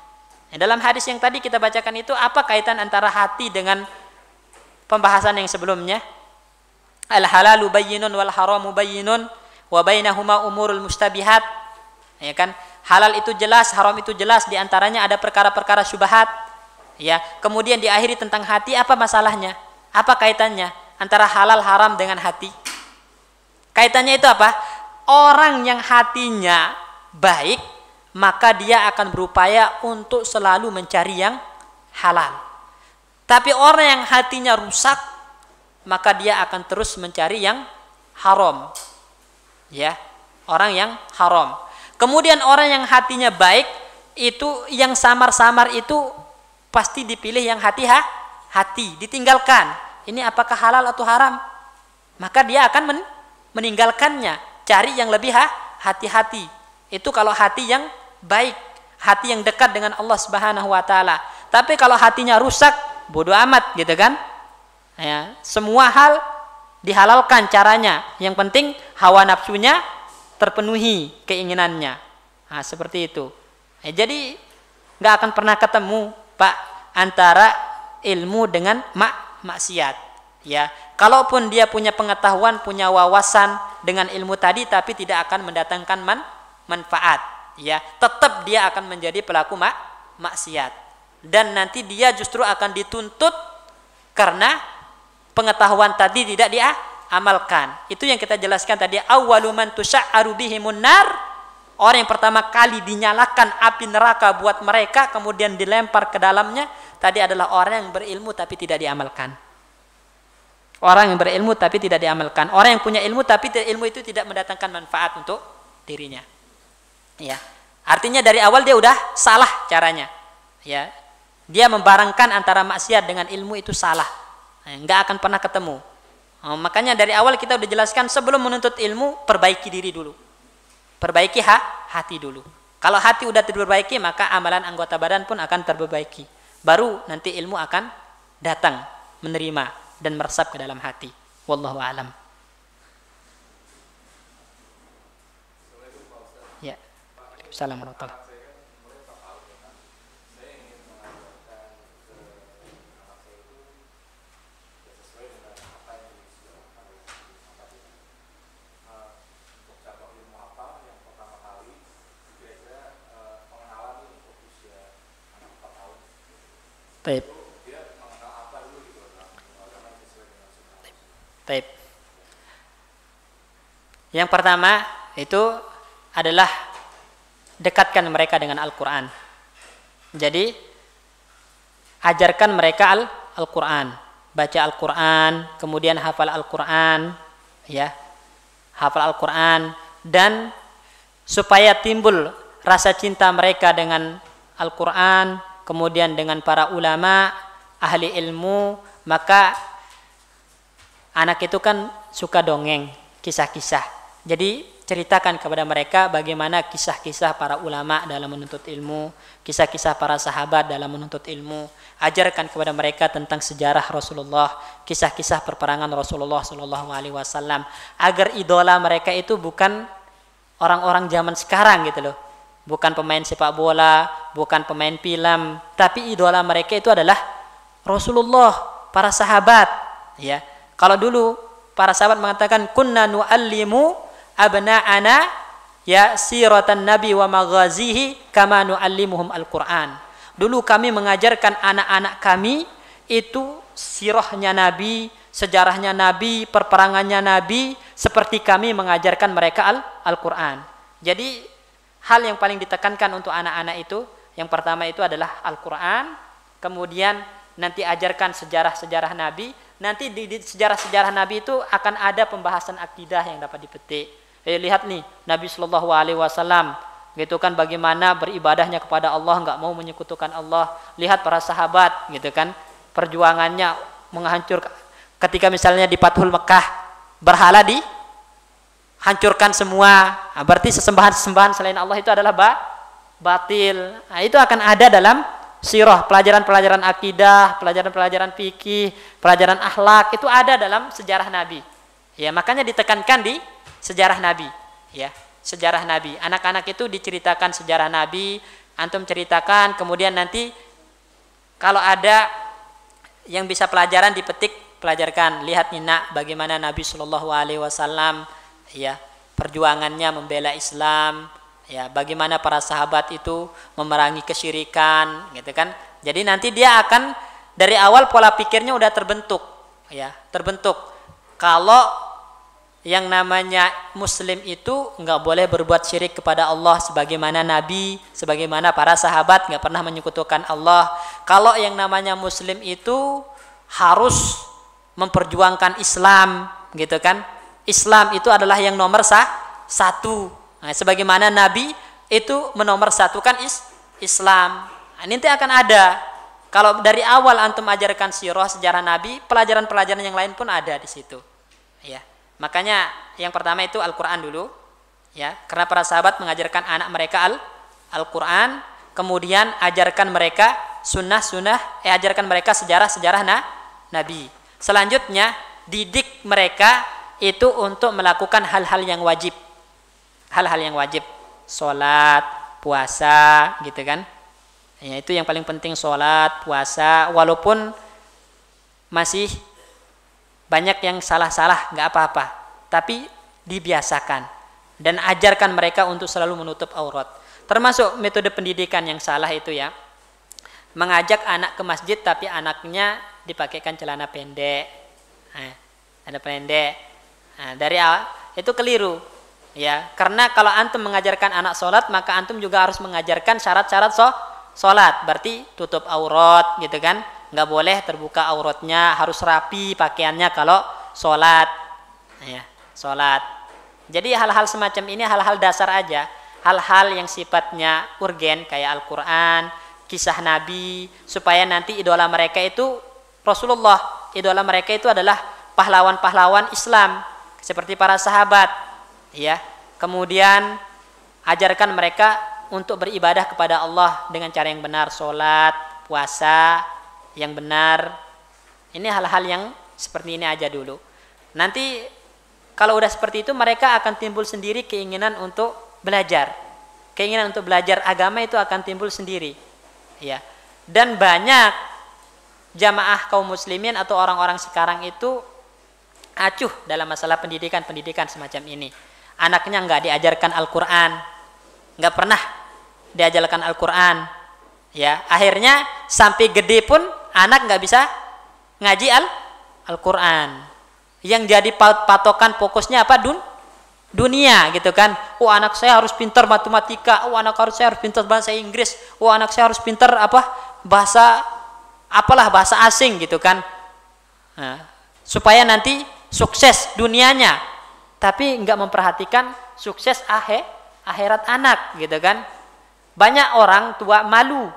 Dalam hadis yang tadi kita bacakan itu, apa kaitan antara hati dengan pembahasan yang sebelumnya? Al halalu bayyinun wal haramu bayyinun wa bainahuma umurul mustabihat. Ya kan? Halal itu jelas, haram itu jelas, di antaranya ada perkara-perkara syubhat. Ya, kemudian diakhiri tentang hati, apa masalahnya? Apa kaitannya antara halal haram dengan hati? Kaitannya itu apa? Orang yang hatinya baik, maka dia akan berupaya untuk selalu mencari yang halal. Tapi orang yang hatinya rusak, maka dia akan terus mencari yang haram. Ya, orang yang haram. Kemudian orang yang hatinya baik, itu yang samar-samar itu pasti dipilih yang hati, ditinggalkan. Ini apakah halal atau haram? Maka dia akan meninggalkannya, cari yang lebih hati-hati. Itu kalau hati yang baik, hati yang dekat dengan Allah Subhanahu wa taala. Tapi kalau hatinya rusak, bodoh amat gitu kan? Ya, semua hal dihalalkan caranya. Yang penting hawa nafsunya terpenuhi keinginannya. Nah, seperti itu. Jadi nggak akan pernah ketemu, Pak, antara ilmu dengan maksiat. Ya, kalaupun dia punya pengetahuan, punya wawasan dengan ilmu tadi, tapi tidak akan mendatangkan manfaat, ya, tetap dia akan menjadi pelaku maksiat, dan nanti dia justru akan dituntut karena pengetahuan tadi tidak diamalkan. Itu yang kita jelaskan tadi, awwalu man tusya'aru bihimun nar, orang yang pertama kali dinyalakan api neraka buat mereka kemudian dilempar ke dalamnya tadi adalah orang yang berilmu tapi tidak diamalkan. Orang yang berilmu tapi tidak diamalkan. Orang yang punya ilmu tapi ilmu itu tidak mendatangkan manfaat untuk dirinya. Ya, artinya dari awal dia udah salah caranya. Ya, dia membarengkan antara maksiat dengan ilmu itu salah. Nggak akan pernah ketemu. Makanya dari awal kita udah jelaskan, sebelum menuntut ilmu perbaiki diri dulu, perbaiki hati dulu. Kalau hati udah terperbaiki, maka amalan anggota badan pun akan terperbaiki. Baru nanti ilmu akan datang, menerima dan meresap ke dalam hati. Wallahu a'lam. Ya. Assalamualaikum. Baik. Baik. Yang pertama itu adalah dekatkan mereka dengan Al-Quran. Jadi ajarkan mereka Al-Quran, baca Al-Quran, kemudian hafal Al-Quran, ya, hafal Al-Quran, dan supaya timbul rasa cinta mereka dengan Al-Quran, kemudian dengan para ulama, ahli ilmu, maka anak itu kan suka dongeng, kisah-kisah. Jadi ceritakan kepada mereka bagaimana kisah-kisah para ulama dalam menuntut ilmu, kisah-kisah para sahabat dalam menuntut ilmu. Ajarkan kepada mereka tentang sejarah Rasulullah, kisah-kisah perperangan Rasulullah SAW, agar idola mereka itu bukan orang-orang zaman sekarang gitu loh. Bukan pemain sepak bola, bukan pemain film, tapi idola mereka itu adalah Rasulullah, para sahabat. Ya, kalau dulu para sahabat mengatakan kunna nu'allimu abna'ana ya siratan nabi wa maghazihi kama nu'allimuhum al-Quran. Dulu kami mengajarkan anak-anak kami itu sirahnya Nabi, sejarahnya Nabi, perperangannya Nabi, seperti kami mengajarkan mereka Al-Quran. Jadi hal yang paling ditekankan untuk anak-anak itu, yang pertama itu adalah Al-Quran, kemudian nanti ajarkan sejarah-sejarah Nabi. Nanti di sejarah-sejarah Nabi itu akan ada pembahasan akidah yang dapat dipetik. Lihat nih, Nabi SAW, gitu kan, bagaimana beribadahnya kepada Allah, nggak mau menyekutukan Allah. Lihat para sahabat, gitu kan, perjuangannya menghancurkan. Ketika misalnya di Fathul Mekah, berhala hancurkan semua, berarti sesembahan-sesembahan selain Allah itu adalah batil. Nah, itu akan ada dalam sirah, pelajaran-pelajaran akidah, pelajaran-pelajaran fikih, pelajaran akhlak, itu ada dalam sejarah Nabi. Ya, makanya ditekankan di sejarah Nabi, ya. sejarah Nabi. Anak-anak itu diceritakan sejarah Nabi, antum ceritakan, kemudian nanti kalau ada yang bisa pelajaran dipetik, pelajarkan. Lihat nih nak, bagaimana Nabi Shallallahu Alaihi Wasallam ya perjuangannya membela Islam, ya bagaimana para sahabat itu memerangi kesyirikan, gitu kan. Jadi nanti dia akan dari awal pola pikirnya udah terbentuk, ya terbentuk. Kalau yang namanya muslim itu nggak boleh berbuat syirik kepada Allah, sebagaimana Nabi, sebagaimana para sahabat nggak pernah menyekutukan Allah. Kalau yang namanya muslim itu harus memperjuangkan Islam, gitu kan. Islam itu adalah yang nomor satu. Nah, sebagaimana Nabi itu menomorsatukan Islam. Nah, nanti akan ada. Kalau dari awal antum ajarkan sirah sejarah Nabi, pelajaran-pelajaran yang lain pun ada di situ. Ya. Makanya yang pertama itu Al-Quran dulu, ya, karena para sahabat mengajarkan anak mereka Al-Quran, kemudian ajarkan mereka ajarkan mereka sejarah-sejarah Nabi. Selanjutnya didik mereka itu untuk melakukan hal-hal yang wajib, sholat, puasa, gitu kan. Ya, itu yang paling penting, sholat, puasa, walaupun masih banyak yang salah-salah, nggak apa-apa, tapi dibiasakan dan ajarkan mereka untuk selalu menutup aurat. Termasuk metode pendidikan yang salah itu ya, mengajak anak ke masjid tapi anaknya dipakaikan celana pendek, ada pendek. Nah, dari awal itu keliru, ya. Karena kalau antum mengajarkan anak sholat, maka antum juga harus mengajarkan syarat-syarat sholat. Berarti tutup aurat, gitu kan. Nggak boleh terbuka auratnya, harus rapi pakaiannya kalau sholat, ya, sholat. Jadi hal-hal semacam ini hal-hal dasar aja, hal-hal yang sifatnya urgen kayak Al-Quran, kisah Nabi, supaya nanti idola mereka itu Rasulullah, idola mereka itu adalah pahlawan-pahlawan Islam seperti para sahabat, ya. Kemudian ajarkan mereka untuk beribadah kepada Allah dengan cara yang benar, sholat, puasa yang benar. Ini hal-hal yang seperti ini aja dulu. Nanti kalau udah seperti itu mereka akan timbul sendiri keinginan untuk belajar. Keinginan untuk belajar agama itu akan timbul sendiri, ya. Dan banyak jamaah kaum muslimin atau orang-orang sekarang itu acuh dalam masalah pendidikan semacam ini. Anaknya nggak diajarkan Al-Quran, nggak pernah diajarkan Al-Quran, ya. Akhirnya sampai gede pun anak nggak bisa ngaji Al-Quran. Yang jadi patokan fokusnya apa? Dunia, gitu kan. Oh, anak saya harus pintar matematika. Oh, saya harus pintar bahasa Inggris. Oh, anak saya harus pintar bahasa asing, gitu kan. Nah, supaya nanti sukses dunianya, tapi nggak memperhatikan sukses akhirat anak, gitu kan. Banyak orang tua malu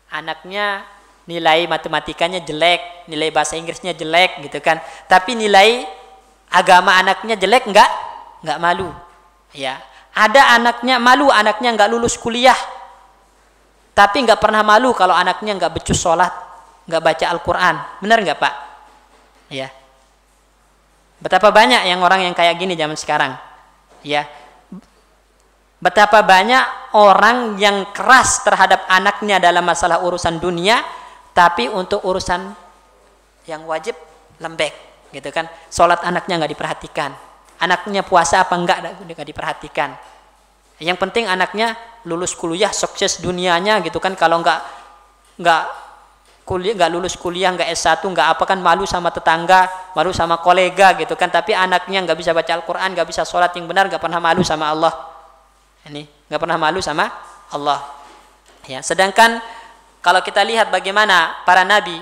anaknya nilai matematikanya jelek, nilai bahasa Inggrisnya jelek, gitu kan. Tapi nilai agama anaknya jelek, nggak malu, ya. Ada anaknya malu, anaknya nggak lulus kuliah, tapi nggak pernah malu kalau anaknya nggak becus sholat, nggak baca Al-Quran. Benar nggak Pak? Ya. Betapa banyak yang orang yang kayak gini zaman sekarang, ya. Betapa banyak orang yang keras terhadap anaknya dalam masalah urusan dunia, tapi untuk urusan yang wajib lembek, gitu kan. Sholat anaknya nggak diperhatikan, anaknya puasa apa nggak diperhatikan. Yang penting anaknya lulus kuliah, sukses dunianya, gitu kan. Kalau nggak lulus kuliah, nggak S1, nggak apa, kan malu sama tetangga, malu sama kolega, gitu kan. Tapi anaknya nggak bisa baca Al-Quran, nggak bisa sholat yang benar, nggak pernah malu sama Allah. Ini nggak pernah malu sama Allah, ya. Sedangkan kalau kita lihat bagaimana para Nabi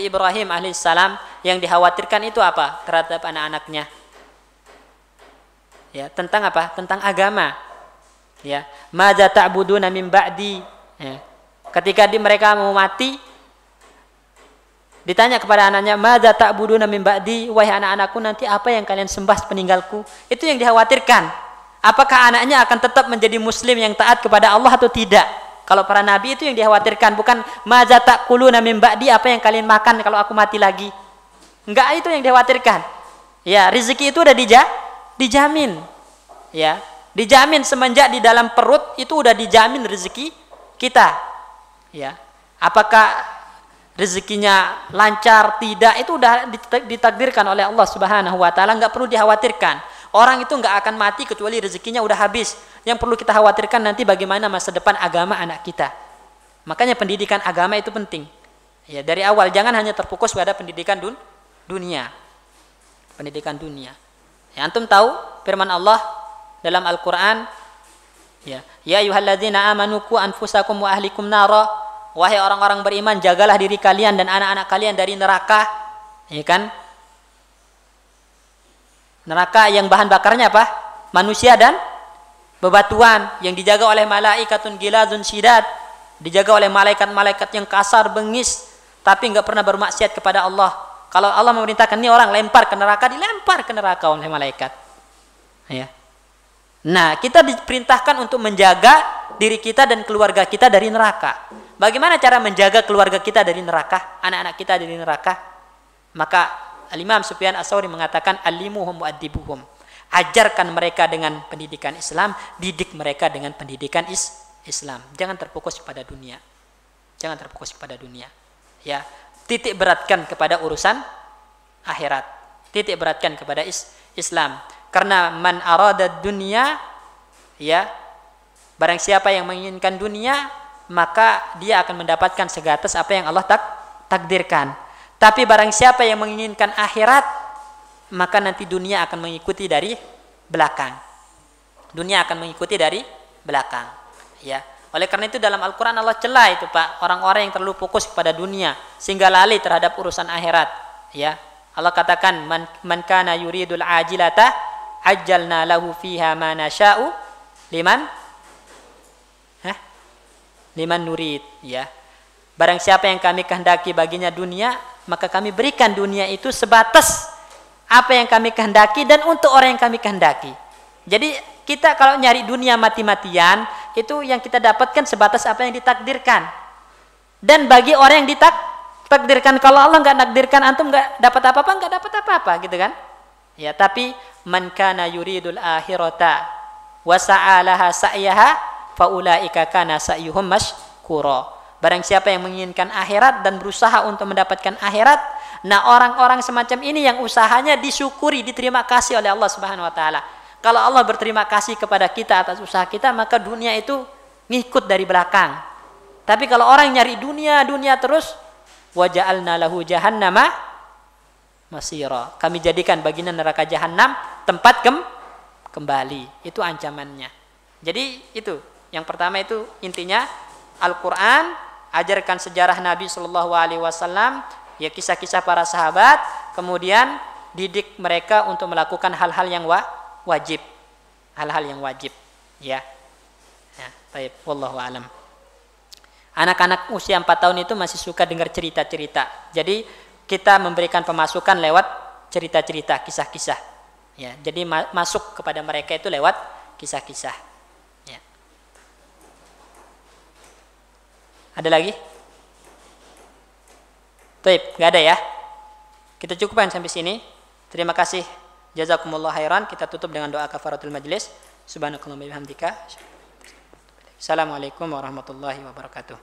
Ibrahim alaihissalam, yang dikhawatirkan itu apa terhadap anak-anaknya, ya, tentang apa? Tentang agama, ya. Madza ta'buduna min ba'di, ya. Ketika mereka mau mati, ditanya kepada anaknya, madza ta'buduna min ba'di, wahai anak-anakku, nanti apa yang kalian sembah peninggalku? Itu yang dikhawatirkan. Apakah anaknya akan tetap menjadi muslim yang taat kepada Allah atau tidak? Kalau para nabi itu yang dikhawatirkan, bukan madza ta'kuluna min ba'di, apa yang kalian makan kalau aku mati lagi. Enggak, itu yang dikhawatirkan. Ya, rezeki itu udah dijamin. Ya. Dijamin semenjak di dalam perut itu udah dijamin rezeki kita. Ya. Apakah rezekinya lancar tidak itu udah ditakdirkan oleh Allah Subhanahu wa taala, enggak perlu dikhawatirkan. Orang itu enggak akan mati kecuali rezekinya udah habis. Yang perlu kita khawatirkan nanti bagaimana masa depan agama anak kita. Makanya pendidikan agama itu penting. Ya, dari awal jangan hanya terfokus pada pendidikan dunia. Pendidikan dunia. Ya, antum tahu firman Allah dalam Al-Qur'an, ya ayyuhalladzina amanu qu anfusakum wa ahlikum nara. Wahai orang-orang beriman, jagalah diri kalian dan anak-anak kalian dari neraka. Ya kan? Neraka yang bahan bakarnya apa? Manusia dan bebatuan, yang dijaga oleh malaikatun gilazun syidad, dijaga oleh malaikat-malaikat yang kasar bengis tapi enggak pernah bermaksiat kepada Allah. Kalau Allah memerintahkan ini orang lempar ke neraka, dilempar ke neraka oleh malaikat. Ya. Nah, kita diperintahkan untuk menjaga diri kita dan keluarga kita dari neraka. Bagaimana cara menjaga keluarga kita dari neraka, anak-anak kita dari neraka? Maka Al-Imam Sufyan Ats-Tsauri mengatakan alimuhum wa'adibuhum. Ajarkan mereka dengan pendidikan Islam, didik mereka dengan pendidikan Islam. Jangan terfokus kepada dunia. Jangan terfokus kepada dunia. Ya, titik beratkan kepada urusan akhirat. Titik beratkan kepada Islam. Karena man arada dunya, ya, barang siapa yang menginginkan dunia, maka dia akan mendapatkan segatas apa yang Allah takdirkan. Tapi barang siapa yang menginginkan akhirat, maka nanti dunia akan mengikuti dari belakang. Dunia akan mengikuti dari belakang. Ya. Oleh karena itu dalam Al-Quran Allah celah itu Pak, orang-orang yang terlalu fokus kepada dunia sehingga lalai terhadap urusan akhirat. Ya. Allah katakan man kana yuridul ajilata ajjalna lahu fiha ma nasya'u liman nurid. Ya. Barang siapa yang kami kehendaki baginya dunia, maka kami berikan dunia itu sebatas apa yang kami kehendaki dan untuk orang yang kami kehendaki. Jadi kita kalau nyari dunia mati-matian, itu yang kita dapatkan sebatas apa yang ditakdirkan. Dan bagi orang yang ditakdirkan, kalau Allah nggak nakdirkan, antum nggak dapat apa-apa, nggak dapat apa-apa, gitu kan? Ya, tapi man kana yuridul akhirata wa sa'alaha sa'yaha faulaika kana sa'yuhum mashkura. Barang siapa yang menginginkan akhirat dan berusaha untuk mendapatkan akhirat, nah orang-orang semacam ini yang usahanya disyukuri, diterima kasih oleh Allah Subhanahu wa taala. Kalau Allah berterima kasih kepada kita atas usaha kita, maka dunia itu ngikut dari belakang. Tapi kalau orang nyari dunia terus, wa ja'alna lahu jahannama masira. Kami jadikan baginya neraka jahanam tempat kembali. Itu ancamannya. Jadi itu, yang pertama itu intinya Al-Qur'an, ajarkan sejarah Nabi Shallallahu Alaihi Wasallam, ya kisah-kisah para sahabat, kemudian didik mereka untuk melakukan hal-hal yang wajib, ya. Baik, wallahu alam. Anak-anak usia 4 tahun itu masih suka dengar cerita-cerita. Jadi kita memberikan pemasukan lewat cerita-cerita, kisah-kisah. Ya, jadi masuk kepada mereka itu lewat kisah-kisah. Ada lagi? Baik, nggak ada ya. Kita cukupkan sampai sini. Terima kasih. Jazakumullah khairan. Kita tutup dengan doa kafaratul majlis. Subhanakallahumma wa bihamdika. Assalamualaikum warahmatullahi wabarakatuh.